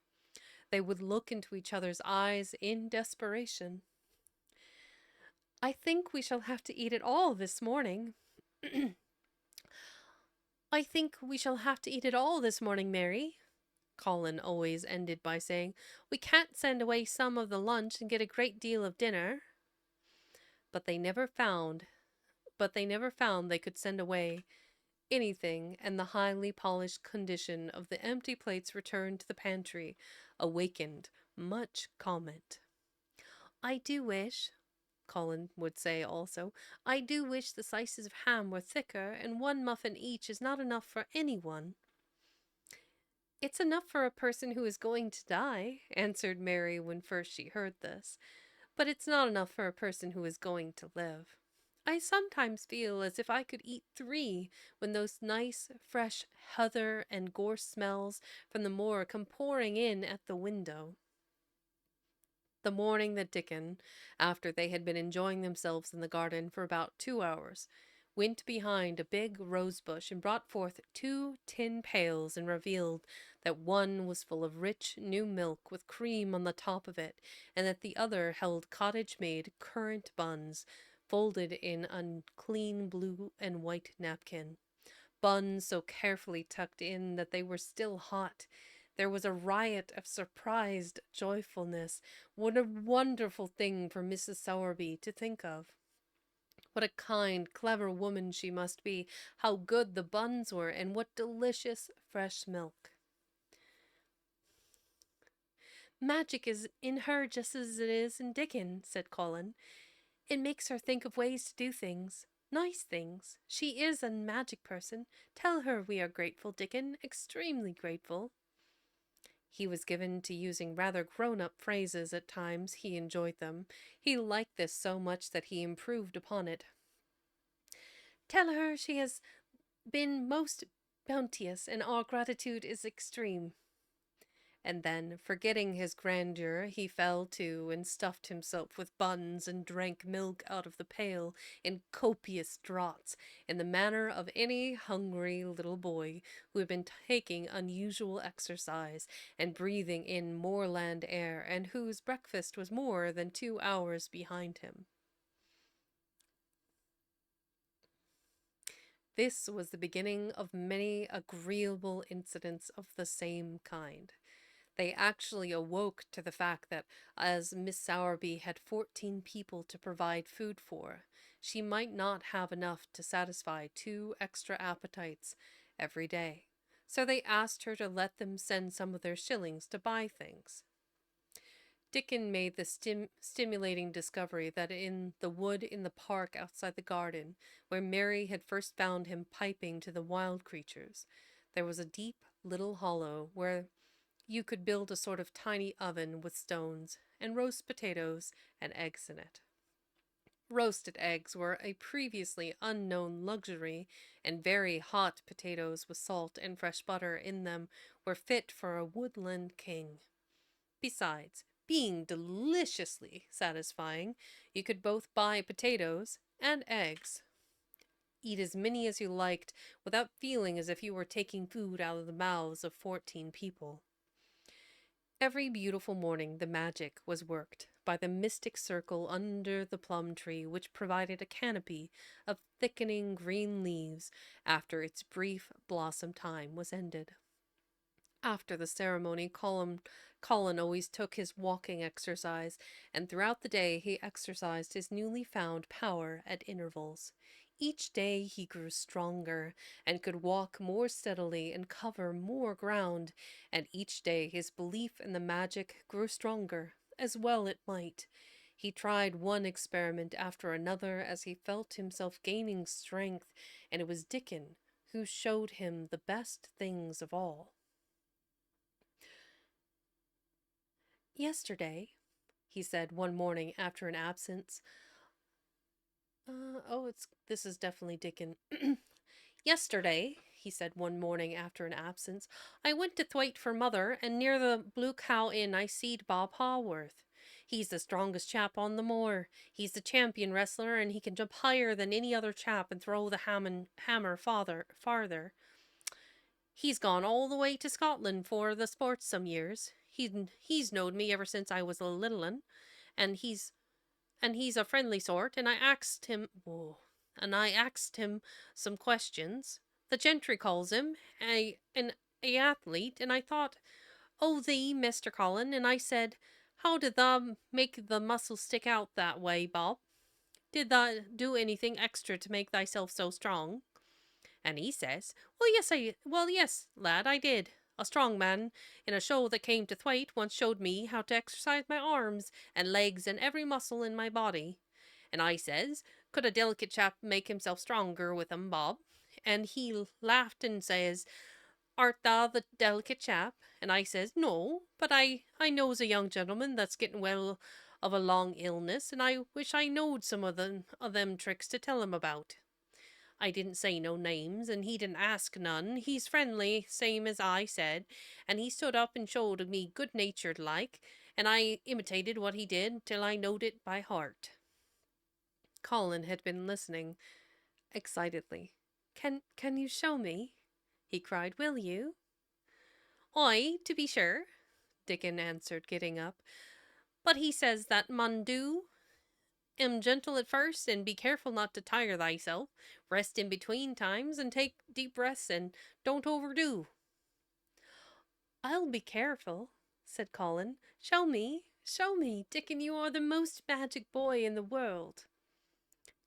S1: they would look into each other's eyes in desperation. I think we shall have to eat it all this morning. I think we shall have to eat it all this morning, Mary, Colin always ended by saying. We can't send away some of the lunch and get a great deal of dinner. But they never found they could send away anything, and the highly polished condition of the empty plates returned to the pantry awakened much comment. I do wish, Colin would say also, I do wish the slices of ham were thicker, and one muffin each is not enough for anyone. It's enough for a person who is going to die, answered Mary when first she heard this, but it's not enough for a person who is going to live. I sometimes feel as if I could eat 3 when those nice, fresh heather and gorse smells from the moor come pouring in at the window. The morning that Dickon, after they had been enjoying themselves in the garden for about 2 hours, went behind a big rose bush and brought forth 2 tin pails and revealed that one was full of rich new milk with cream on the top of it, and that the other held cottage-made currant buns folded in a clean blue and white napkin. Buns so carefully tucked in that they were still hot. There was a riot of surprised joyfulness. What a wonderful thing for Mrs. Sowerby to think of. What a kind, clever woman she must be. How good the buns were, and what delicious fresh milk. Magic is in her just as it is in Dickon, said Colin. It makes her think of ways to do things. Nice things. She is a magic person. Tell her we are grateful, Dickon, extremely grateful. He was given to using rather grown-up phrases at times. He enjoyed them. He liked this so much that he improved upon it. Tell her she has been most bounteous, and our gratitude is extreme. And then, forgetting his grandeur, he fell to and stuffed himself with buns and drank milk out of the pail in copious draughts, in the manner of any hungry little boy who had been taking unusual exercise and breathing in moorland air, and whose breakfast was more than 2 hours behind him. This was the beginning of many agreeable incidents of the same kind. They actually awoke to the fact that, as Miss Sowerby had 14 people to provide food for, she might not have enough to satisfy 2 extra appetites every day. So they asked her to let them send some of their shillings to buy things. Dickon made the stimulating discovery that in the wood in the park outside the garden, where Mary had first found him piping to the wild creatures, there was a deep little hollow where you could build a sort of tiny oven with stones and roast potatoes and eggs in it. Roasted eggs were a previously unknown luxury, and very hot potatoes with salt and fresh butter in them were fit for a woodland king. Besides, being deliciously satisfying, you could both buy potatoes and eggs. Eat as many as you liked without feeling as if you were taking food out of the mouths of 14 people. Every beautiful morning the magic was worked by the mystic circle under the plum tree, which provided a canopy of thickening green leaves after its brief blossom time was ended. After the ceremony, Colin always took his walking exercise, and throughout the day he exercised his newly found power at intervals. Each day he grew stronger, and could walk more steadily and cover more ground, and each day his belief in the magic grew stronger, as well it might. He tried one experiment after another as he felt himself gaining strength, and it was Dickon who showed him the best things of all. Yesterday, he said one morning after an absence. This is definitely Dickon. Yesterday, he said one morning after an absence, I went to Thwaite for mother, and near the Blue Cow Inn I seed Bob Haworth. He's the strongest chap on the moor. He's the champion wrestler, and he can jump higher than any other chap and throw the hammer farther. He's gone all the way to Scotland for the sports some years. He's knowed me ever since I was a little un, and he's a friendly sort, and I axed him some questions. The gentry calls him an athlete, and I thought, oh thee, Mr. Colin, and I said, how did thou make the muscles stick out that way, Bob? Did thou do anything extra to make thyself so strong? And he says, well, yes, lad, I did. A strong man in a show that came to Thwaite once showed me how to exercise my arms and legs and every muscle in my body. And I says, could a delicate chap make himself stronger with 'em, Bob? And he laughed and says, art thou the delicate chap? And I says, no, but I knows a young gentleman that's getting well of a long illness, and I wish I knowed some of them tricks to tell him about. I didn't say no names, and he didn't ask none. He's friendly, same as I said, and he stood up and showed me good-natured like, and I imitated what he did till I knowed it by heart. Colin had been listening excitedly. Can you show me? He cried. Will you? I, to be sure, Dickon answered, getting up. But he says that mun do. Gentle at first, and be careful not to tire thyself. Rest in between times, and take deep breaths, and don't overdo. I'll be careful, said Colin. Show me. Dickon, you are the most magic boy in the world.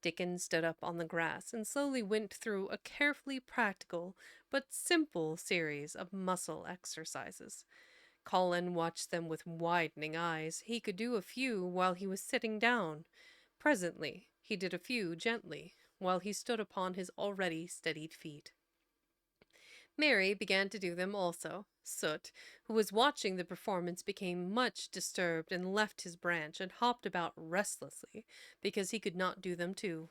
S1: Dickon stood up on the grass and slowly went through a carefully practical but simple series of muscle exercises. Colin watched them with widening eyes. He could do a few while he was sitting down. Presently, he did a few gently, while he stood upon his already steadied feet. Mary began to do them also. Soot, who was watching the performance, became much disturbed and left his branch and hopped about restlessly because he could not do them too.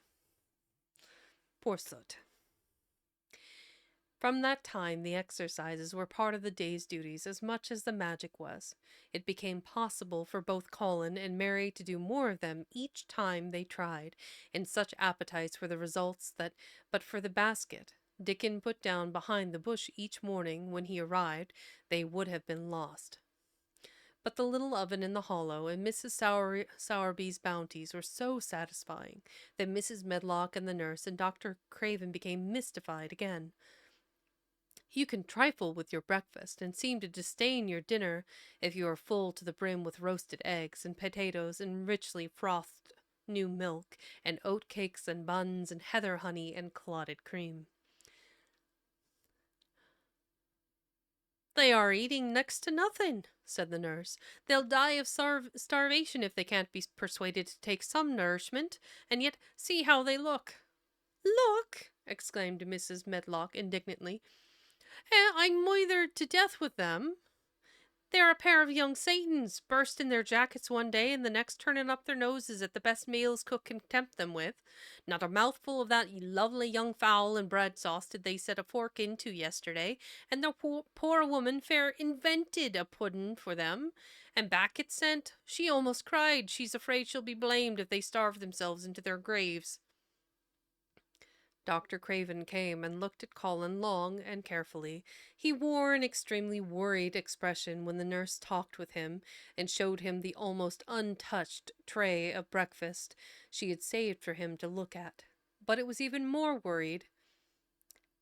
S1: Poor Soot. From that time, the exercises were part of the day's duties as much as the magic was. It became possible for both Colin and Mary to do more of them each time they tried, and such appetites were the results that, but for the basket Dickon put down behind the bush each morning when he arrived, they would have been lost. But the little oven in the hollow and Mrs. Sowerby's bounties were so satisfying that Mrs. Medlock and the nurse and Dr. Craven became mystified again. You can trifle with your breakfast and seem to disdain your dinner if you are full to the brim with roasted eggs and potatoes and richly frothed new milk and oat cakes and buns and heather honey and clotted cream. They are eating next to nothing, said the nurse. They'll die of starvation if they can't be persuaded to take some nourishment, and yet see how they look. Look! Exclaimed Mrs. Medlock indignantly. I'm moithered to death with them. They're a pair of young Satans, burst in their jackets one day and the next turning up their noses at the best meals cook can tempt them with. Not a mouthful of that lovely young fowl and bread sauce did they set a fork into yesterday, and the poor woman fair invented a puddin' for them, and back it's sent. She almost cried. She's afraid she'll be blamed if they starve themselves into their graves. Dr. Craven came and looked at Colin long and carefully. He wore an extremely worried expression when the nurse talked with him and showed him the almost untouched tray of breakfast she had saved for him to look at. But it was even more worried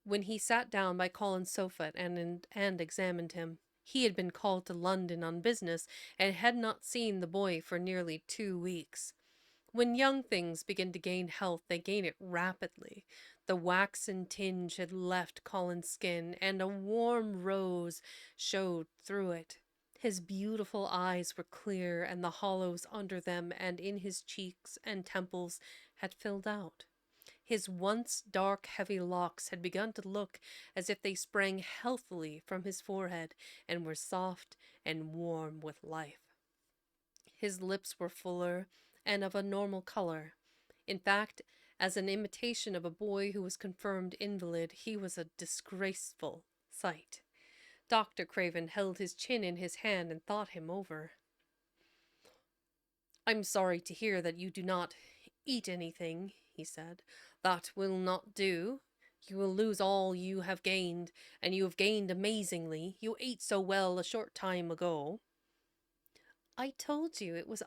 S1: when he sat down by Colin's sofa and examined him. He had been called to London on business and had not seen the boy for nearly 2 weeks. When young things begin to gain health, they gain it rapidly. The waxen tinge had left Colin's skin, and a warm rose showed through it. His beautiful eyes were clear, and the hollows under them and in his cheeks and temples had filled out. His once dark, heavy locks had begun to look as if they sprang healthily from his forehead and were soft and warm with life. His lips were fuller and of a normal color. In fact, as an imitation of a boy who was confirmed invalid, he was a disgraceful sight. Dr. Craven held his chin in his hand and thought him over. I'm sorry to hear that you do not eat anything, he said. That will not do. You will lose all you have gained, and you have gained amazingly. You ate so well a short time ago. I told you it was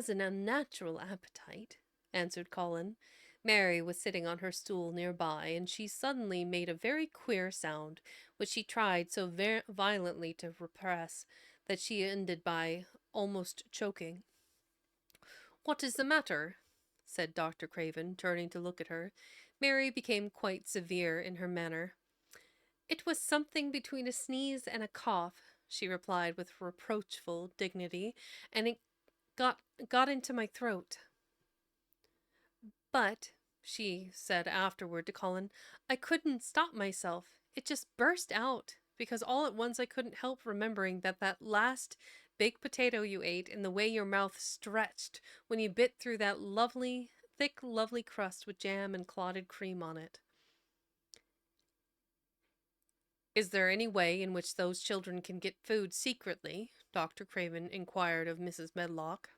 S1: an unnatural appetite, answered Colin. Mary was sitting on her stool near by, and she suddenly made a very queer sound, which she tried so violently to repress that she ended by almost choking. What is the matter? Said Dr. Craven, turning to look at her. Mary became quite severe in her manner. It was something between a sneeze and a cough, she replied with reproachful dignity, and it got into my throat. But, she said afterward to Colin, I couldn't stop myself. It just burst out, because all at once I couldn't help remembering that last big potato you ate and the way your mouth stretched when you bit through that thick, lovely crust with jam and clotted cream on it. Is there any way in which those children can get food secretly? Dr. Craven inquired of Mrs. Medlock.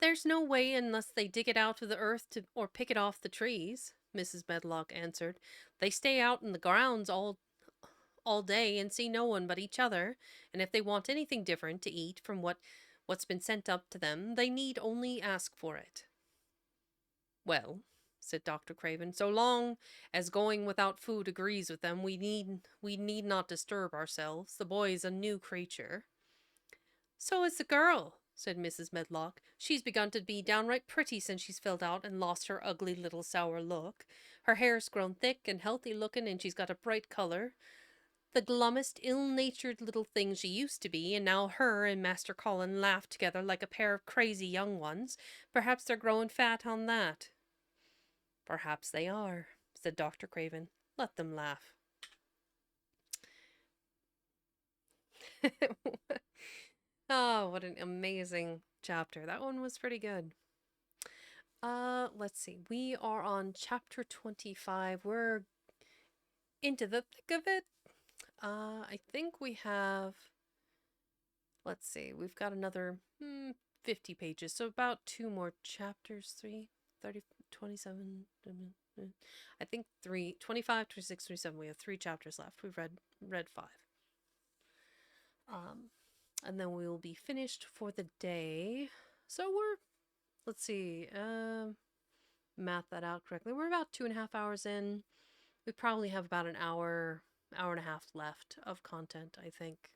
S1: There's no way unless they dig it out of the earth or pick it off the trees, Mrs. Medlock answered. They stay out in the grounds all day and see no one but each other, and if they want anything different to eat from what's been sent up to them, they need only ask for it. Well, said Dr. Craven, so long as going without food agrees with them, we need not disturb ourselves. The boy's a new creature. So is the girl, said Mrs. Medlock. She's begun to be downright pretty since she's filled out and lost her ugly little sour look. Her hair's grown thick and healthy looking, and she's got a bright color. The glummest, ill-natured little thing she used to be, and now her and Master Colin laugh together like a pair of crazy young ones. Perhaps they're growing fat on that. Perhaps they are, said Dr. Craven. Let them laugh. Oh, what an amazing chapter. That one was pretty good. Let's see. We are on chapter 25. We're into the thick of it. I think we have, let's see, we've got another 50 pages. So about two more chapters, 30, 27. I think 25, 26, 27. We have three chapters left. We've read five. Um, and then we will be finished for the day. So let's see, math that out correctly. We're about 2.5 hours in. We probably have about an hour, hour and a half left of content, I think.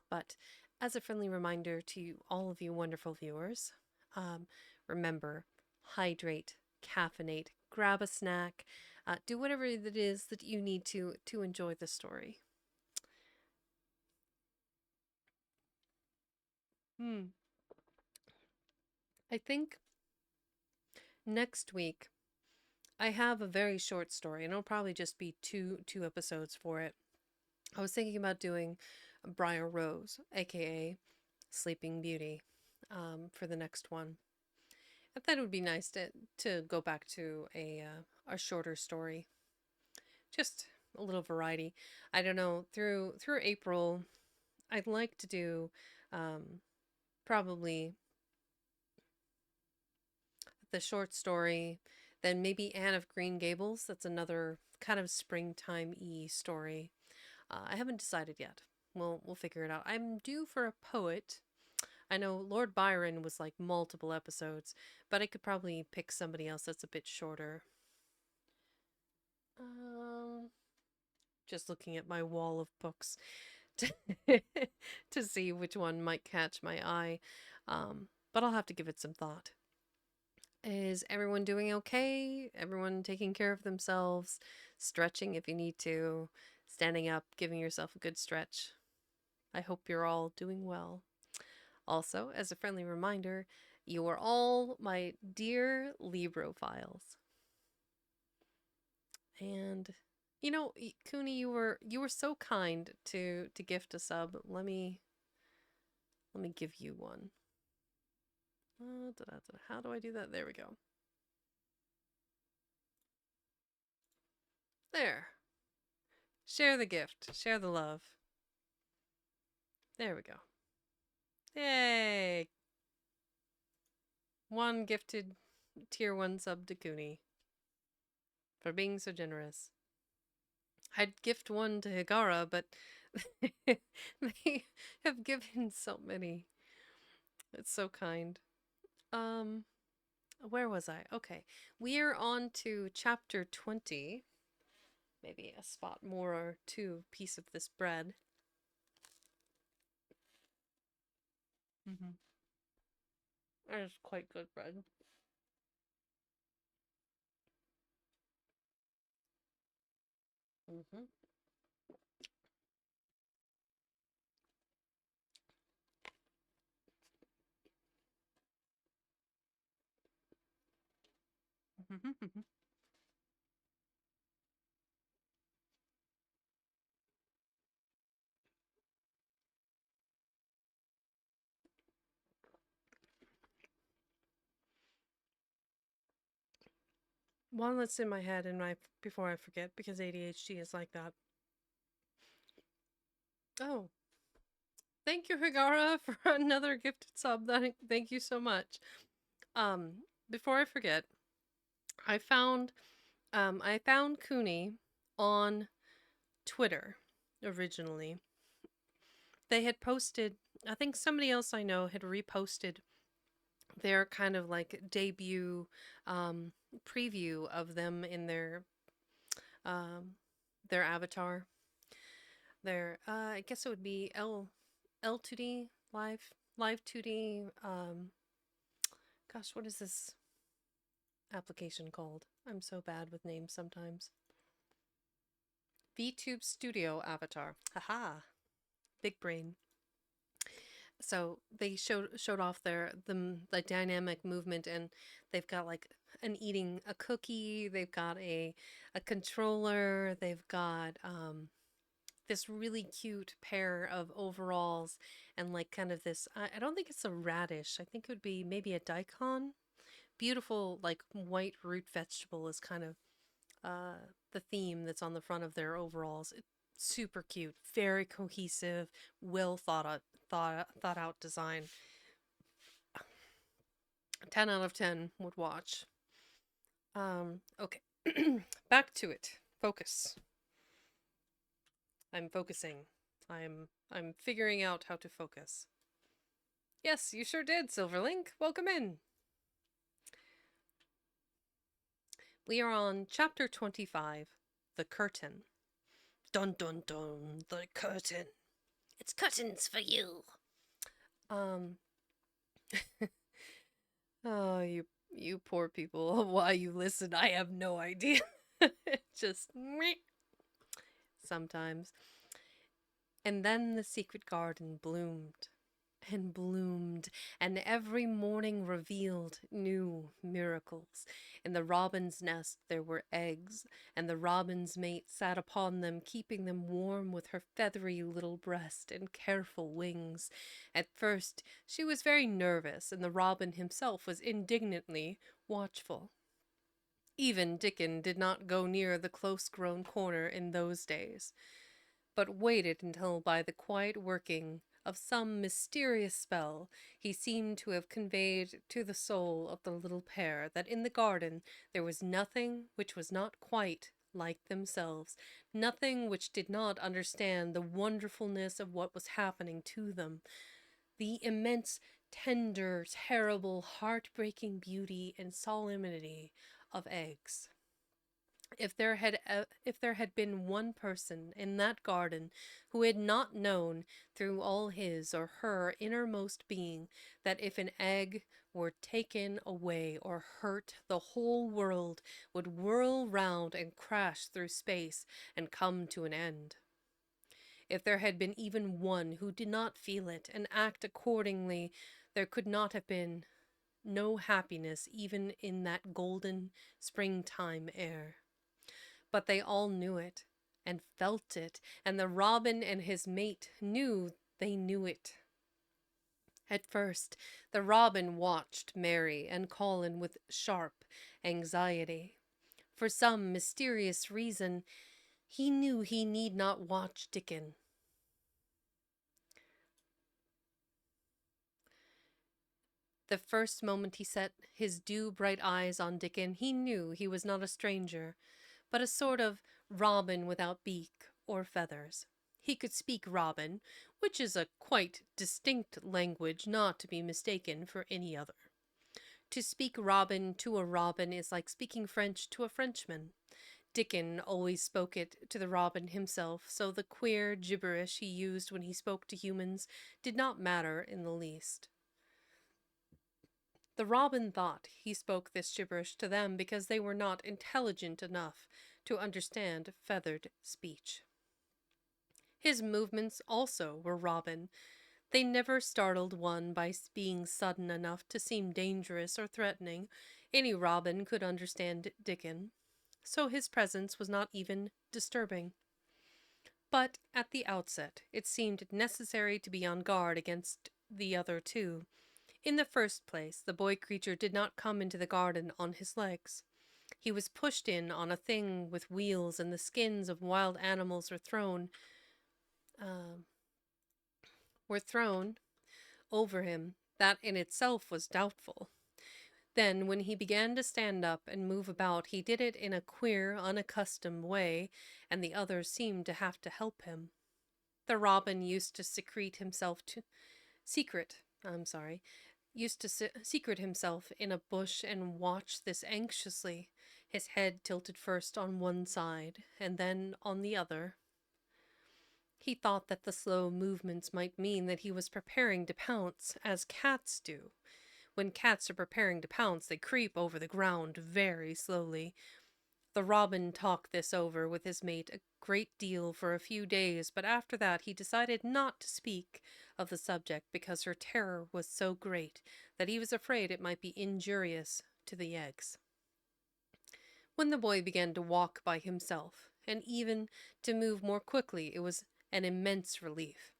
S1: But as a friendly reminder to all of you wonderful viewers, remember, hydrate, caffeinate, grab a snack, do whatever it is that you need to enjoy the story. I think next week I have a very short story, and it'll probably just be two episodes for it. I was thinking about doing Briar Rose, aka Sleeping Beauty, for the next one. I thought it would be nice to go back to a shorter story, just a little variety. I don't know, through April, I'd like to do probably the short story, then maybe Anne of Green Gables. That's another kind of springtime-y story. I haven't decided yet. We'll figure it out. I'm due for a poet. I know Lord Byron was like multiple episodes, but I could probably pick somebody else that's a bit shorter. Um, just looking at my wall of books to, to see which one might catch my eye. But I'll have to give it some thought. Is everyone doing okay? Everyone taking care of themselves? Stretching if you need to? Standing up, giving yourself a good stretch? I hope you're all doing well. Also, as a friendly reminder, you are all my dear Librophiles. And you know, Cooney, you were so kind to gift a sub. Let me give you one. How do I do that? There we go. There. Share the gift. Share the love. There we go. Yay! One gifted tier 1 sub to Cooney for being so generous. I'd gift one to Higara, but they have given so many. It's so kind. Where was I? Okay. We're on to chapter 20. Maybe a spot more or two piece of this bread. That is quite good bread. Mm-hmm. One that's in my head and before I forget, because ADHD is like that. Oh, thank you, Higara, for another gifted sub. Thank you so much. Before I forget, I found Cooney on Twitter originally. They had posted, I think somebody else I know had reposted their kind of like debut preview of them in um, their avatar. Their I guess it would be L2D live 2D. Gosh, what is this application called? I'm so bad with names sometimes. VTube Studio avatar. Haha, big brain. So they showed off the dynamic movement, and they've got like and eating a cookie. They've got a controller. They've got this really cute pair of overalls and like kind of this. I don't think it's a radish. I think it would be maybe a daikon. Beautiful like white root vegetable is kind of uh, the theme that's on the front of their overalls. Super cute, very cohesive, well thought out design. 10 out of 10 would watch. Okay. Back to it. Focus. I'm focusing. I'm figuring out how to focus. Yes, you sure did, Silverlink. Welcome in. We are on chapter 25, The Curtain. Dun dun dun, the curtain. It's curtains for you. Um oh, you poor people. Why you listen, I have no idea. Just meh, sometimes. And then the secret garden bloomed and bloomed, and every morning revealed new miracles. In the robin's nest there were eggs, and the robin's mate sat upon them, keeping them warm with her feathery little breast and careful wings. At first she was very nervous, and the robin himself was indignantly watchful. Even Dickon did not go near the close-grown corner in those days, but waited until by the quiet working of some mysterious spell he seemed to have conveyed to the soul of the little pair that in the garden there was nothing which was not quite like themselves, nothing which did not understand the wonderfulness of what was happening to them, the immense, tender, terrible, heart-breaking beauty and solemnity of eggs. If there had been one person in that garden who had not known through all his or her innermost being that if an egg were taken away or hurt, the whole world would whirl round and crash through space and come to an end. If there had been even one who did not feel it and act accordingly, there could not have been no happiness even in that golden springtime air. But they all knew it and felt it, and the robin and his mate knew they knew it. At first, the robin watched Mary and Colin with sharp anxiety. For some mysterious reason, he knew he need not watch Dickon. The first moment he set his dew-bright eyes on Dickon, he knew he was not a stranger, but a sort of robin without beak or feathers. He could speak robin, which is a quite distinct language not to be mistaken for any other. To speak robin to a robin is like speaking French to a Frenchman. Dickon always spoke it to the robin himself, so the queer gibberish he used when he spoke to humans did not matter in the least. The robin thought he spoke this gibberish to them because they were not intelligent enough to understand feathered speech. His movements also were robin. They never startled one by being sudden enough to seem dangerous or threatening. Any robin could understand Dickon, so his presence was not even disturbing. But at the outset, it seemed necessary to be on guard against the other two. In the first place, the boy creature did not come into the garden on his legs. He was pushed in on a thing with wheels, and the skins of wild animals uh, were thrown over him. That in itself was doubtful. Then, when he began to stand up and move about, he did it in a queer, unaccustomed way, and the others seemed to have to help him. The robin used to secret himself in a bush and watch this anxiously, his head tilted first on one side and then on the other. He thought that the slow movements might mean that he was preparing to pounce, as cats do. When cats are preparing to pounce, they creep over the ground very slowly. The robin talked this over with his mate a great deal for a few days, but after that he decided not to speak of the subject because her terror was so great that he was afraid it might be injurious to the eggs. When the boy began to walk by himself, and even to move more quickly, it was an immense relief.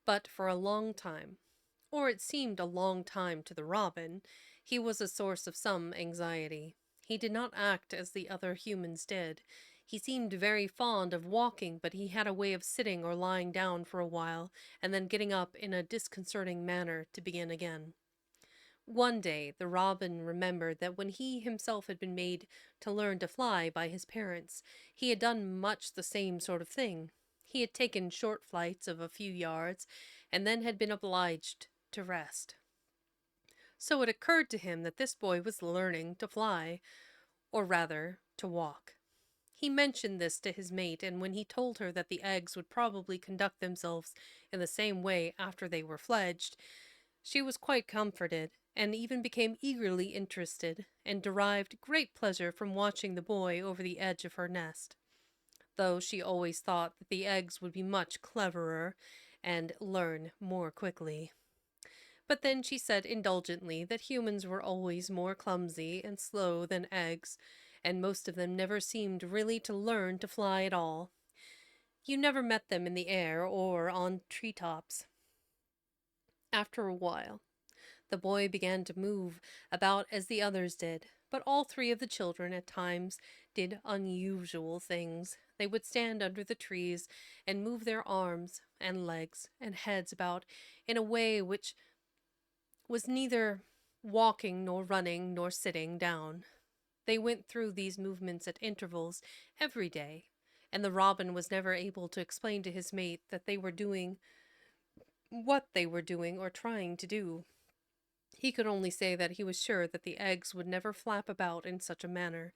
S1: But for a long time, or it seemed a long time to the robin, he was a source of some anxiety. He did not act as the other humans did. He seemed very fond of walking, but he had a way of sitting or lying down for a while, and then getting up in a disconcerting manner to begin again. One day the robin remembered that when he himself had been made to learn to fly by his parents, he had done much the same sort of thing. He had taken short flights of a few yards, and then had been obliged to rest. So it occurred to him that this boy was learning to fly, or rather, to walk. He mentioned this to his mate, and when he told her that the eggs would probably conduct themselves in the same way after they were fledged, she was quite comforted, and even became eagerly interested, and derived great pleasure from watching the boy over the edge of her nest, though she always thought that the eggs would be much cleverer and learn more quickly. But then she said indulgently that humans were always more clumsy and slow than eggs, and most of them never seemed really to learn to fly at all. You never met them in the air or on treetops. After a while, the boy began to move about as the others did, but all three of the children at times did unusual things. They would stand under the trees and move their arms and legs and heads about in a way which was neither walking nor running nor sitting down. They went through these movements at intervals every day, and the robin was never able to explain to his mate that they were doing what they were doing or trying to do. He could only say that he was sure that the eggs would never flap about in such a manner.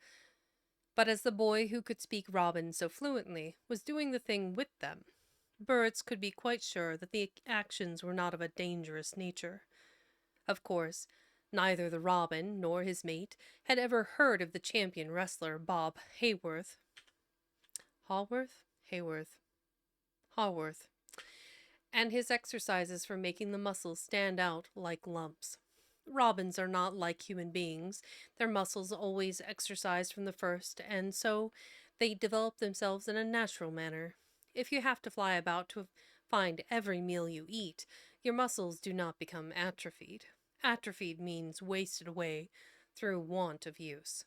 S1: But as the boy who could speak robin so fluently was doing the thing with them, birds could be quite sure that the actions were not of a dangerous nature. Of course, neither the robin nor his mate had ever heard of the champion wrestler Bob Hayworth. Haworth? Hayworth. Haworth. And his exercises for making the muscles stand out like lumps. Robins are not like human beings. Their muscles always exercise from the first, and so they develop themselves in a natural manner. If you have to fly about to find every meal you eat, your muscles do not become atrophied. Atrophied means wasted away through want of use.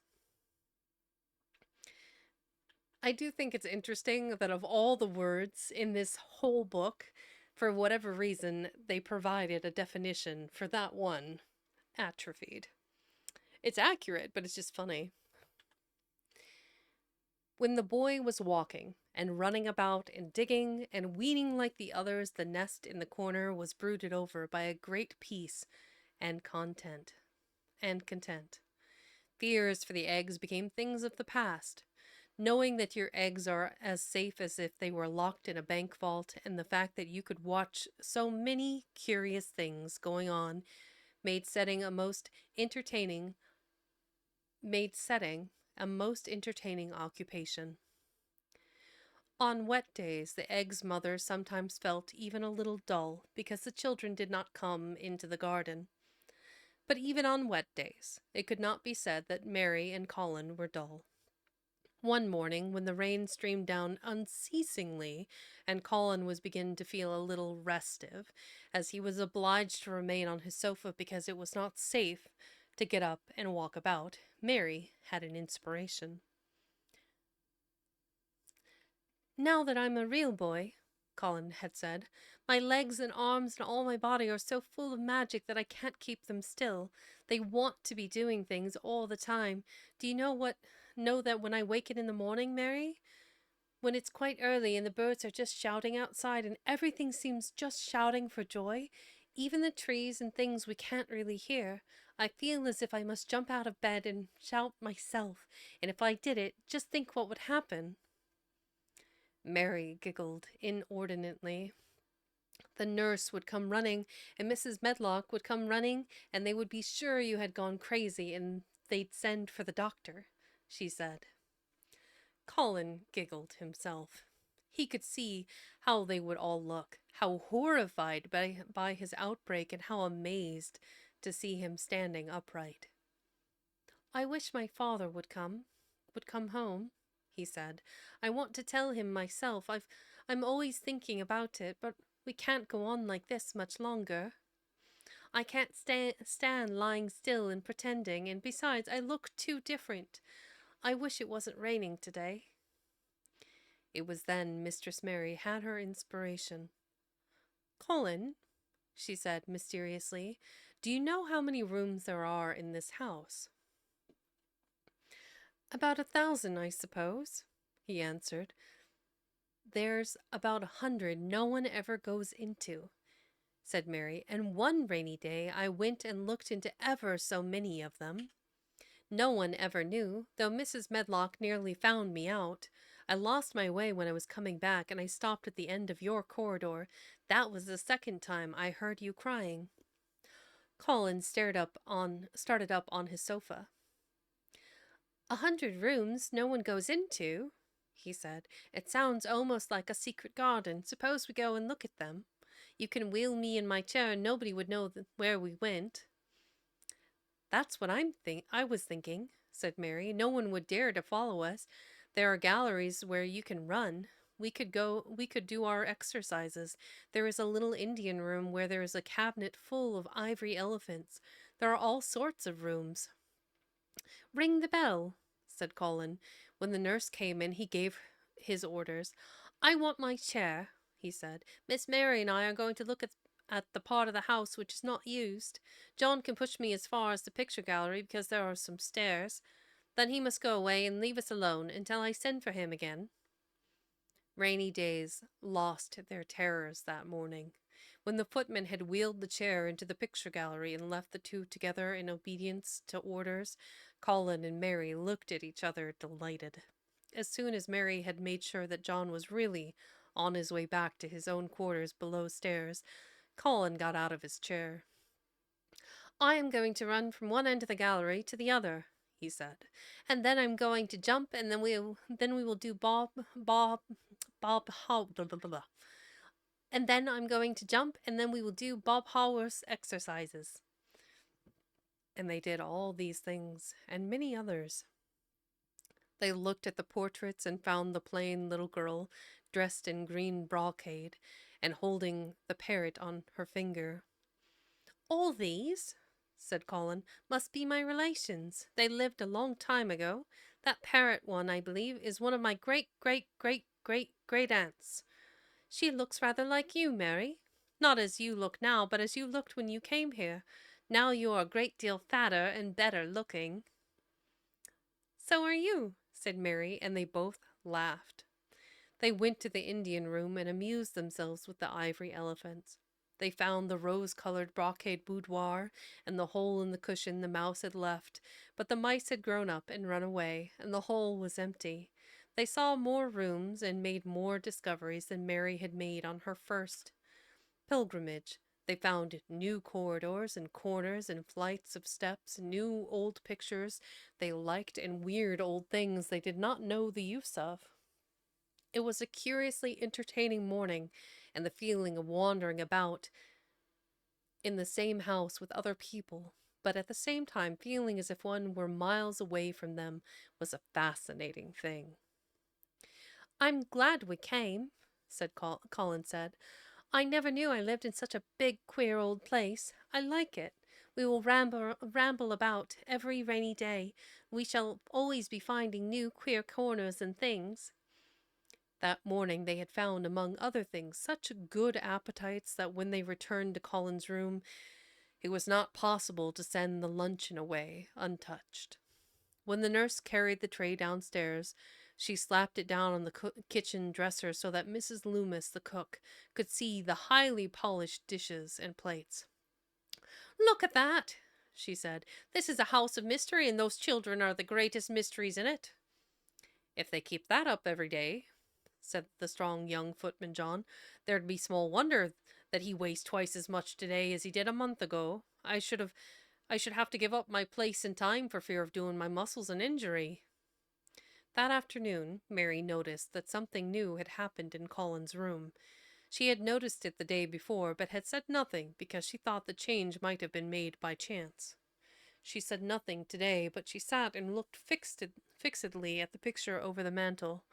S1: I do think it's interesting that of all the words in this whole book, for whatever reason, they provided a definition for that one, atrophied. It's accurate, but it's just funny. When the boy was walking and running about and digging and weeding like the others, the nest in the corner was brooded over by a great peace and content. Fears for the eggs became things of the past. Knowing that your eggs are as safe as if they were locked in a bank vault, and the fact that you could watch so many curious things going on made setting a most entertaining occupation. On wet days, the egg's mother sometimes felt even a little dull because the children did not come into the garden. But even on wet days, it could not be said that Mary and Colin were dull. One morning, when the rain streamed down unceasingly, and Colin was beginning to feel a little restive, as he was obliged to remain on his sofa because it was not safe to get up and walk about, Mary had an inspiration. "Now that I'm a real boy," Colin had said, "my legs and arms and all my body are so full of magic that I can't keep them still. They want to be doing things all the time. Do you know that when I waken in the morning, Mary? When it's quite early and the birds are just shouting outside and everything seems just shouting for joy, even the trees and things we can't really hear, I feel as if I must jump out of bed and shout myself, and if I did it, just think what would happen." Mary giggled inordinately. The nurse would come running, and Mrs. Medlock would come running, and they would be sure you had gone crazy, and they'd send for the doctor, she said. Colin giggled himself. He could see how they would all look, how horrified by his outbreak, and how amazed to see him standing upright. "I wish my father would come," would come home, he said. I want to tell him myself. I'm always thinking about it, but we can't go on like this much longer. I can't stand lying still and pretending, and besides, I look too different. I wish it wasn't raining today. It was then Mistress Mary had her inspiration. Colin, she said mysteriously, do you know how many rooms there are in this house? About 1,000, I suppose, he answered. There's about 100 no one ever goes into, said Mary, and one rainy day I went and looked into ever so many of them. No one ever knew, though Mrs. Medlock nearly found me out. I lost my way when I was coming back, and I stopped at the end of your corridor. That was the second time I heard you crying. Colin started up on his sofa. 100 rooms no one goes into, he said. It sounds almost like a secret garden. Suppose we go and look at them. You can wheel me in my chair and nobody would know where we went. That's what I was thinking, said Mary. No one would dare to follow us. There are galleries where you can run. We could do our exercises. There is a little Indian room where there is a cabinet full of ivory elephants. There are all sorts of rooms. Ring the bell, said Colin. When the nurse came in, he gave his orders. I want my chair, he said. Miss Mary and I are going to look at the part of the house which is not used. John can push me as far as the picture gallery because there are some stairs. Then he must go away and leave us alone until I send for him again. Rainy days lost their terrors that morning. When the footman had wheeled the chair into the picture gallery and left the two together in obedience to orders, Colin and Mary looked at each other delighted. As soon as Mary had made sure that John was really on his way back to his own quarters below stairs, Colin got out of his chair. I am going to run from one end of the gallery to the other, he said, and then I'm going to jump, and then we will do and then I'm going to jump, and then we will do Bob Haworth's exercises. And they did all these things, and many others. They looked at the portraits and found the plain little girl, dressed in green brocade, and holding the parrot on her finger. All these, said Colin, must be my relations. They lived a long time ago. That parrot one, I believe, is one of my great-great-great-great-great-aunts. She looks rather like you, Mary. Not as you look now, but as you looked when you came here. Now you are a great deal fatter and better looking. So are you, said Mary, and they both laughed. They went to the Indian room and amused themselves with the ivory elephants. They found the rose-colored brocade boudoir and the hole in the cushion the mouse had left, but the mice had grown up and run away, and the hole was empty. They saw more rooms and made more discoveries than Mary had made on her first pilgrimage. They found new corridors and corners and flights of steps, new old pictures they liked, and weird old things they did not know the use of. It was a curiously entertaining morning, and the feeling of wandering about in the same house with other people, but at the same time feeling as if one were miles away from them, was a fascinating thing. I'm glad we came, Colin said. I never knew I lived in such a big, queer old place. I like it. We will ramble about every rainy day. We shall always be finding new queer corners and things. That morning they had found, among other things, such good appetites that when they returned to Colin's room, it was not possible to send the luncheon away untouched. When the nurse carried the tray downstairs, she slapped it down on the kitchen dresser so that Mrs. Loomis, the cook, could see the highly polished dishes and plates. Look at that, she said. This is a house of mystery, and those children are the greatest mysteries in it. If they keep that up every day, said the strong young footman John, there'd be small wonder that he weighs twice as much today as he did a month ago. I should have to give up my place in time for fear of doing my muscles an injury. That afternoon, Mary noticed that something new had happened in Colin's room. She had noticed it the day before, but had said nothing because she thought the change might have been made by chance. She said nothing today, but she sat and looked fixedly at the picture over the mantel.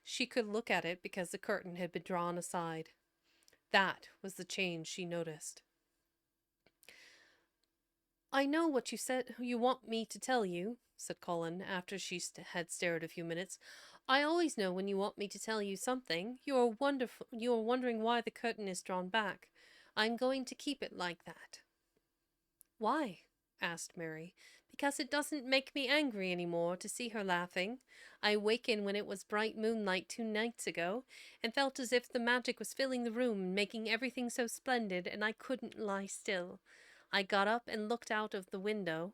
S1: She could look at it because the curtain had been drawn aside. That was the change she noticed. I know what you said you want me to tell you, said Colin, after she had stared a few minutes. I always know when you want me to tell you something. You are wondering why the curtain is drawn back. I'm going to keep it like that. Why? Asked Mary. Because it doesn't make me angry any more to see her laughing. I wakened when it was bright moonlight 2 nights ago, and felt as if the magic was filling the room and making everything so splendid, and I couldn't lie still. I got up and looked out of the window.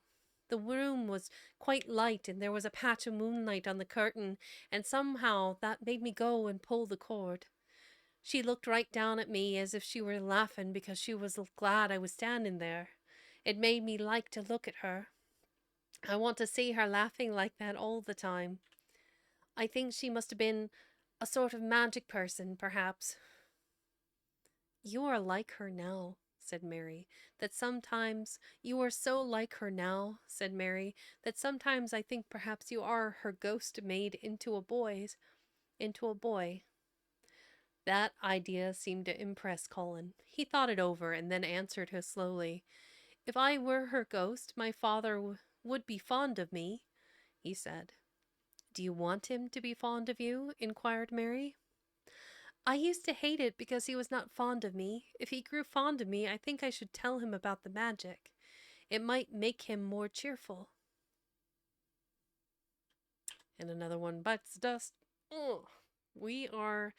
S1: The room was quite light, and there was a patch of moonlight on the curtain, and somehow that made me go and pull the cord. She looked right down at me as if she were laughing because she was glad I was standing there. It made me like to look at her. I want to see her laughing like that all the time. I think she must have been a sort of magic person, perhaps. You are like her now, said Mary, that sometimes you are so like her now, said Mary, that sometimes I think perhaps you are her ghost made into a boy. That idea seemed to impress Colin. He thought it over and then answered her slowly. If I were her ghost, my father would be fond of me, he said. Do you want him to be fond of you? Inquired Mary. I used to hate it because he was not fond of me. If he grew fond of me, I think I should tell him about the magic. It might make him more cheerful. And another one bites the dust. Oh, we're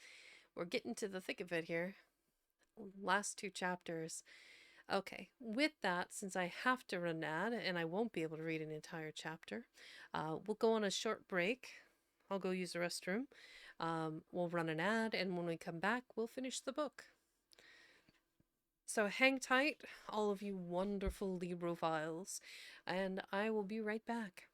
S1: getting to the thick of it here. Last 2 chapters. Okay, with that, since I have to run an ad and I won't be able to read an entire chapter, we'll go on a short break. I'll go use the restroom. We'll run an ad, and when we come back, we'll finish the book. So hang tight, all of you wonderful Librophiles, and I will be right back.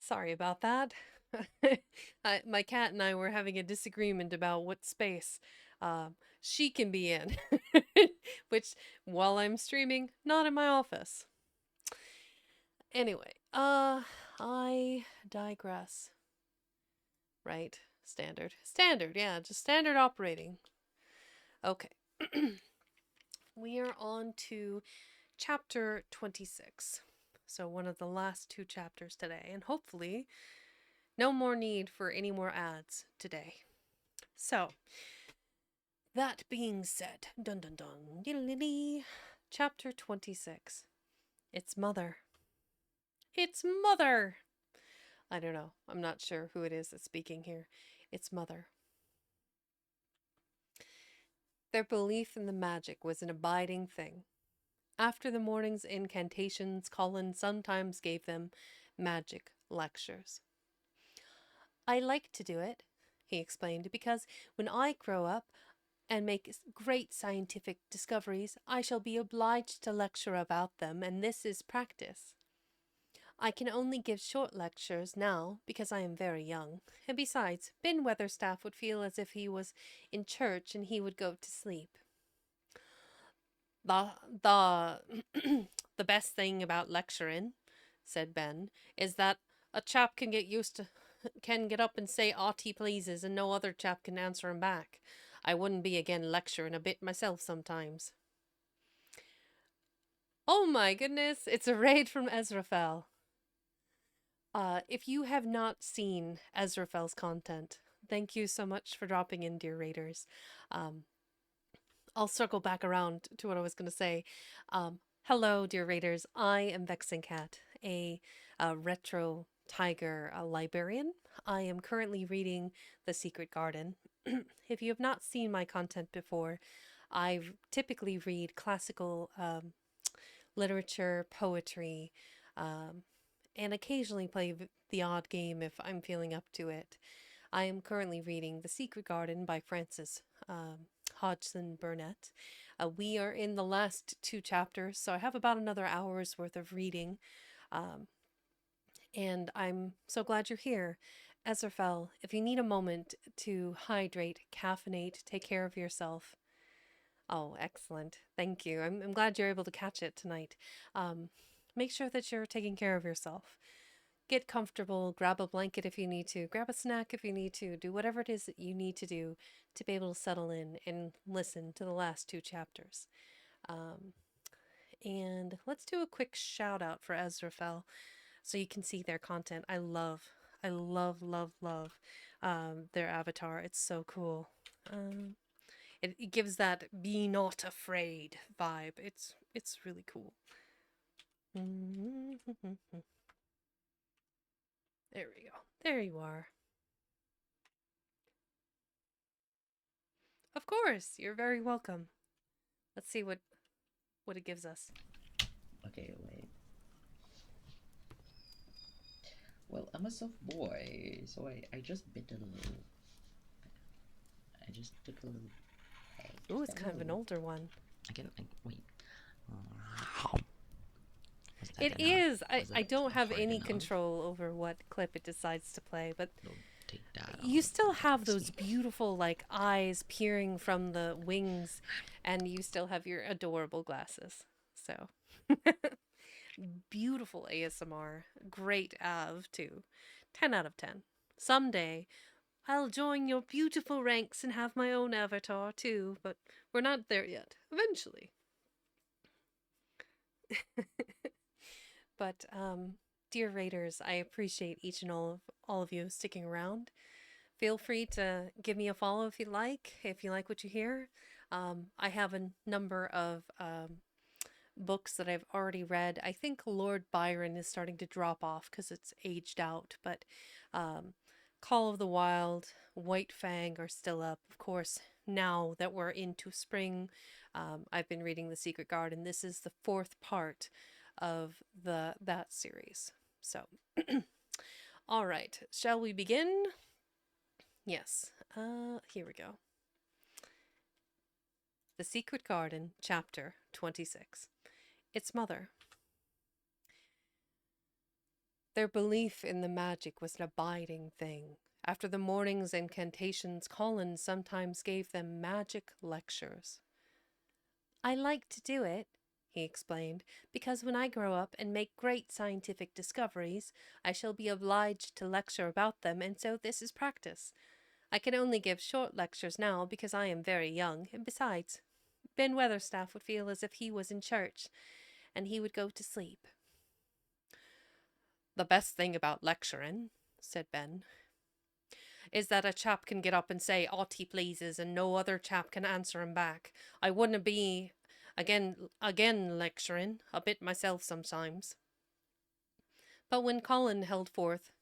S1: Sorry about that. My cat and I were having a disagreement about what space she can be in, which, while I'm streaming, not in my office. Anyway, I digress. Right? Standard. Standard, yeah, just standard operating. Okay. We are on to chapter 26. So, one of the last two chapters today, and hopefully, no more need for any more ads today. So, that being said, dun dun dun, diddly-dee, chapter 26. It's Mother. It's Mother! I don't know. I'm not sure who it is that's speaking here. It's Mother. Their belief in the magic was an abiding thing. After the morning's incantations, Colin sometimes gave them magic lectures. I like to do it, he explained, because when I grow up and make great scientific discoveries, I shall be obliged to lecture about them, and this is practice. I can only give short lectures now because I am very young, and besides, Ben Weatherstaff would feel as if he was in church and he would go to sleep. The the best thing about lecturing, said Ben, is that a chap can get up and say aught he pleases, and no other chap can answer him back. I wouldn't be again lecturing a bit myself sometimes. Oh my goodness, it's a raid from Ezrafel. If you have not seen Ezrafel's content, thank you so much for dropping in, dear raiders. I'll circle back around to what I was going to say. Hello, dear raiders. I am Vexing Cat, a retro tiger librarian. I am currently reading The Secret Garden. If you have not seen my content before, I typically read classical literature, poetry, and occasionally play the odd game if I'm feeling up to it. I am currently reading The Secret Garden by Frances Hodgson Burnett. We are in the last two chapters, so I have about another hour's worth of reading. And I'm so glad you're here. Ezrafel, if you need a moment to hydrate, caffeinate, take care of yourself. Oh, excellent. Thank you. I'm glad you're able to catch it tonight. Make sure that you're taking care of yourself. Get comfortable, grab a blanket if you need to, grab a snack if you need to, do whatever it is that you need to do to be able to settle in and listen to the last two chapters. And let's do a quick shout out for Ezrafel so you can see their content. I love, love their avatar. It's so cool. It gives that "be not afraid" vibe. It's really cool. There we go. There you are. Of course, you're very welcome. Let's see what it gives us.
S3: Okay, wait. Well, I'm a soft boy, so I just bit a little. I just took a little.
S1: Ooh, it's kind of an older one.
S3: Wait.
S1: It is. I don't have any control over what clip it decides to play, but you still have those beautiful like eyes peering from the wings, and you still have your adorable glasses. So beautiful ASMR. Great Av too. 10 out of 10. Someday I'll join your beautiful ranks and have my own avatar too, but we're not there yet. Eventually. But dear raiders, I appreciate each and all of you sticking around. Feel free to give me a follow if you like what you hear. I have a number of books that I've already read. I think Lord Byron is starting to drop off because it's aged out, but Call of the Wild, White Fang are still up. Of course, now that we're into spring, I've been reading The Secret Garden. This is the fourth part of that series. So, all right, shall we begin? Yes. Here we go. The Secret Garden, chapter 26. Its Mother. Their belief in the magic was an abiding thing. After the morning's incantations, Colin sometimes gave them magic lectures. I like to do it, he explained, because when I grow up and make great scientific discoveries, I shall be obliged to lecture about them, and so this is practice. I can only give short lectures now because I am very young, and besides, Ben Weatherstaff would feel as if he was in church, and he would go to sleep. The best thing about lecturing, said Ben, is that a chap can get up and say aught he pleases, and no other chap can answer him back. I wouldn't be again lecturing a bit myself sometimes. But when Colin held forth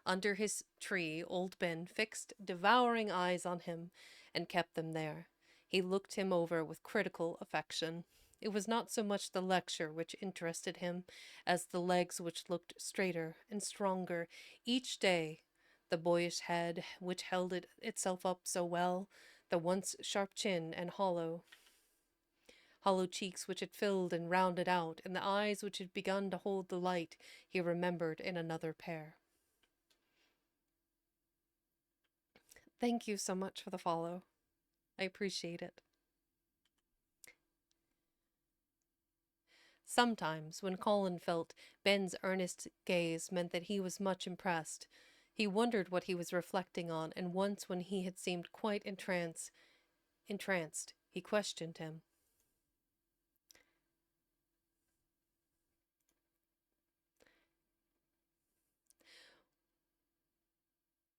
S1: under his tree, old Ben fixed devouring eyes on him and kept them there. He looked him over with critical affection. It was not so much the lecture which interested him as the legs which looked straighter and stronger each day, the boyish head which held itself up so well, the once sharp chin and hollow cheeks which had filled and rounded out, and the eyes which had begun to hold the light he remembered in another pair. Thank you so much for the follow. I appreciate it. Sometimes, when Colin felt Ben's earnest gaze meant that he was much impressed, he wondered what he was reflecting on, and once when he had seemed quite entranced, he questioned him.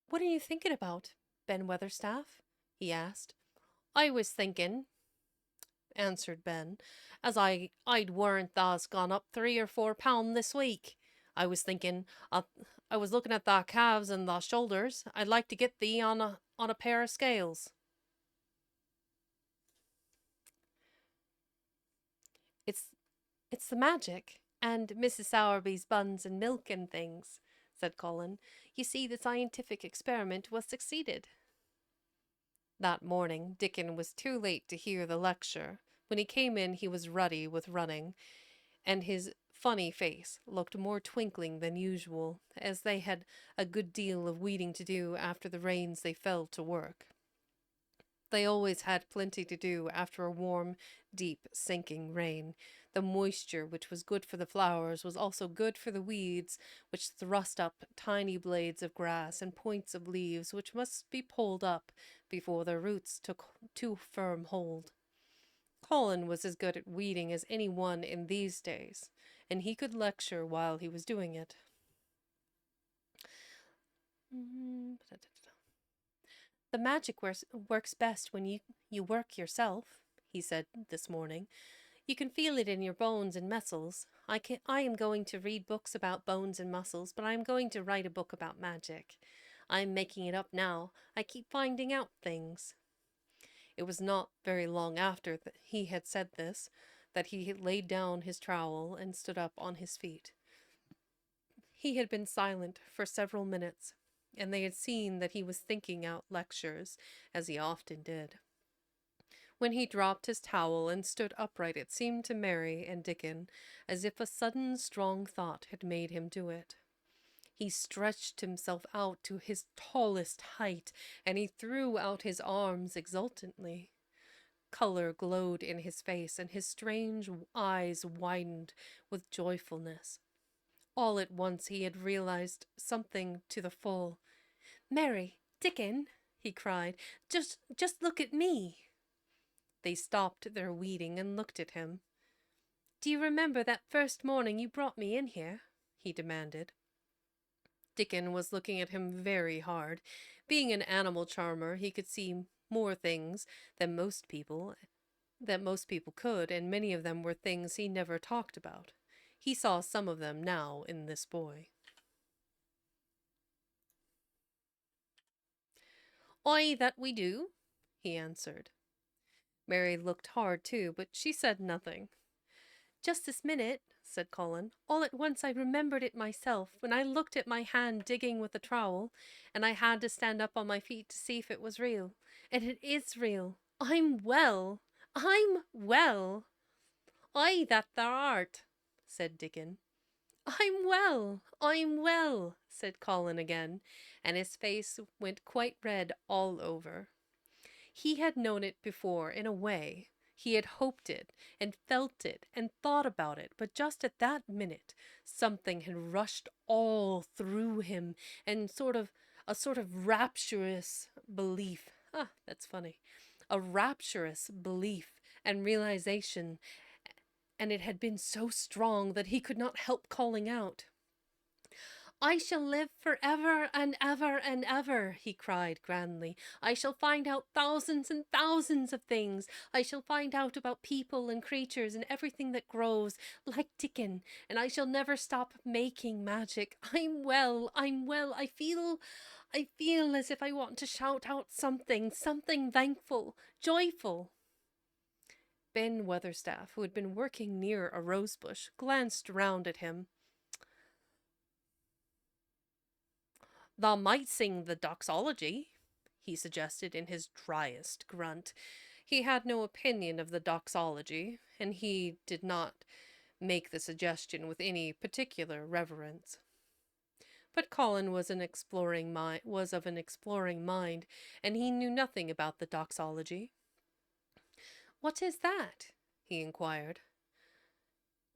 S1: What are you thinking about, Ben Weatherstaff? He asked. I was thinking, answered Ben, as I'd warrant tha's gone up 3 or 4 pound this week. I was thinking, I was looking at thy calves and thy shoulders. I'd like to get thee on a pair of scales. It's the magic, and Mrs. Sowerby's buns and milk and things, said Colin. You see, the scientific experiment was succeeded. That morning, Dickon was too late to hear the lecture. When he came in, he was ruddy with running, and his funny face looked more twinkling than usual, as they had a good deal of weeding to do after the rains they fell to work. They always had plenty to do after a warm, deep, sinking rain. The moisture which was good for the flowers was also good for the weeds, which thrust up tiny blades of grass and points of leaves which must be pulled up before their roots took too firm hold. Colin was as good at weeding as any one in these days, and he could lecture while he was doing it. The magic works best when you work yourself, he said this morning. You can feel it in your bones and muscles. I am going to read books about bones and muscles, but I am going to write a book about magic. I am making it up now. I keep finding out things. It was not very long after that he had said this that he had laid down his trowel and stood up on his feet. He had been silent for several minutes, and they had seen that he was thinking out lectures, as he often did. When he dropped his towel and stood upright, it seemed to Mary and Dickon as if a sudden strong thought had made him do it. He stretched himself out to his tallest height, and he threw out his arms exultantly. Color glowed in his face, and his strange eyes widened with joyfulness. All at once he had realized something to the full. "Mary, Dickon," he cried, just look at me." They stopped their weeding and looked at him. "Do you remember that first morning you brought me in here?" he demanded. Dickon was looking at him very hard. Being an animal charmer, he could see more things than most people could, and many of them were things he never talked about. He saw some of them now in this boy. "Aye, that we do," he answered. Mary looked hard too, but she said nothing. "Just this minute," said Colin, "all at once I remembered it myself, when I looked at my hand digging with the trowel, and I had to stand up on my feet to see if it was real. And it is real. I'm well. I'm well." "Aye, that thou art," said Dickon. I'm well, said Colin again, and his face went quite red all over. He had known it before, in a way. He had hoped it, and felt it, and thought about it, but just at that minute something had rushed all through him, and a sort of rapturous belief. Ah, that's funny. A rapturous belief and realization, and it had been so strong that he could not help calling out. I shall live for ever and ever and ever, he cried grandly. I shall find out thousands and thousands of things. I shall find out about people and creatures and everything that grows, like Dickon, and I shall never stop making magic. I'm well, I'm well. I feel as if I want to shout out something, something thankful, joyful. Ben Weatherstaff, who had been working near a rosebush, glanced round at him. Thou might sing the doxology, he suggested in his driest grunt. He had no opinion of the doxology, and he did not make the suggestion with any particular reverence. But Colin was of an exploring mind, and he knew nothing about the doxology. What is that? He inquired.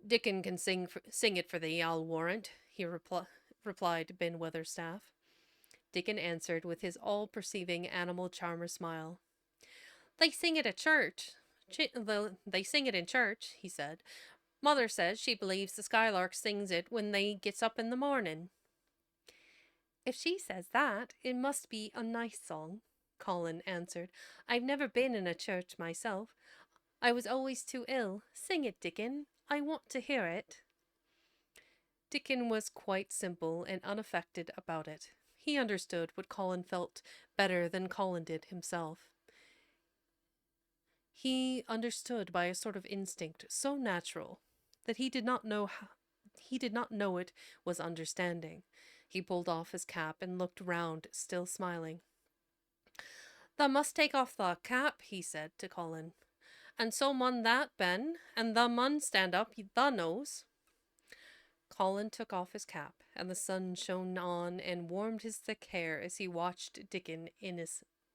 S1: Dickon can sing it for thee, I'll warrant, he replied Ben Weatherstaff. Dickon answered with his all-perceiving animal charmer smile. They sing it at church. They sing it in church, he said. Mother says she believes the skylark sings it when they gets up in the morning. If she says that, it must be a nice song, Colin answered. I've never been in a church myself. I was always too ill. Sing it, Dickon. I want to hear it. Dickon was quite simple and unaffected about it. He understood what Colin felt better than Colin did himself. He understood by a sort of instinct so natural that he did not know it was understanding. He pulled off his cap and looked round, still smiling. Thou must take off thy cap, he said to Colin. And so mun that, Ben, and thou mun stand up, thou knows. Colin took off his cap, and the sun shone on and warmed his thick hair as he watched Dickon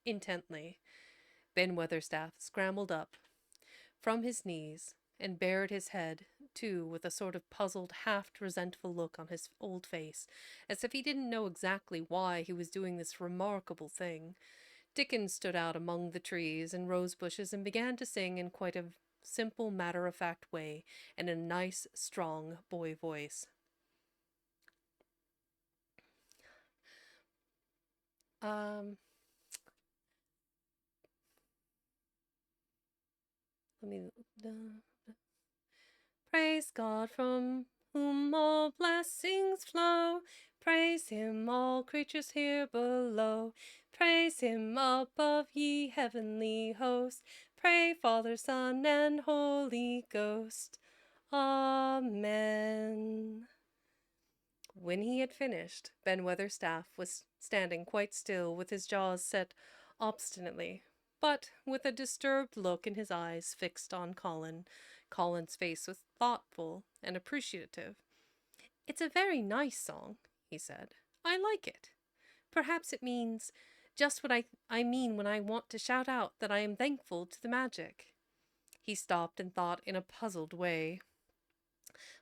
S1: intently. Ben Weatherstaff scrambled up from his knees and bared his head, too, with a sort of puzzled, half-resentful look on his old face, as if he didn't know exactly why he was doing this remarkable thing. Dickon stood out among the trees and rose bushes and began to sing in quite a simple, matter-of-fact way, and in a nice, strong boy voice. Let me. Praise God from whom all blessings flow. Praise him, all creatures here below. Praise him above, ye heavenly host. Pray, Father, Son, and Holy Ghost. Amen. When he had finished, Ben Weatherstaff was standing quite still, with his jaws set obstinately, but with a disturbed look in his eyes fixed on Colin. Colin's face was thoughtful and appreciative. It's a very nice song, he said. I like it. Perhaps it means just what I mean when I want to shout out that I am thankful to the magic. He stopped and thought in a puzzled way.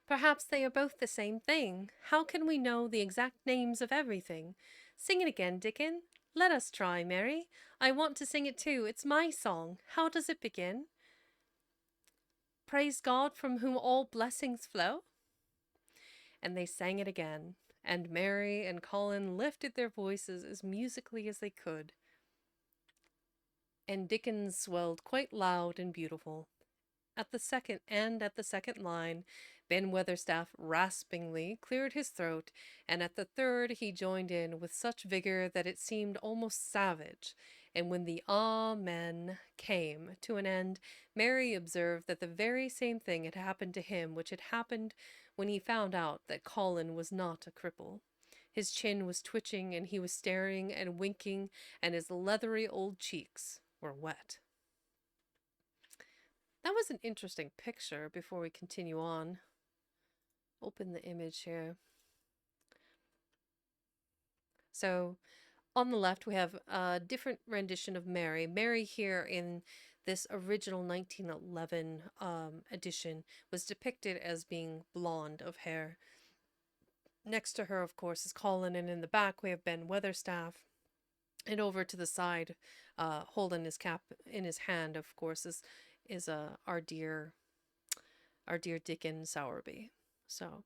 S1: Perhaps they are both the same thing. How can we know the exact names of everything? Sing it again, Dickon. Let us try, Mary. I want to sing it too. It's my song. How does it begin? Praise God from whom all blessings flow? And they sang it again, and Mary and Colin lifted their voices as musically as they could. And Dickon swelled quite loud and beautiful. At the second line, Ben Weatherstaff raspingly cleared his throat, and at the third he joined in with such vigor that it seemed almost savage. And when the Amen came to an end, Mary observed that the very same thing had happened to him which had happened when he found out that Colin was not a cripple. His chin was twitching, and he was staring and winking, and his leathery old cheeks were wet. That was an interesting picture before we continue on. open the image here. So on the left, we have a different rendition of Mary. Mary here in this original 1911 edition was depicted as being blonde of hair. Next to her, of course, is Colin, and in the back we have Ben Weatherstaff. And over to the side, holding his cap in his hand, of course, is our dear Dickon Sowerby. So,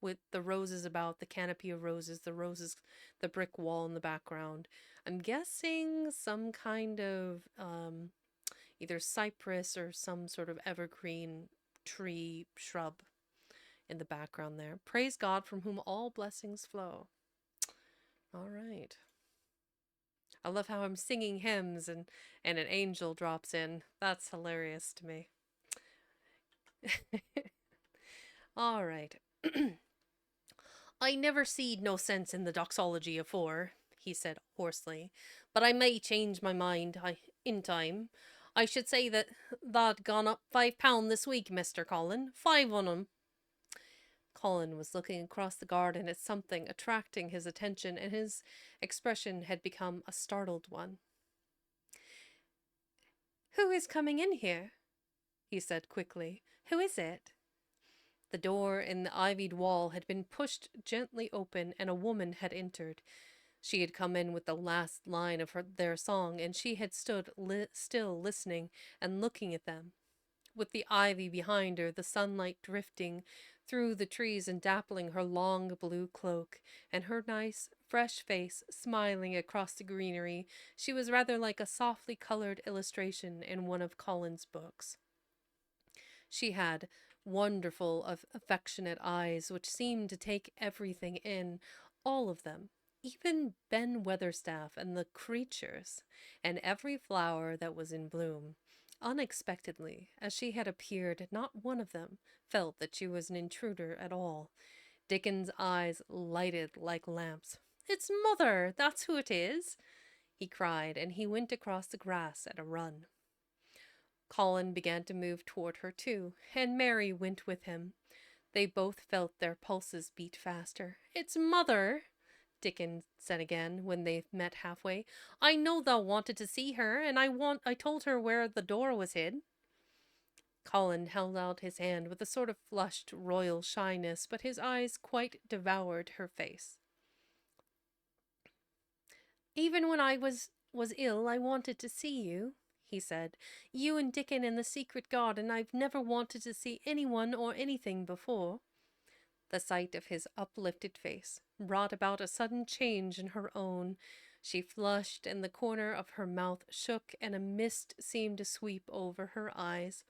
S1: with the roses about, the canopy of roses, the brick wall in the background, I'm guessing some kind of either cypress or some sort of evergreen tree shrub in the background there. Praise God from whom all blessings flow. All right. I love how I'm singing hymns and an angel drops in. That's hilarious to me. All right. I never seed no sense in the doxology afore, he said hoarsely, but I may change my mind in time. I should say that tha'd gone up £5 this week, Mr. Colin. 5 on 'em. Colin was looking across the garden at something attracting his attention, and his expression had become a startled one. Who is coming in here? He said quickly. Who is it? The door in the ivied wall had been pushed gently open, and a woman had entered. She had come in with the last line of their song, and she had stood still listening and looking at them. With the ivy behind her, the sunlight drifting through the trees and dappling her long blue cloak, and her nice, fresh face smiling across the greenery, she was rather like a softly colored illustration in one of Colin's books. She had wonderful, affectionate eyes which seemed to take everything in, all of them, even Ben Weatherstaff and the creatures, and every flower that was in bloom. Unexpectedly, as she had appeared, not one of them felt that she was an intruder at all. Dickon's eyes lighted like lamps. It's Mother! That's who it is! He cried, and he went across the grass at a run. Colin began to move toward her too, and Mary went with him. They both felt their pulses beat faster. It's Mother! Dickon said again, when they met halfway. I know thou wanted to see her, and I told her where the door was hid. Colin held out his hand with a sort of flushed royal shyness, but his eyes quite devoured her face. Even when I was ill, I wanted to see you, he said. You and Dickon in the secret garden. I've never wanted to see anyone or anything before. The sight of his uplifted face brought about a sudden change in her own. She flushed, and the corner of her mouth shook, and a mist seemed to sweep over her eyes.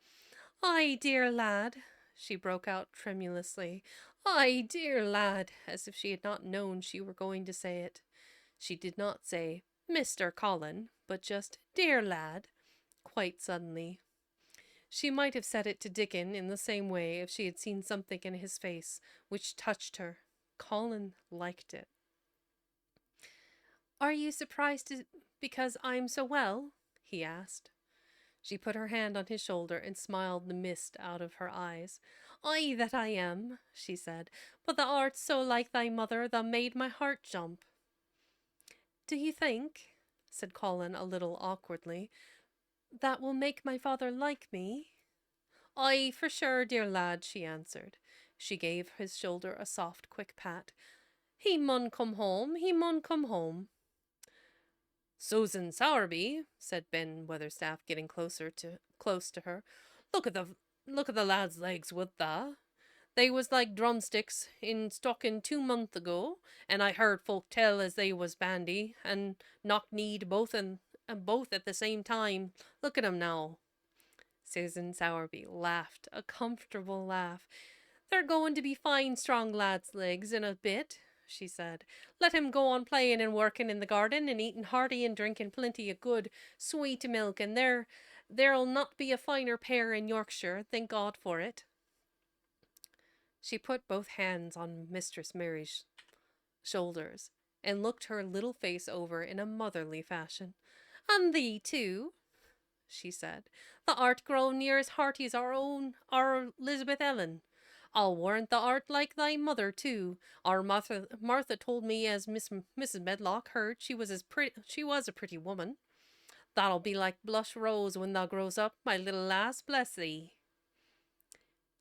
S1: Ay, dear lad, she broke out tremulously. Ay, dear lad, as if she had not known she were going to say it. She did not say, Mr. Colin, but just, dear lad, quite suddenly. She might have said it to Dickon in the same way if she had seen something in his face which touched her. Colin liked it. Are you surprised because I'm so well? He asked. She put her hand on his shoulder and smiled the mist out of her eyes. Ay, that I am, she said, but thou art so like thy mother thou made my heart jump. Do you think, said Colin a little awkwardly, that will make my father like me? Ay, for sure, dear lad, she answered. She gave his shoulder a soft, quick pat. He mun come home, he mun come home. Susan Sowerby, said Ben Weatherstaff, getting close to her. Look at the lad's legs, would tha? They was like drumsticks in stocking 2 months ago, and I heard folk tell as they was bandy and knock-kneed both and both at the same time. Look at 'em now. Susan Sowerby laughed, a comfortable laugh. They're going to be fine, strong lads' legs in a bit, she said. Let him go on playing and working in the garden and eating hearty and drinking plenty of good, sweet milk, and there'll not be a finer pair in Yorkshire, thank God for it. She put both hands on Mistress Mary's shoulders and looked her little face over in a motherly fashion. And thee too, she said. Thou art grown near as hearty as our Elizabeth Ellen. I'll warrant thou art like thy mother too. Our Martha told me as Mrs. Medlock heard she was a pretty woman. That'll be like blush rose when thou grows up, my little lass, bless thee.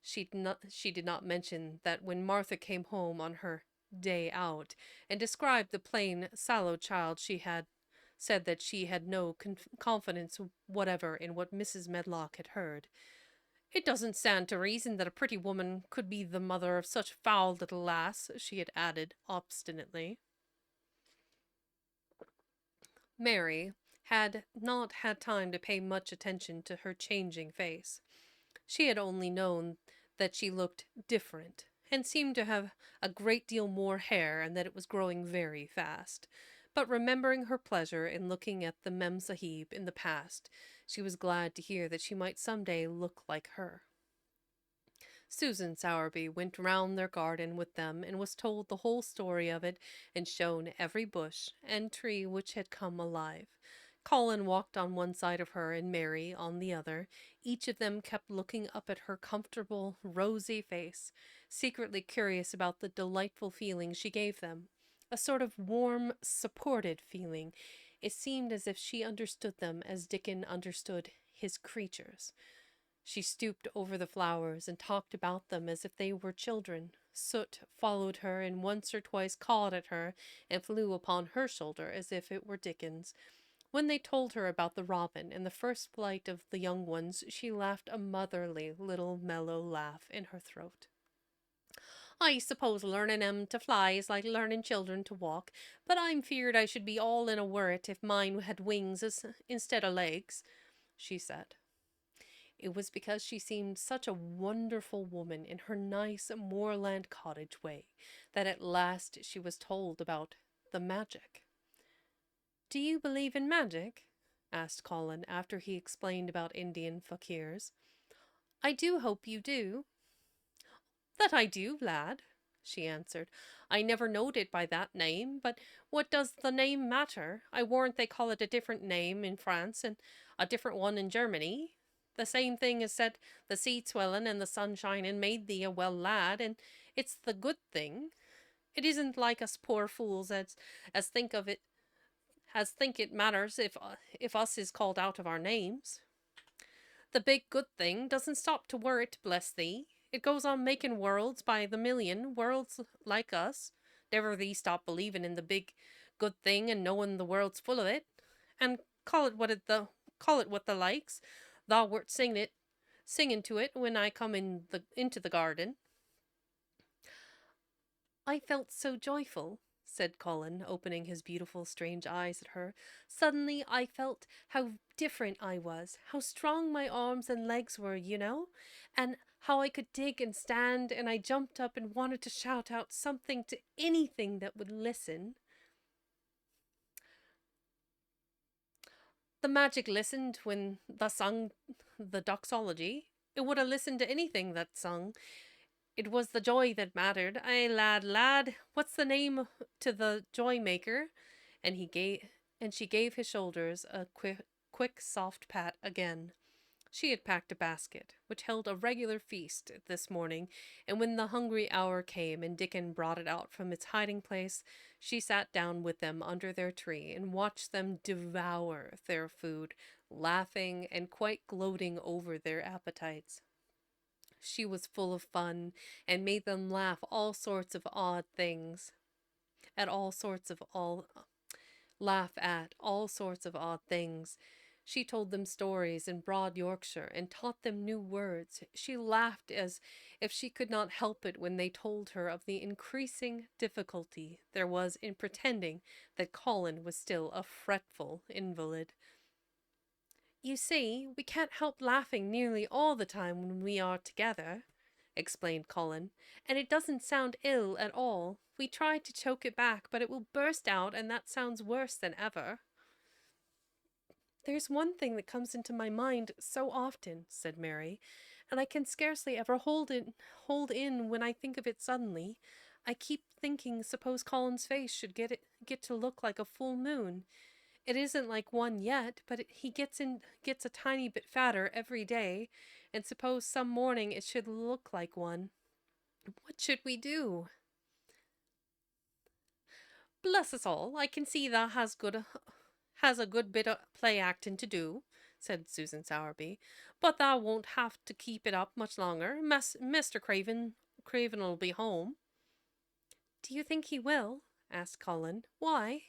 S1: She did not mention that when Martha came home on her day out and described the plain, sallow child, she had said that she had no confidence whatever in what Mrs. Medlock had heard. It doesn't stand to reason that a pretty woman could be the mother of such foul little lass, she had added obstinately. Mary had not had time to pay much attention to her changing face. She had only known that she looked different, and seemed to have a great deal more hair, and that it was growing very fast. But remembering her pleasure in looking at the Memsahib in the past, she was glad to hear that she might some day look like her. Susan Sowerby went round their garden with them and was told the whole story of it and shown every bush and tree which had come alive. Colin walked on one side of her and Mary on the other. Each of them kept looking up at her comfortable, rosy face, secretly curious about the delightful feeling she gave them. A sort of warm, supported feeling. It seemed as if she understood them as Dickon understood his creatures. She stooped over the flowers and talked about them as if they were children. Soot followed her and once or twice cawed at her and flew upon her shoulder as if it were Dickens. When they told her about the robin and the first flight of the young ones, she laughed a motherly little mellow laugh in her throat. I suppose learning 'em to fly is like learning children to walk, but I'm feared I should be all in a worrit if mine had wings instead of legs, she said. It was because she seemed such a wonderful woman in her nice moorland cottage way that at last she was told about the magic. Do you believe in magic? Asked Colin after he explained about Indian fakirs. I do hope you do. That I do, lad, she answered. I never knowed it by that name, but what does the name matter? I warrant they call it a different name in France and a different one in Germany. The same thing as said the seed swelling and the sun shining made thee a well lad, and it's the good thing. It isn't like us poor fools as think of it as think it matters if us is called out of our names. The big good thing doesn't stop to worrit, bless thee. It goes on making worlds by the million, worlds like us. Never thee stop believing in the big good thing and knowing the world's full of it. And call it what the likes. Thou wert singing to it when I come into the garden. I felt so joyful, said Colin, opening his beautiful, strange eyes at her. Suddenly I felt how different I was, how strong my arms and legs were, you know, and how I could dig and stand, and I jumped up and wanted to shout out something to anything that would listen. The magic listened when thou sung the doxology. It would have listened to anything that sung. It was the joy that mattered. Aye, lad, what's the name to the joy maker? And she gave his shoulders a quick, soft pat again. She had packed a basket, which held a regular feast this morning, and when the hungry hour came and Dickon brought it out from its hiding place, she sat down with them under their tree and watched them devour their food, laughing and quite gloating over their appetites. She was full of fun and made them laugh at all sorts of odd things. She told them stories in broad Yorkshire and taught them new words. She laughed as if she could not help it when they told her of the increasing difficulty there was in pretending that Colin was still a fretful invalid. You see, we can't help laughing nearly all the time when we are together, explained Colin, and it doesn't sound ill at all. We try to choke it back, but it will burst out, and that sounds worse than ever. There's one thing that comes into my mind so often, said Mary, and I can scarcely ever hold in when I think of it suddenly. I keep thinking suppose Colin's face should get to look like a full moon. It isn't like one yet, but he gets a tiny bit fatter every day, and suppose some morning it should look like one. What should we do? Bless us all, I can see thou has a good bit of play acting to do, said Susan Sowerby, but thou won't have to keep it up much longer. Mr. Craven'll be home. Do you think he will? Asked Colin. Why?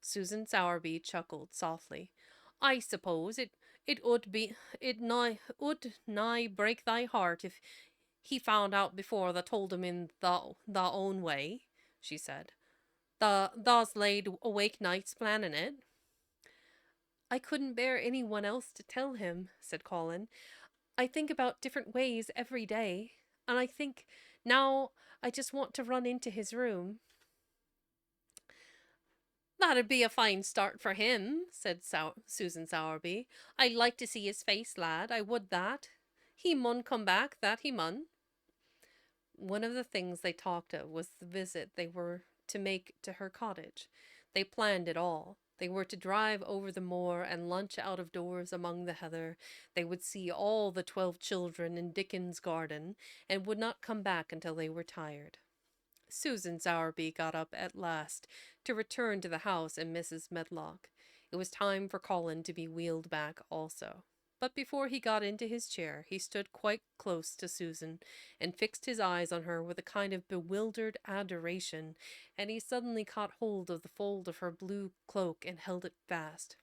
S1: Susan Sowerby chuckled softly. I suppose it nigh break thy heart if he found out before thou told him in thy own way, she said. Thou's laid awake nights planning it. I couldn't bear anyone else to tell him, said Colin. I think about different ways every day, and I think now I just want to run into his room. That'd be a fine start for him, said Susan Sowerby. I'd like to see his face, lad, I would that. He mun come back, that he mun. One of the things they talked of was the visit they were to make to her cottage. They planned it all. They were to drive over the moor and lunch out of doors among the heather. They would see all the 12 children in Dickens's garden, and would not come back until they were tired. Susan Sowerby got up at last to return to the house and Mrs. Medlock. It was time for Colin to be wheeled back also. But before he got into his chair, he stood quite close to Susan and fixed his eyes on her with a kind of bewildered adoration, and he suddenly caught hold of the fold of her blue cloak and held it fast.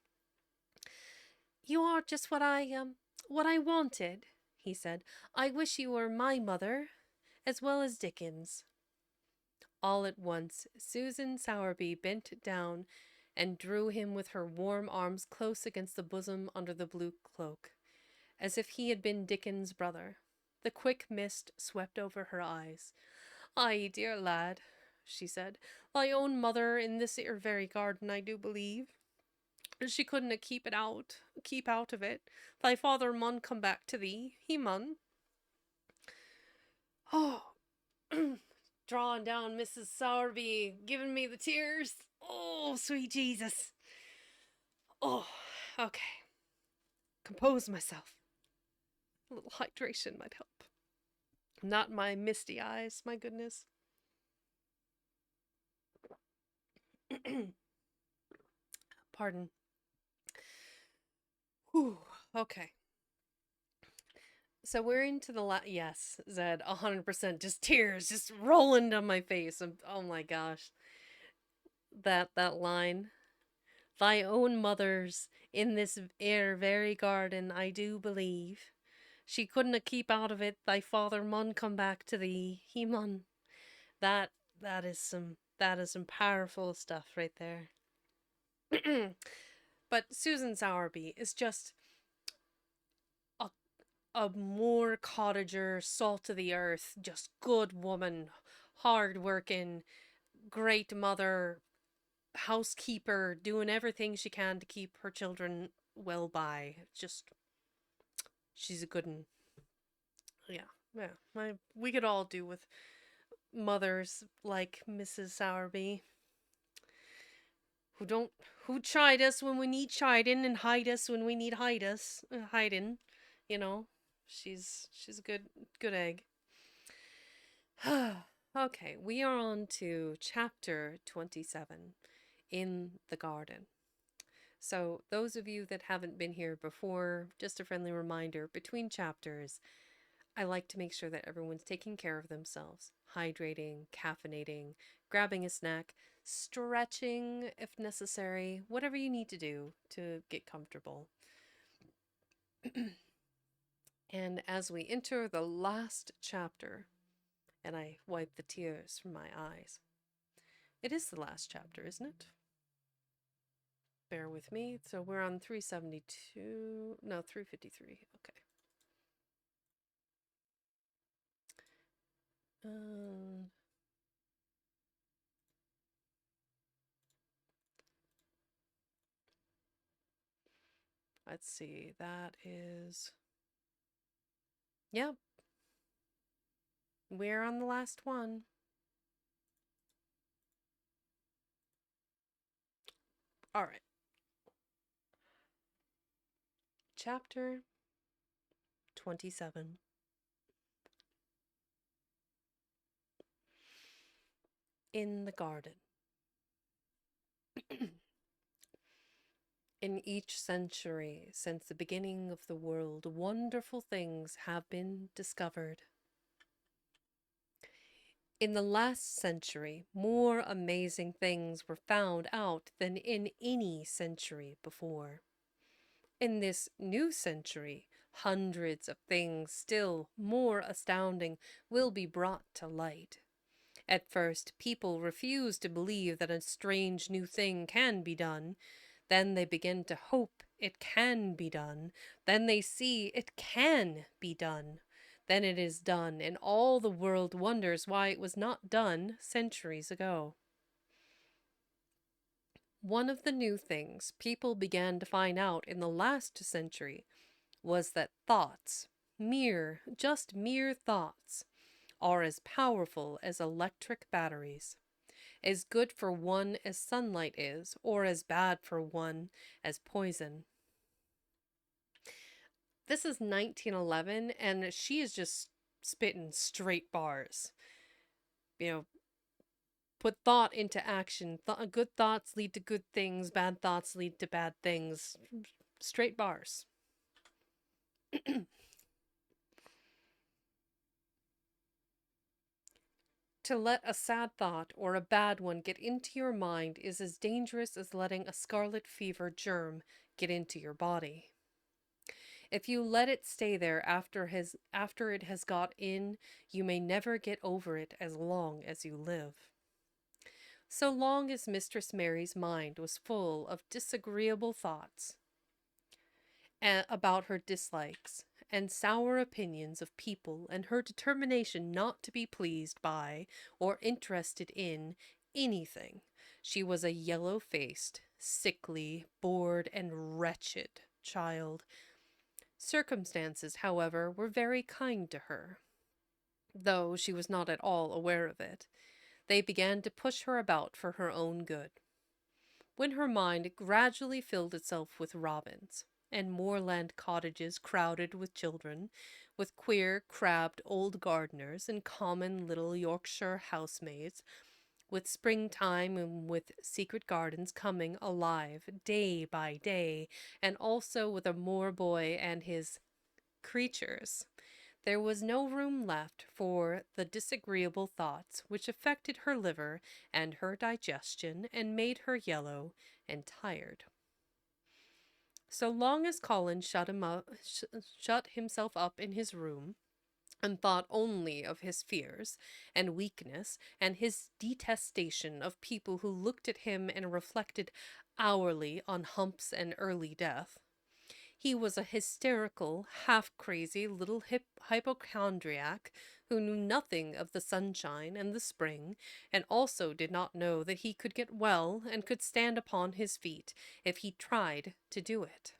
S1: You are just what I wanted, he said. I wish you were my mother, as well as Dickens. All at once, Susan Sowerby bent down and drew him with her warm arms close against the bosom under the blue cloak, as if he had been Dickens's brother. The quick mist swept over her eyes. Ay, dear lad, she said, thy own mother in this 'ere very garden, I do believe. She couldna keep out of it. Thy father mun come back to thee, he mun. Oh, drawing down Mrs. Sowerby, giving me the tears. Oh, sweet Jesus. Oh, okay. Compose myself. A little hydration might help. Not my misty eyes, my goodness. Pardon. Whew, okay. So we're into the yes, Zed, 100%. Just tears, just rolling down my face. Oh my gosh. That line. Thy own mother's in this ere very garden, I do believe. She couldna keep out of it, thy father mun come back to thee. He mun. That that is some powerful stuff right there. But Susan Sowerby is just a more cottager, salt of the earth, just good woman, hard working, great mother, housekeeper, doing everything she can to keep her children well by. Just she's a good one. Yeah. We could all do with mothers like Mrs. Sowerby, who chide us when we need chiding and hide us when we need hiding. You know, she's a good egg. Okay, we are on to chapter 27, in the garden. So those of you that haven't been here before, just a friendly reminder, between chapters, I like to make sure that everyone's taking care of themselves, hydrating, caffeinating, grabbing a snack, stretching if necessary, whatever you need to do to get comfortable. And as we enter the last chapter, and I wipe the tears from my eyes. It is the last chapter, isn't it? Bear with me. So we're on 372. No, 353. Okay. Let's see. That is. Yep. We're on the last one. All right. Chapter 27. in the garden. In each century since the beginning of the world, wonderful things have been discovered. In the last century, more amazing things were found out than in any century before. In this new century, hundreds of things still more astounding will be brought to light. At first, people refuse to believe that a strange new thing can be done. Then they begin to hope it can be done. Then they see it can be done. Then it is done, and all the world wonders why it was not done centuries ago. One of the new things people began to find out in the last century was that thoughts, just mere thoughts, are as powerful as electric batteries, as good for one as sunlight is, or as bad for one as poison. This is 1911, and she is just spitting straight bars. You know, put thought into action. Good thoughts lead to good things, bad thoughts lead to bad things. Straight bars. To let a sad thought or a bad one get into your mind is as dangerous as letting a scarlet fever germ get into your body. If you let it stay there after it has got in, you may never get over it as long as you live. So long as Mistress Mary's mind was full of disagreeable thoughts about her dislikes and sour opinions of people and her determination not to be pleased by or interested in anything, she was a yellow-faced, sickly, bored, and wretched child. Circumstances, however, were very kind to her, though she was not at all aware of it. They began to push her about for her own good. When her mind gradually filled itself with robins, and moorland cottages crowded with children, with queer, crabbed old gardeners and common little Yorkshire housemaids, with springtime and with secret gardens coming alive day by day, and also with a moor boy and his creatures, there was no room left for the disagreeable thoughts which affected her liver and her digestion and made her yellow and tired. So long as Colin shut himself up in his room and thought only of his fears and weakness and his detestation of people who looked at him and reflected hourly on humps and early death, he was a hysterical, half-crazy little hypochondriac who knew nothing of the sunshine and the spring, and also did not know that he could get well and could stand upon his feet if he tried to do it.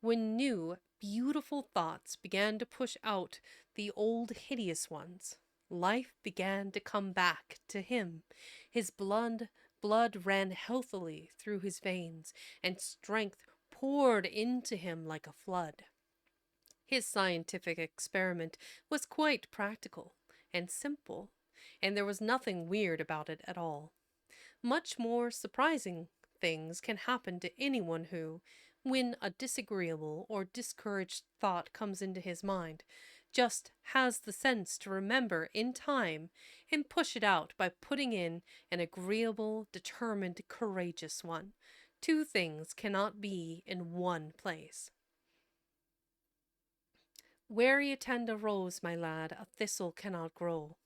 S1: When new, beautiful thoughts began to push out the old hideous ones, life began to come back to him. His blood ran healthily through his veins, and strength poured into him like a flood. His scientific experiment was quite practical and simple, and there was nothing weird about it at all. Much more surprising things can happen to anyone who, when a disagreeable or discouraged thought comes into his mind, just has the sense to remember in time and push it out by putting in an agreeable, determined, courageous one. Two things cannot be in one place. Where you tend a rose, my lad, a thistle cannot grow.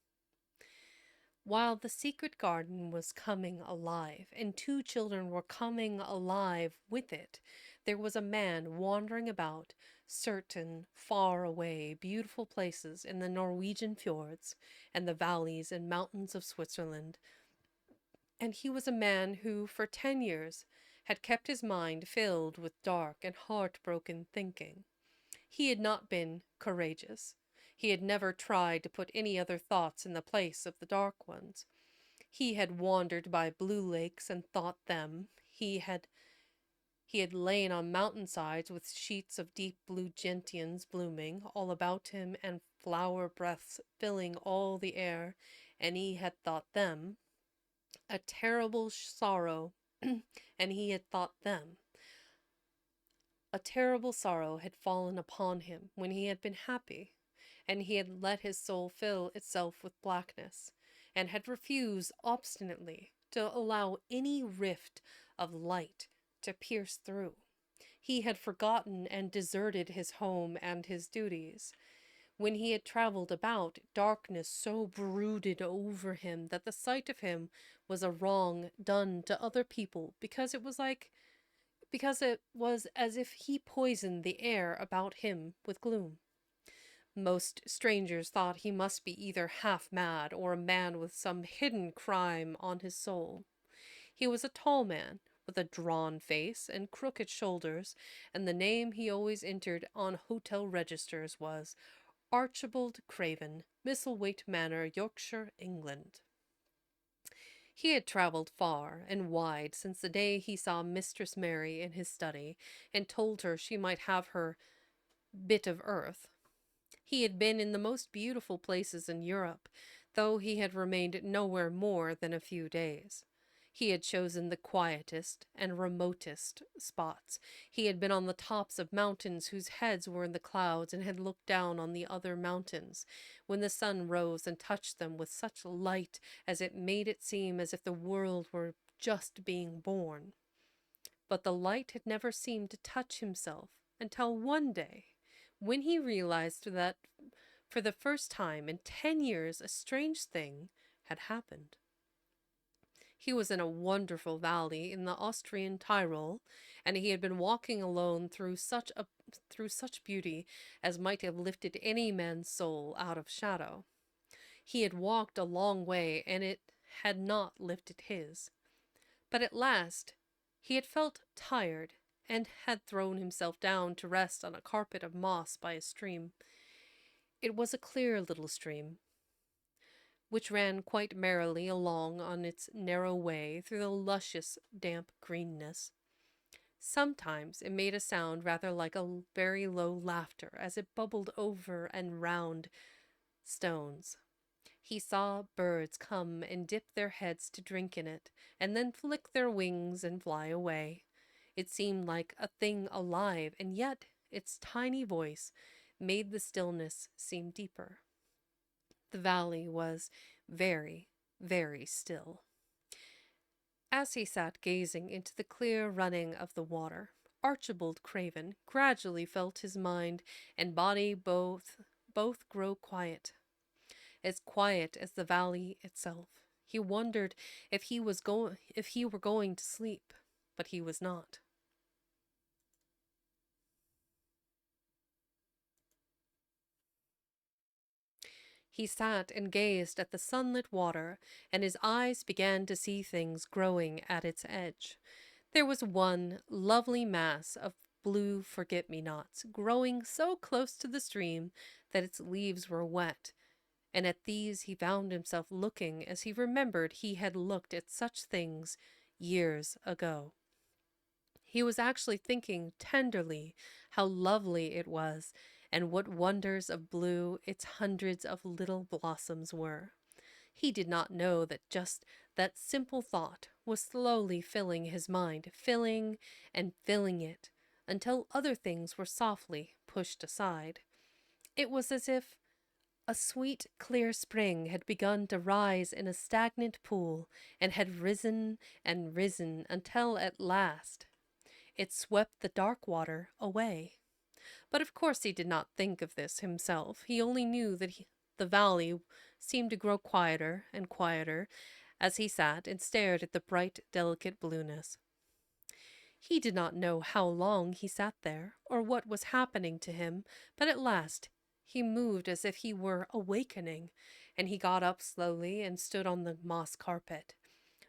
S1: While the secret garden was coming alive, and two children were coming alive with it, there was a man wandering about certain far away, beautiful places in the Norwegian fjords and the valleys and mountains of Switzerland. And he was a man who, for 10 years, had kept his mind filled with dark and heartbroken thinking. He had not been courageous. He had never tried to put any other thoughts in the place of the dark ones. He had wandered by blue lakes and thought them. He had lain on mountainsides with sheets of deep blue gentians blooming all about him and flower breaths filling all the air, and he had thought them. A terrible sorrow, and he had thought them. A terrible sorrow had fallen upon him when he had been happy, and he had let his soul fill itself with blackness, and had refused obstinately to allow any rift of light to pierce through. He had forgotten and deserted his home and his duties. When he had traveled about, darkness so brooded over him that the sight of him was a wrong done to other people because it was as if he poisoned the air about him with gloom. Most strangers thought he must be either half mad or a man with some hidden crime on his soul. He was a tall man, with a drawn face and crooked shoulders, and the name he always entered on hotel registers was Archibald Craven, Misselthwaite Manor, Yorkshire, England. He had travelled far and wide since the day he saw Mistress Mary in his study, and told her she might have her bit of earth. He had been in the most beautiful places in Europe, though he had remained nowhere more than a few days. He had chosen the quietest and remotest spots. He had been on the tops of mountains whose heads were in the clouds, and had looked down on the other mountains when the sun rose and touched them with such light as it made it seem as if the world were just being born. But the light had never seemed to touch himself until one day, when he realized that for the first time in 10 years a strange thing had happened. He was in a wonderful valley in the Austrian Tyrol, and he had been walking alone through such beauty as might have lifted any man's soul out of shadow. He had walked a long way, and it had not lifted his. But at last he had felt tired, and had thrown himself down to rest on a carpet of moss by a stream. It was a clear little stream, which ran quite merrily along on its narrow way through the luscious, damp greenness. Sometimes it made a sound rather like a very low laughter as it bubbled over and round stones. He saw birds come and dip their heads to drink in it, and then flick their wings and fly away. It seemed like a thing alive, and yet its tiny voice made the stillness seem deeper. The valley was very, very still. As he sat gazing into the clear running of the water, Archibald Craven gradually felt his mind and body both grow quiet, as quiet as the valley itself. He wondered if he were going to sleep, but he was not. He sat and gazed at the sunlit water, and his eyes began to see things growing at its edge. There was one lovely mass of blue forget-me-nots growing so close to the stream that its leaves were wet, and at these he found himself looking as he remembered he had looked at such things years ago. He was actually thinking tenderly how lovely it was, and what wonders of blue its hundreds of little blossoms were. He did not know that just that simple thought was slowly filling his mind, filling and filling it, until other things were softly pushed aside. It was as if a sweet, clear spring had begun to rise in a stagnant pool, and had risen and risen until at last it swept the dark water away. But of course he did not think of this himself. He only knew that the valley seemed to grow quieter and quieter as he sat and stared at the bright, delicate blueness. He did not know how long he sat there, or what was happening to him, but at last he moved as if he were awakening, and he got up slowly and stood on the moss carpet,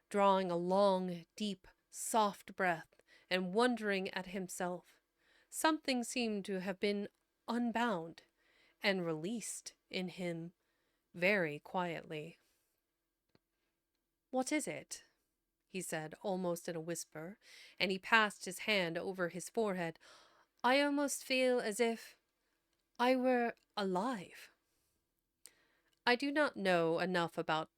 S1: drawing a long, deep, soft breath, and wondering at himself. Something seemed to have been unbound and released in him very quietly. "What is it?" he said, almost in a whisper, and he passed his hand over his forehead. "I almost feel as if I were alive." I do not know enough about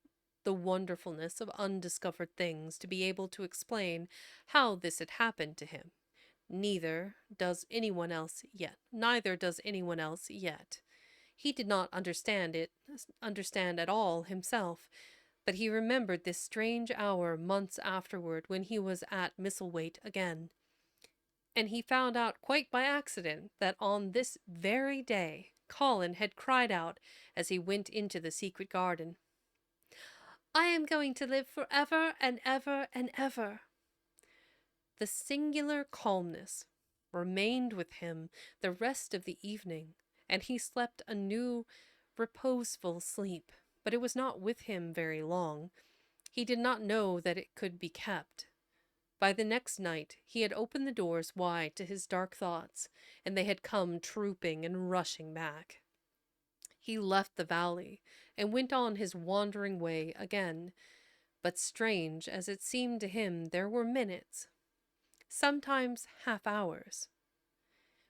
S1: the wonderfulness of undiscovered things to be able to explain how this had happened to him. Neither does anyone else yet. He did not understand at all himself, but he remembered this strange hour months afterward when he was at Misselthwaite again. And he found out quite by accident that on this very day Colin had cried out as he went into the secret garden, "I am going to live for ever and ever and ever." The singular calmness remained with him the rest of the evening, and he slept a new, reposeful sleep, but it was not with him very long. He did not know that it could be kept. By the next night he had opened the doors wide to his dark thoughts, and they had come trooping and rushing back. He left the valley and went on his wandering way again, but strange as it seemed to him, there were minutes, sometimes half hours,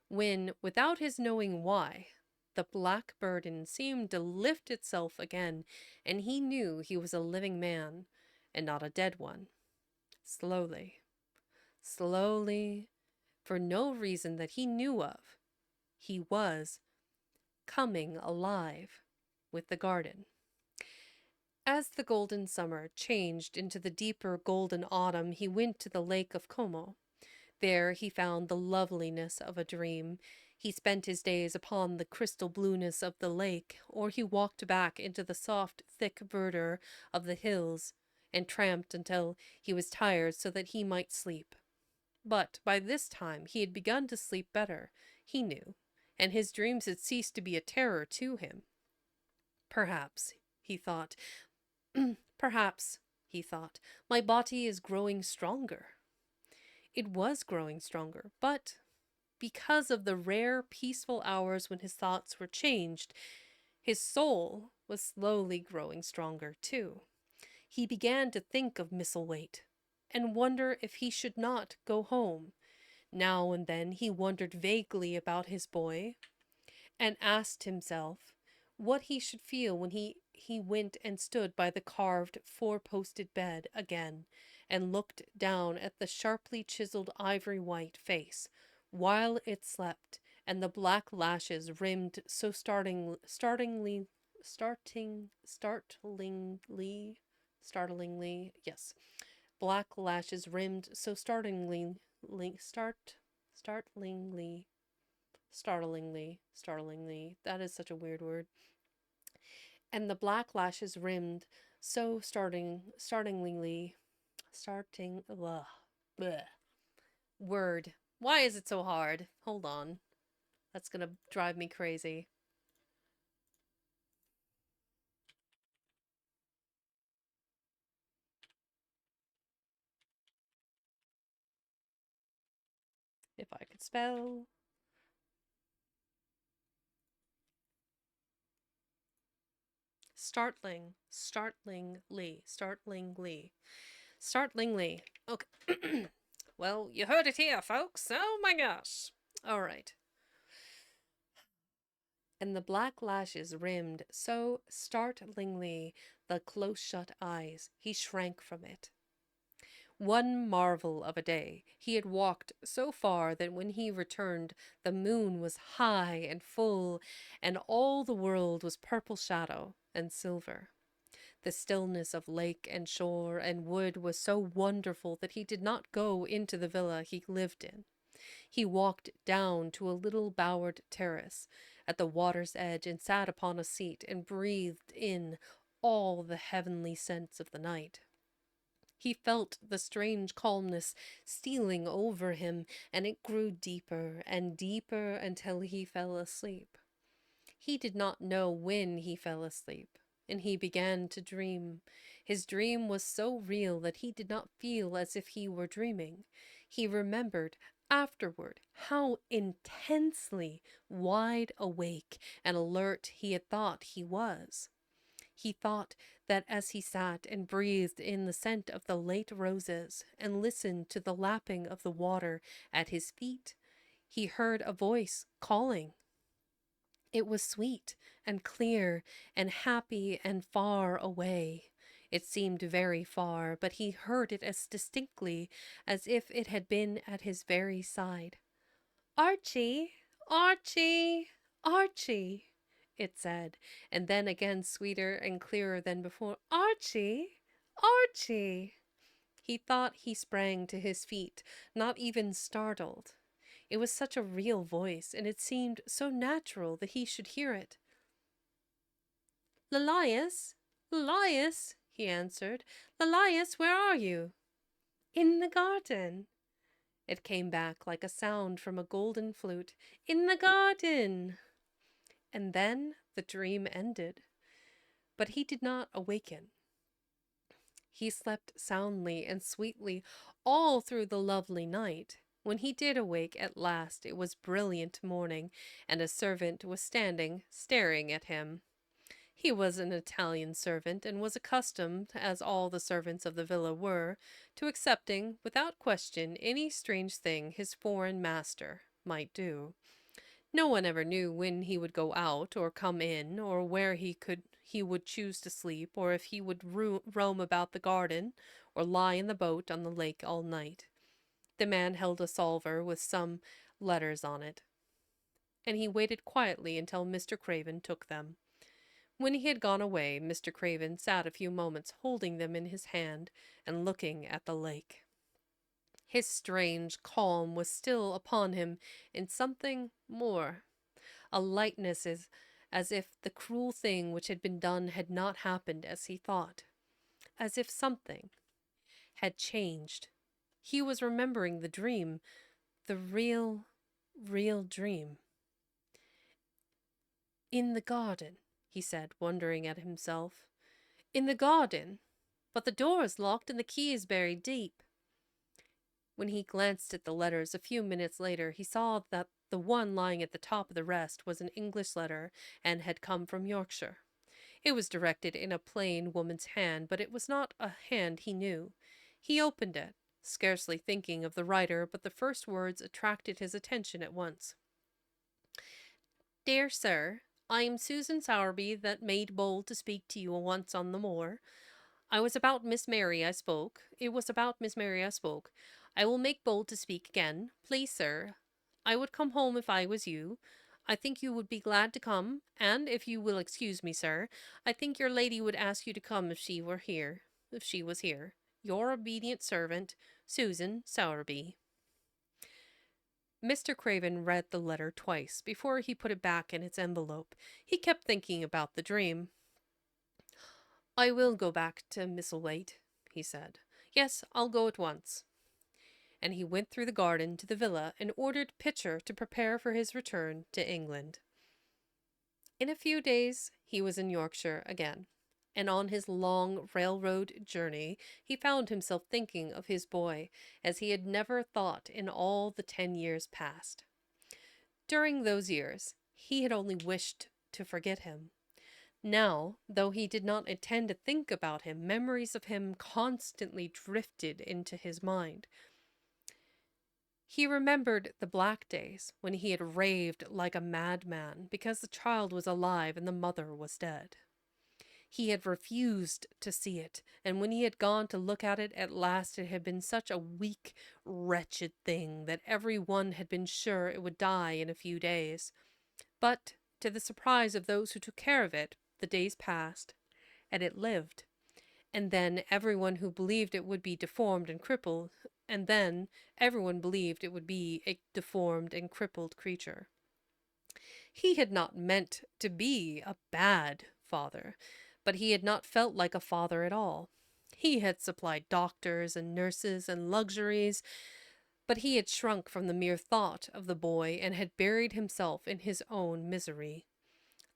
S1: when, without his knowing why, the black burden seemed to lift itself again, and he knew he was a living man and not a dead one. Slowly, slowly, for no reason that he knew of, he was coming alive with the garden. As the golden summer changed into the deeper golden autumn, he went to the lake of Como. There he found the loveliness of a dream. He spent his days upon the crystal blueness of the lake, or he walked back into the soft, thick verdure of the hills, and tramped until he was tired so that he might sleep. But by this time he had begun to sleep better, he knew, and his dreams had ceased to be a terror to him. Perhaps, he thought, perhaps, he thought, my body is growing stronger. It was growing stronger, but because of the rare, peaceful hours when his thoughts were changed, his soul was slowly growing stronger too. He began to think of Misselthwaite, and wonder if he should not go home. Now and then he wondered vaguely about his boy, and asked himself what he should feel when he went and stood by the carved four-posted bed again, and looked down at the sharply chiseled ivory-white face, while it slept, and the black lashes rimmed so startlingly, yes, black lashes rimmed so startlingly, that is such a weird word, and the black lashes rimmed so bleh. Word. Why is it so hard? Hold on. That's gonna drive me crazy. If I could spell. Startlingly. Okay. Well, you heard it here, folks. Oh my gosh. All right. And the black lashes rimmed so startlingly the close-shut eyes, he shrank from it. One marvel of a day, he had walked so far that when he returned, the moon was high and full, and all the world was purple shadow and silver. The stillness of lake and shore and wood was so wonderful that he did not go into the villa he lived in. He walked down to a little bowered terrace at the water's edge and sat upon a seat and breathed in all the heavenly scents of the night. He felt the strange calmness stealing over him, and it grew deeper and deeper until he fell asleep. He did not know when he fell asleep, and he began to dream. His dream was so real that he did not feel as if he were dreaming. He remembered afterward how intensely wide awake and alert he had thought he was. He thought that as he sat and breathed in the scent of the late roses and listened to the lapping of the water at his feet, he heard a voice calling. It was sweet and clear and happy and far away. It seemed very far, but he heard it as distinctly as if it had been at his very side. Archie! Archie! Archie! It said, and then again sweeter and clearer than before. Archie! Archie! He thought he sprang to his feet, not even startled. It was such a real voice, and it seemed so natural that he should hear it. Lelias, Lelias, he answered. Lelias, where are you? In the garden. It came back like a sound from a golden flute. In the garden. And then the dream ended. But he did not awaken. He slept soundly and sweetly all through the lovely night. When he did awake at last, it was brilliant morning, and a servant was standing, staring at him. He was an Italian servant, and was accustomed, as all the servants of the villa were, to accepting, without question, any strange thing his foreign master might do. No one ever knew when he would go out or come in, or where he would choose to sleep, or if he would roam about the garden, or lie in the boat on the lake all night. The man held a salver with some letters on it, and he waited quietly until Mr. Craven took them. When he had gone away, Mr. Craven sat a few moments holding them in his hand and looking at the lake. His strange calm was still upon him, and something more, a lightness as if the cruel thing which had been done had not happened as he thought, as if something had changed. He was remembering the dream, the real dream. In the garden, he said, wondering at himself. In the garden, but the door is locked and the key is buried deep. When he glanced at the letters a few minutes later, he saw that the one lying at the top of the rest was an English letter and had come from Yorkshire. It was directed in a plain woman's hand, but it was not a hand he knew. He opened it, scarcely thinking of the writer, but the first words attracted his attention at once. Dear Sir, I am Susan Sowerby that made bold to speak to you once on the moor. It was about Miss Mary I spoke. I will make bold to speak again. Please, sir, I would come home if I was you. I think you would be glad to come, and if you will excuse me, sir, I think your lady would ask you to come if she was here. Your obedient servant, Susan Sowerby. Mr. Craven read the letter twice before he put it back in its envelope. He kept thinking about the dream. I will go back to Misselthwaite, he said. Yes, I'll go at once. And he went through the garden to the villa and ordered Pitcher to prepare for his return to England. In a few days he was in Yorkshire again, and on his long railroad journey he found himself thinking of his boy as he had never thought in all the 10 years past. During those years he had only wished to forget him. Now, though he did not intend to think about him, memories of him constantly drifted into his mind. He remembered the black days when he had raved like a madman because the child was alive and the mother was dead. He had refused to see it, and when he had gone to look at it, at last it had been such a weak, wretched thing that every one had been sure it would die in a few days. But, to the surprise of those who took care of it, the days passed, and it lived. And then everyone who believed it would be deformed and crippled, and then everyone believed it would be a deformed and crippled creature. He had not meant to be a bad father, but he had not felt like a father at all. He had supplied doctors and nurses and luxuries, but he had shrunk from the mere thought of the boy and had buried himself in his own misery.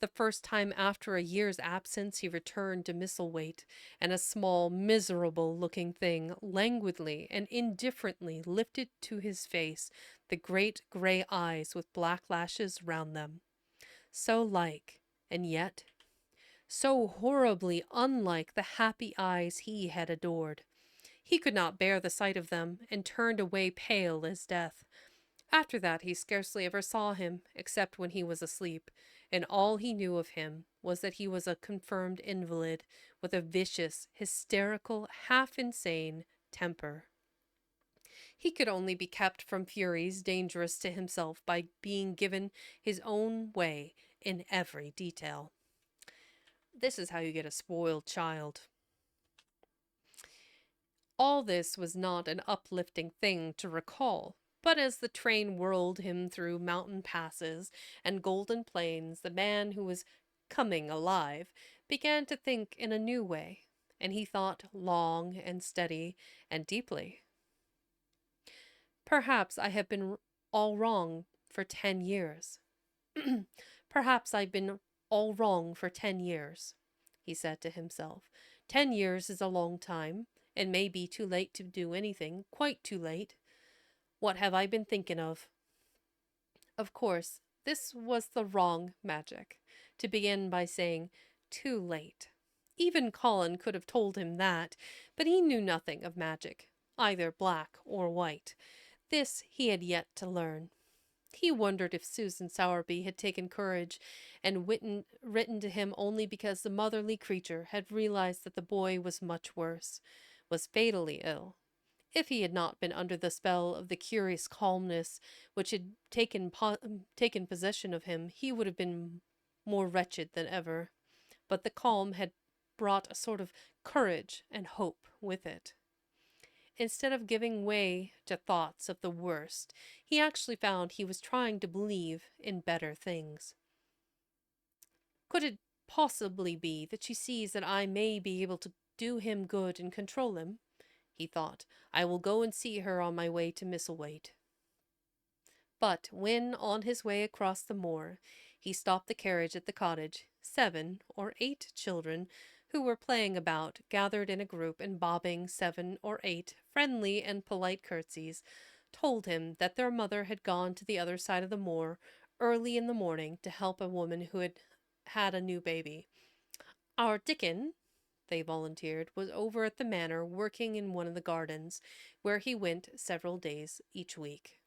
S1: The first time after a year's absence he returned to Misselthwaite, and a small, miserable-looking thing languidly and indifferently lifted to his face the great grey eyes with black lashes round them. So like, and yet so horribly unlike the happy eyes he had adored. He could not bear the sight of them, and turned away pale as death. After that, he scarcely ever saw him, except when he was asleep, and all he knew of him was that he was a confirmed invalid with a vicious, hysterical, half insane temper. He could only be kept from furies dangerous to himself by being given his own way in every detail. This is how you get a spoiled child. All this was not an uplifting thing to recall, but as the train whirled him through mountain passes and golden plains, the man who was coming alive began to think in a new way, and he thought long and steady and deeply. Perhaps I have been all wrong for 10 years. Perhaps I've been all wrong for 10 years, he said to himself. 10 years is a long time, and may be too late to do anything, quite too late. What have I been thinking of? Of course, this was the wrong magic, to begin by saying, too late. Even Colin could have told him that, but he knew nothing of magic, either black or white. This he had yet to learn. He wondered if Susan Sowerby had taken courage and written to him only because the motherly creature had realized that the boy was much worse, was fatally ill. If he had not been under the spell of the curious calmness which had taken possession of him, he would have been more wretched than ever. But the calm had brought a sort of courage and hope with it. Instead of giving way to thoughts of the worst, he actually found he was trying to believe in better things. Could it possibly be that she sees that I may be able to do him good and control him? He thought. I will go and see her on my way to Misselthwaite. But when, on his way across the moor, he stopped the carriage at the cottage, 7 or 8 children who were playing about, gathered in a group and bobbing 7 or 8 friendly and polite curtsies, told him that their mother had gone to the other side of the moor early in the morning to help a woman who had had a new baby. Our Dickon, they volunteered, was over at the manor working in one of the gardens, where he went several days each week.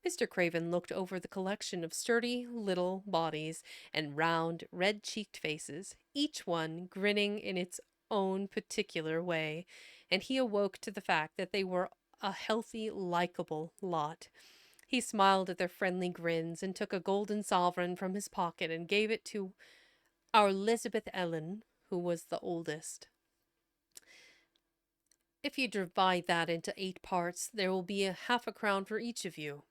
S1: Mr. Craven looked over the collection of sturdy little bodies and round, red-cheeked faces, each one grinning in its own particular way, and he awoke to the fact that they were a healthy, likable lot. He smiled at their friendly grins and took a golden sovereign from his pocket and gave it to our Elizabeth Ellen, who was the oldest. If you divide that into 8 parts, there will be half a crown for each of you,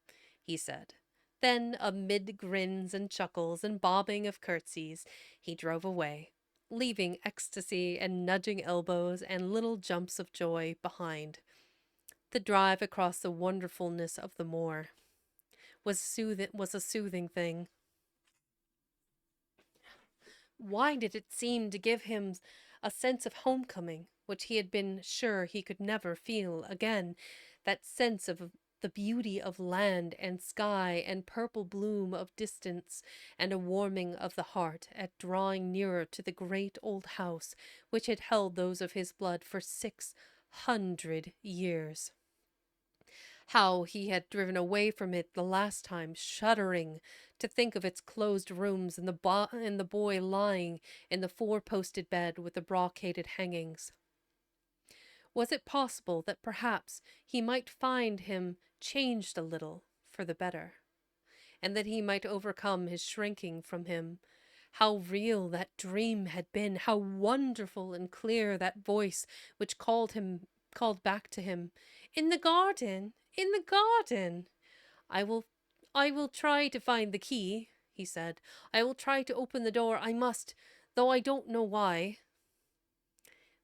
S1: he said. Then, amid grins and chuckles and bobbing of curtsies, he drove away, leaving ecstasy and nudging elbows and little jumps of joy behind. The drive across the wonderfulness of the moor was a soothing thing. Why did it seem to give him a sense of homecoming, which he had been sure he could never feel again, that sense of the beauty of land and sky and purple bloom of distance, and a warming of the heart at drawing nearer to the great old house which had held those of his blood for 600 years. How he had driven away from it the last time, shuddering to think of its closed rooms and the boy lying in the 4-posted bed with the brocaded hangings. Was it possible that perhaps he might find him changed a little for the better, and that he might overcome his shrinking from him? How real that dream had been, how wonderful and clear that voice which called back to him, "In the garden, in the garden." I will try to find the key, he said. I will try to open the door. I must, though I don't know why.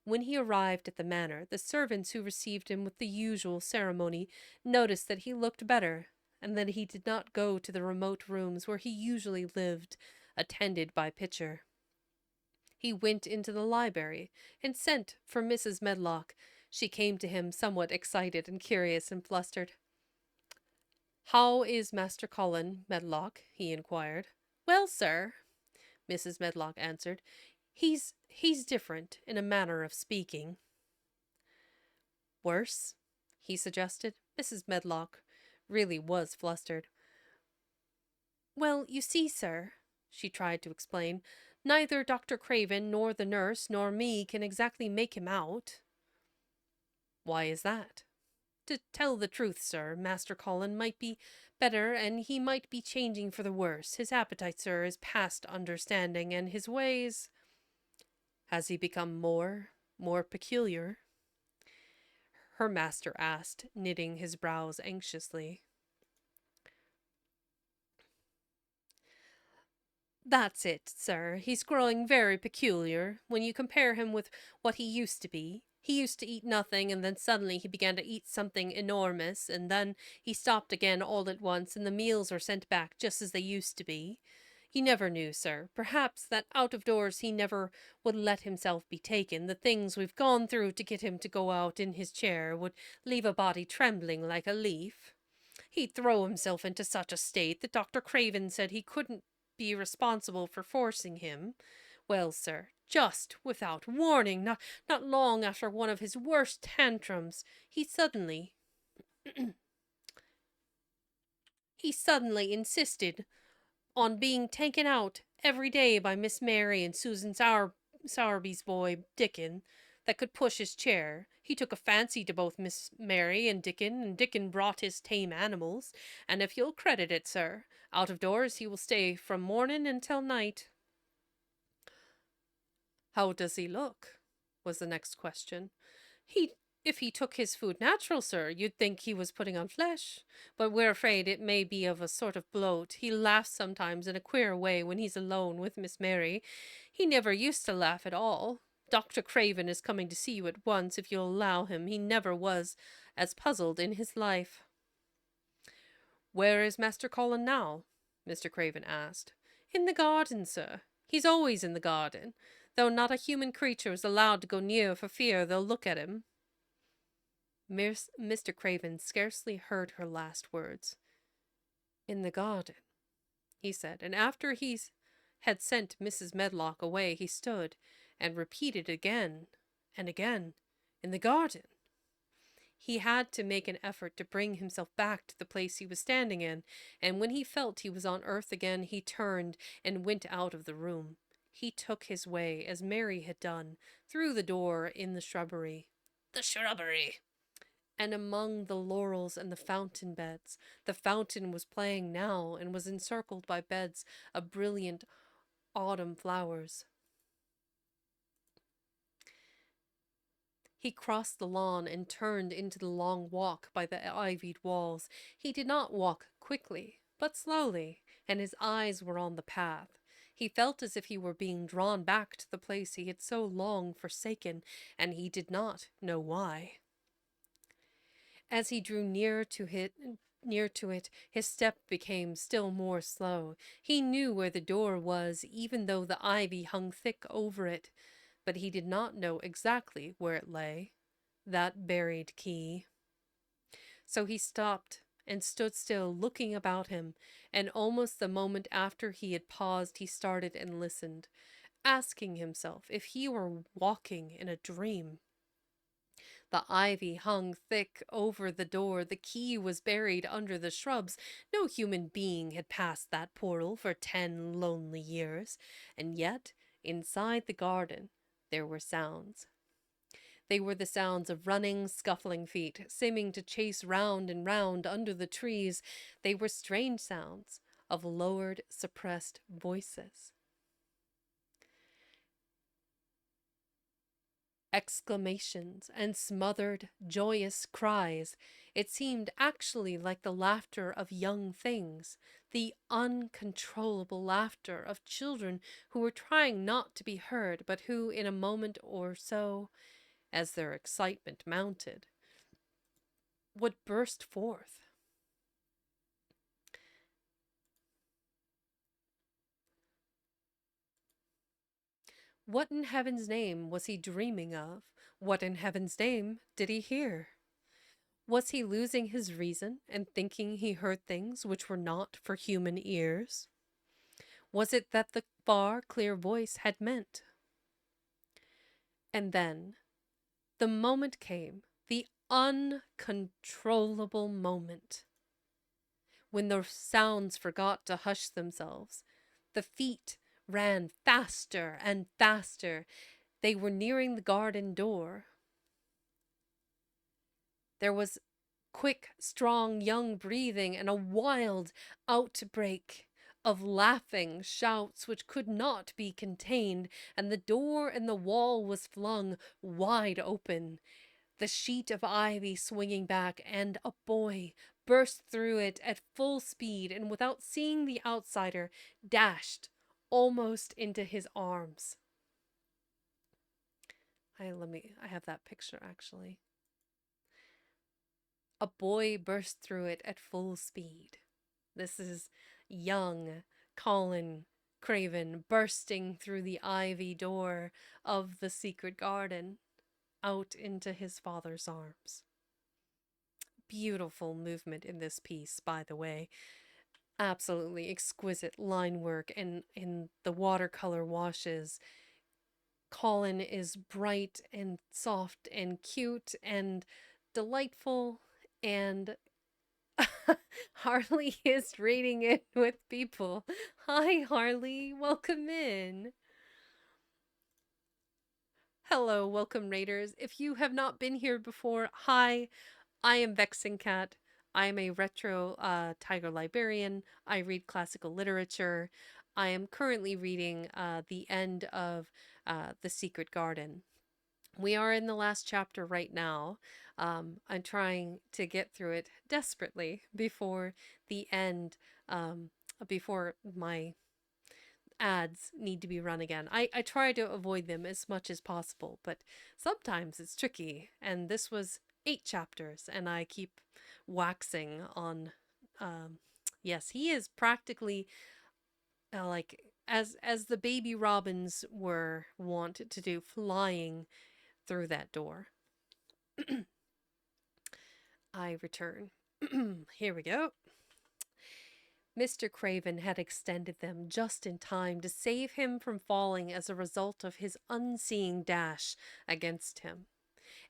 S1: When he arrived at the manor, the servants who received him with the usual ceremony noticed that he looked better, and that he did not go to the remote rooms where he usually lived, attended by Pitcher. He went into the library and sent for Mrs. Medlock. She came to him somewhat excited and curious and flustered. "How is Master Colin, Medlock?" he inquired. "Well, sir," Mrs. Medlock answered, he's different, in a manner of speaking." "Worse?" he suggested. Mrs. Medlock really was flustered. Well, you see, sir, she tried to explain, neither Dr. Craven nor the nurse nor me can exactly make him out. Why is that? To tell the truth, sir, Master Colin might be better, and he might be changing for the worse. His appetite, sir, is past understanding, and his ways— Has he become more peculiar? Her master asked, knitting his brows anxiously. That's it, sir. He's growing very peculiar. When you compare him with what he used to be, he used to eat nothing, and then suddenly he began to eat something enormous, and then he stopped again all at once, and the meals are sent back just as they used to be. You never knew, sir. Perhaps that out of doors he never would let himself be taken. The things we've gone through to get him to go out in his chair would leave a body trembling like a leaf. He'd throw himself into such a state that Dr. Craven said he couldn't be responsible for forcing him. Well, sir, just without warning, not long after one of his worst tantrums, he suddenly insisted on being taken out every day by Miss Mary and Susan Sowerby's boy, Dickon, that could push his chair. He took a fancy to both Miss Mary and Dickon brought his tame animals, and if you'll credit it, sir, out of doors he will stay from morning until night. How does he look? Was the next question. If he took his food natural, sir, you'd think he was putting on flesh. But we're afraid it may be of a sort of bloat. He laughs sometimes in a queer way when he's alone with Miss Mary. He never used to laugh at all. Dr. Craven is coming to see you at once, if you'll allow him. He never was as puzzled in his life. Where is Master Colin now? Mr. Craven asked. In the garden, sir. He's always in the garden, though not a human creature is allowed to go near for fear they'll look at him. Mr. Craven scarcely heard her last words. In the garden, he said, and after he had sent Mrs. Medlock away, he stood and repeated again and again, in the garden. He had to make an effort to bring himself back to the place he was standing in, and when he felt he was on earth again, he turned and went out of the room. He took his way, as Mary had done, through the door in the shrubbery. The shrubbery! And among the laurels and the fountain beds. The fountain was playing now, and was encircled by beds of brilliant autumn flowers. He crossed the lawn and turned into the long walk by the ivied walls. He did not walk quickly, but slowly, and his eyes were on the path. He felt as if he were being drawn back to the place he had so long forsaken, and he did not know why. As he drew near to it, his step became still more slow. He knew where the door was, even though the ivy hung thick over it, but he did not know exactly where it lay, that buried key. So he stopped and stood still, looking about him, and almost the moment after he had paused, he started and listened, asking himself if he were walking in a dream. The ivy hung thick over the door. The key was buried under the shrubs. No human being had passed that portal for 10 lonely years. And yet, inside the garden, there were sounds. They were the sounds of running, scuffling feet, seeming to chase round and round under the trees. They were strange sounds of lowered, suppressed voices. Exclamations and smothered, joyous cries. It seemed actually like the laughter of young things, the uncontrollable laughter of children who were trying not to be heard, but who, in a moment or so, as their excitement mounted, would burst forth. What in heaven's name was he dreaming of? What in heaven's name did he hear? Was he losing his reason and thinking he heard things which were not for human ears? Was it that the far, clear voice had meant? And then the moment came, the uncontrollable moment. when the sounds forgot to hush themselves. The feet ran faster and faster. They were nearing the garden door. There was quick, strong, young breathing and a wild outbreak of laughing shouts which could not be contained, and the door in the wall was flung wide open, the sheet of ivy swinging back, and a boy burst through it at full speed and without seeing the outsider dashed almost into his arms. I have that picture actually. A boy burst through it at full speed. This is young Colin Craven bursting through the ivy door of the secret garden out into his father's arms. Beautiful movement in this piece, by the way. Absolutely exquisite line work and in the watercolor washes. Colin is bright and soft and cute and delightful, and Harley is raiding it with people. Hi, Harley. Welcome in. Hello, welcome raiders. If you have not been here before, hi, I am Vexing Cat. I am a retro tiger librarian. I read classical literature. I am currently reading the end of The Secret Garden. We are in the last chapter right now. I'm trying to get through it desperately before the end, before my ads need to be run again. I try to avoid them as much as possible, but sometimes it's tricky. And this was 8 chapters, and I keep waxing on. Yes, he is practically like as the baby robins were wont to do, flying through that door. I return. Here we go. Mr. Craven had extended them just in time to save him from falling as a result of his unseeing dash against him.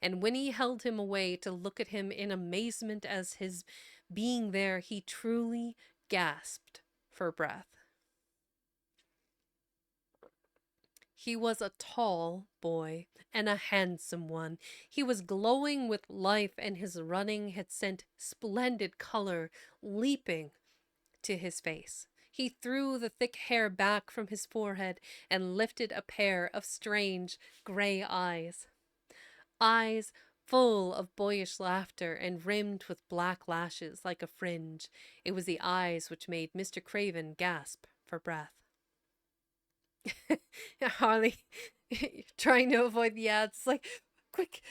S1: And when he held him away to look at him in amazement as his being there, he truly gasped for breath. He was a tall boy and a handsome one. He was glowing with life, and his running had sent splendid color leaping to his face. He threw the thick hair back from his forehead and lifted a pair of strange gray eyes. Eyes full of boyish laughter and rimmed with black lashes like a fringe. It was the eyes which made Mr. Craven gasp for breath. Harley, trying to avoid the ads, like, quick,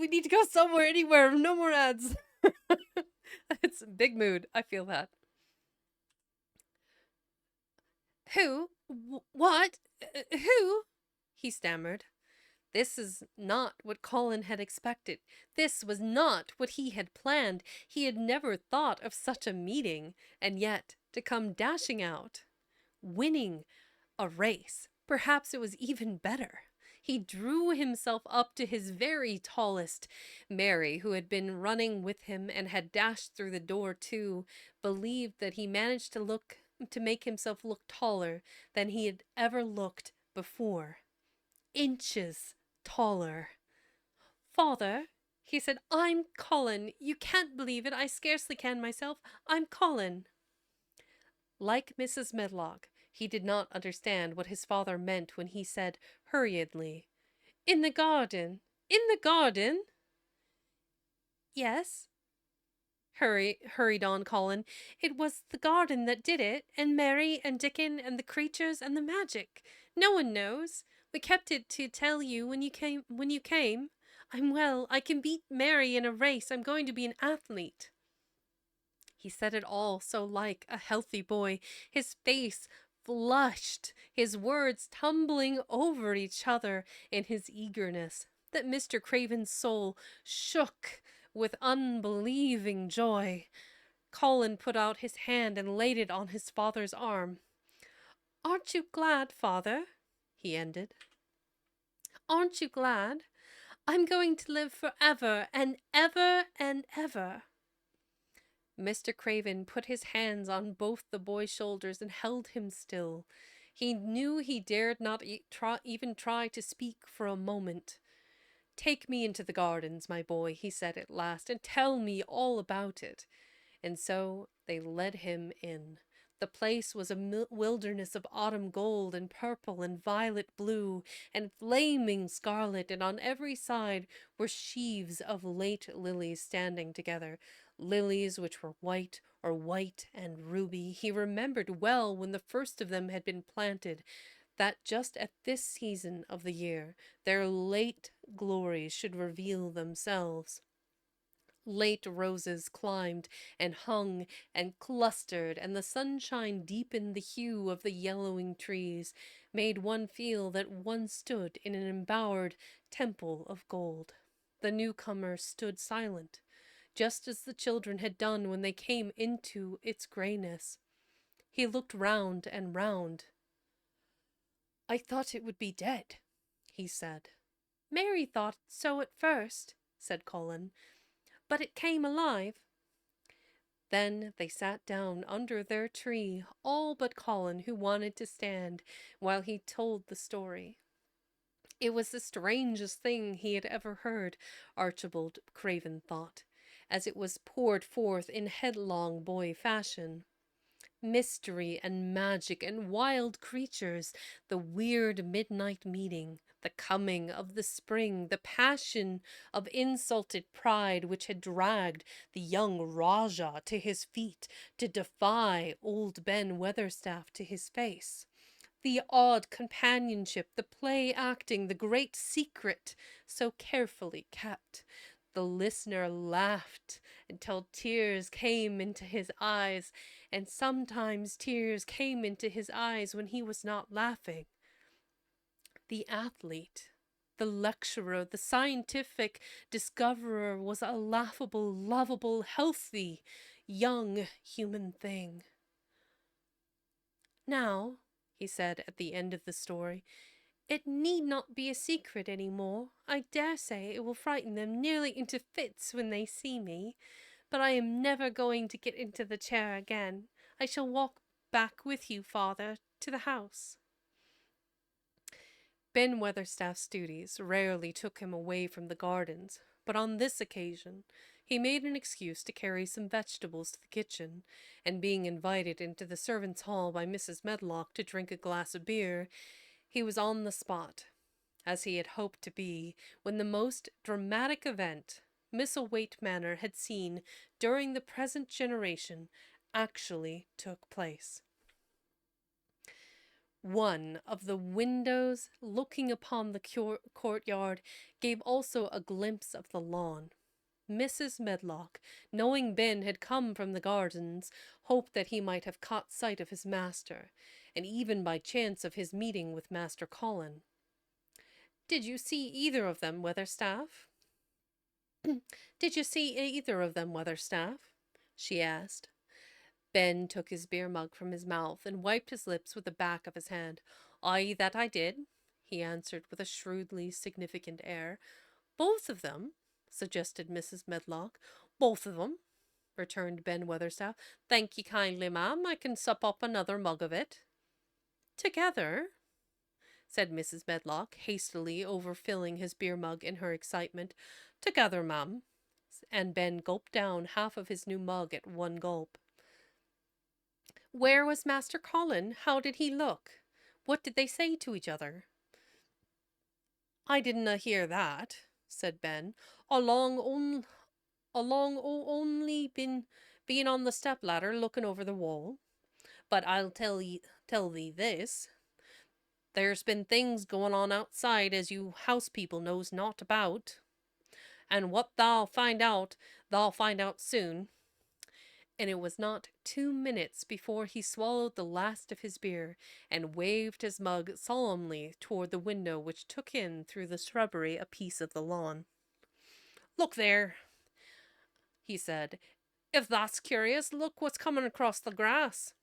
S1: we need to go somewhere, anywhere, no more ads. It's a big mood, I feel that. Who? What? Who? He stammered. This is not what Colin had expected. This was not what he had planned. He had never thought of such a meeting, and yet to come dashing out, winning a race. Perhaps it was even better. He drew himself up to his very tallest. Mary, who had been running with him and had dashed through the door too, believed that he managed to make himself look taller than he had ever looked before. Inches taller. Father, he said, I'm Colin. You can't believe it. I scarcely can myself. I'm Colin. Like Mrs. Medlock, he did not understand what his father meant when he said hurriedly, In the garden. In the garden? Yes, hurried on Colin. It was the garden that did it, and Mary and Dickon and the creatures and the magic. No one knows. We kept it to tell you when you came. I'm well. I can beat Mary in a race. I'm going to be an athlete. He said it all so like a healthy boy, his face flushed, his words tumbling over each other in his eagerness, that Mr. Craven's soul shook with unbelieving joy. Colin put out his hand and laid it on his father's arm. Aren't you glad, father? He ended. Aren't you glad? I'm going to live forever and ever and ever. Mr. Craven put his hands on both the boy's shoulders and held him still. He knew he dared not even try to speak for a moment. "Take me into the gardens, my boy," he said at last, "and tell me all about it." And so they led him in. The place was a wilderness of autumn gold and purple and violet blue and flaming scarlet, and on every side were sheaves of late lilies standing together, lilies which were white or white and ruby. He remembered well when the first of them had been planted, that just at this season of the year their late glories should reveal themselves. Late roses climbed and hung and clustered, and the sunshine deepened the hue of the yellowing trees, made one feel that one stood in an embowered temple of gold. The newcomer stood silent, just as the children had done when they came into its grayness. He looked round and round. "I thought it would be dead," he said. "Mary thought so at first," said Colin, "but it came alive." Then they sat down under their tree, all but Colin, who wanted to stand while he told the story. It was the strangest thing he had ever heard, Archibald Craven thought, as it was poured forth in headlong boy fashion. Mystery and magic and wild creatures, the weird midnight meeting, the coming of the spring, the passion of insulted pride which had dragged the young Rajah to his feet to defy old Ben Weatherstaff to his face. The odd companionship, the play acting, the great secret so carefully kept. The listener laughed until tears came into his eyes, and sometimes tears came into his eyes when he was not laughing. The athlete, the lecturer, the scientific discoverer was a laughable, lovable, healthy, young human thing. "Now," he said at the end of the story, "it need not be a secret any more. I dare say it will frighten them nearly into fits when they see me, but I am never going to get into the chair again. I shall walk back with you, father, to the house." Ben Weatherstaff's duties rarely took him away from the gardens, but on this occasion he made an excuse to carry some vegetables to the kitchen, and being invited into the servants' hall by Mrs. Medlock to drink a glass of beer, he was on the spot, as he had hoped to be, when the most dramatic event Misselthwaite Manor had seen during the present generation actually took place. One of the windows looking upon the courtyard gave also a glimpse of the lawn. Mrs. Medlock, knowing Ben had come from the gardens, hoped that he might have caught sight of his master, and even by chance of his meeting with Master Colin. "Did you see either of them, Weatherstaff?" "Did you see either of them, Weatherstaff?" she asked. Ben took his beer mug from his mouth and wiped his lips with the back of his hand. "Aye, that I did," he answered with a shrewdly significant air. "Both of them?" suggested Mrs. Medlock. "Both of them," returned Ben Weatherstaff. "Thank ye kindly, ma'am. I can sup up another mug of it." "Together?" said Mrs. Medlock, hastily overfilling his beer mug in her excitement. "Together, ma'am." And Ben gulped down half of his new mug at one gulp. "Where was Master Colin? How did he look? What did they say to each other?" "I didna hear that," said Ben. Along only been on the step ladder looking over the wall. But I'll tell thee this. There's been things going on outside as you house people knows naught about. And what thou'll find out soon." And it was not 2 minutes before he swallowed the last of his beer and waved his mug solemnly toward the window which took in through the shrubbery a piece of the lawn. "Look there," he said. "If that's curious, look what's coming across the grass."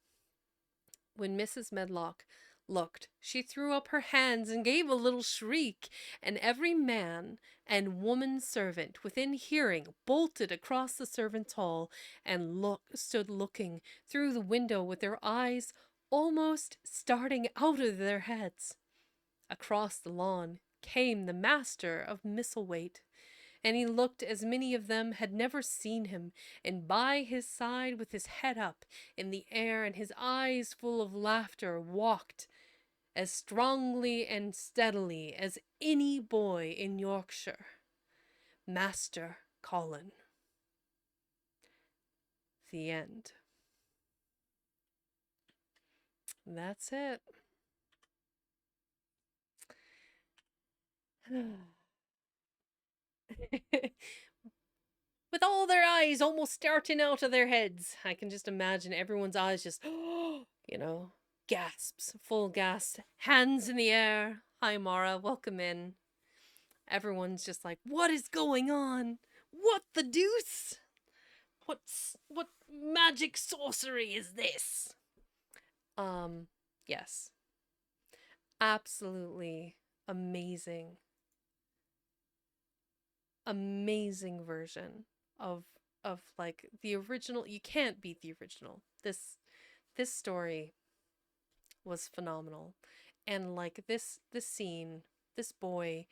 S1: When Mrs. Medlock looked, she threw up her hands and gave a little shriek, and every man and woman servant within hearing bolted across the servants' hall and stood looking through the window with their eyes almost starting out of their heads. Across the lawn came the master of Misselwaite, and he looked as many of them had never seen him, and by his side, with his head up in the air and his eyes full of laughter, walked as strongly and steadily as any boy in Yorkshire, Master Colin. The end. That's it. With all their eyes almost starting out of their heads. I can just imagine everyone's eyes just, gasps, full gasps, hands in the air. Hi, Mara, welcome in. Everyone's just like, what is going on? What the deuce? What magic sorcery is this? Yes. Absolutely amazing. Amazing version of like the original. You can't beat the original. This story was phenomenal. And like this scene, this boy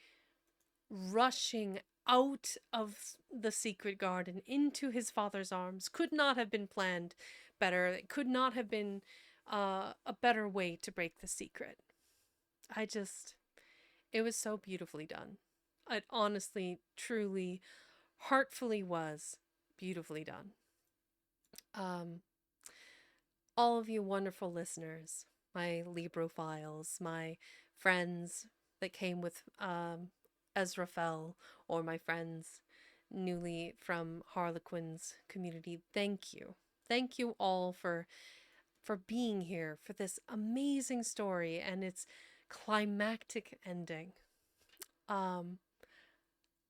S1: rushing out of the secret garden into his father's arms could not have been planned better. It could not have been a better way to break the secret. It was so beautifully done. It honestly, truly, heartfully was beautifully done. Um, all of you wonderful listeners, my Librophiles, my friends that came with Ezra Fell, or my friends newly from Harlequin's community, thank you. Thank you all for being here for this amazing story and its climactic ending. Um,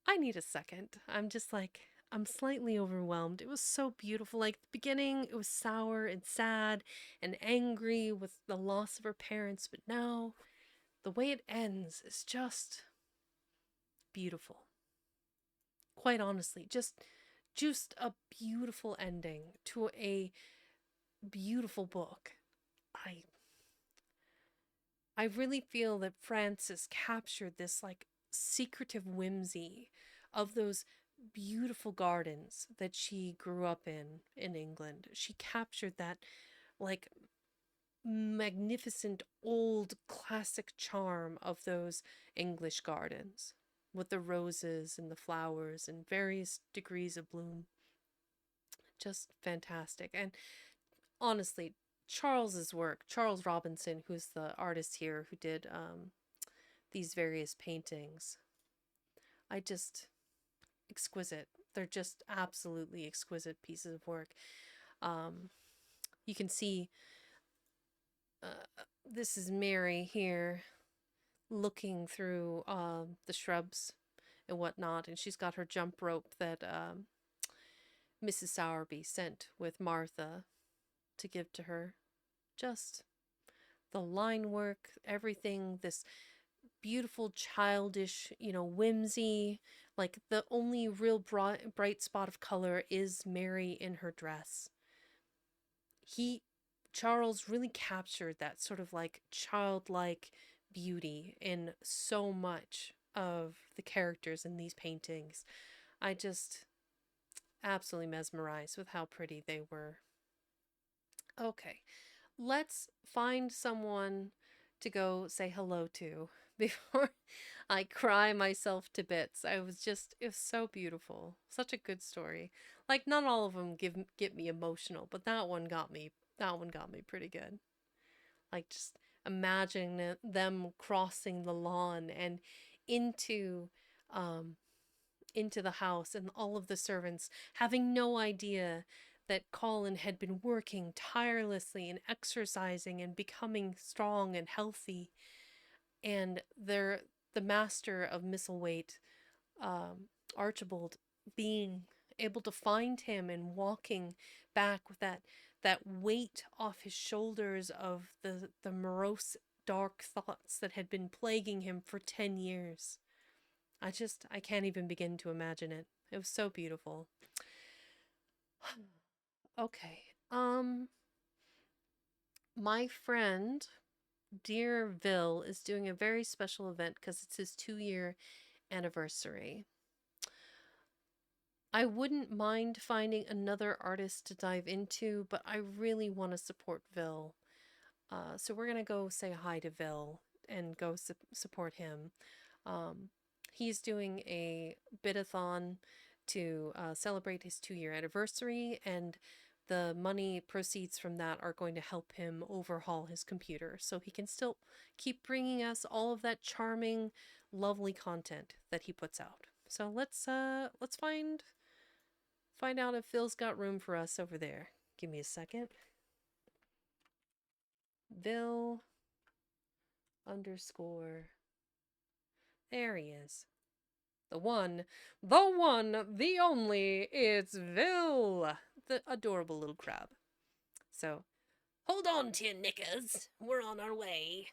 S1: I need a second. I'm just like, I'm slightly overwhelmed. It was so beautiful. Like, the beginning, it was sour and sad and angry with the loss of her parents, but now the way it ends is just beautiful. Quite honestly, just a beautiful ending to a beautiful book. I I really feel that Frances captured this like secretive whimsy of those beautiful gardens that she grew up in England. She captured that like magnificent old classic charm of those English gardens with the roses and the flowers and various degrees of bloom. Just fantastic. And honestly, Charles's work, Charles Robinson, who's the artist here who did these various paintings, I just exquisite. They're just absolutely exquisite pieces of work. Um, you can see this is Mary here looking through the shrubs and whatnot, and she's got her jump rope that Mrs. Sowerby sent with Martha to give to her. Just the line work, everything, this beautiful childish, whimsy. Like the only real bright spot of color is Mary in her dress. Charles really captured that sort of like childlike beauty in so much of the characters in these paintings. I just absolutely mesmerized with how pretty they were. Okay, let's find someone to go say hello to before I cry myself to bits. It was so beautiful. Such a good story. Like, not all of them get me emotional, but that one got me pretty good. Like, just imagining them crossing the lawn and into, um, into the house, and all of the servants having no idea that Colin had been working tirelessly and exercising and becoming strong and healthy, and the master of Misselwaite, Archibald, being able to find him and walking back with that weight off his shoulders of the morose dark thoughts that had been plaguing him for 10 years. I can't even begin to imagine it. It was so beautiful. Okay. My friend, dear Vil, is doing a very special event because it's his 2-year anniversary. I wouldn't mind finding another artist to dive into, but I really want to support Vil. So we're going to go say hi to Vil and go support him. Um, he's doing a bit-a-thon to celebrate his 2-year anniversary, and the money proceeds from that are going to help him overhaul his computer so he can still keep bringing us all of that charming, lovely content that he puts out. So let's find out if Phil's got room for us over there. Give me a second. Vil underscore. There he is. The one, the only, it's Vil, the adorable little crab. So, hold on to your knickers. We're on our way.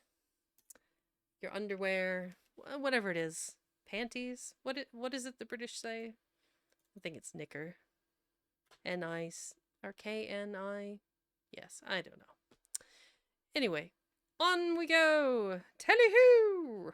S1: Your underwear, whatever it is. Panties? What is it the British say? I think it's knicker. N-I, or K-N-I? Yes, I don't know. Anyway, on we go! Tally-hoo!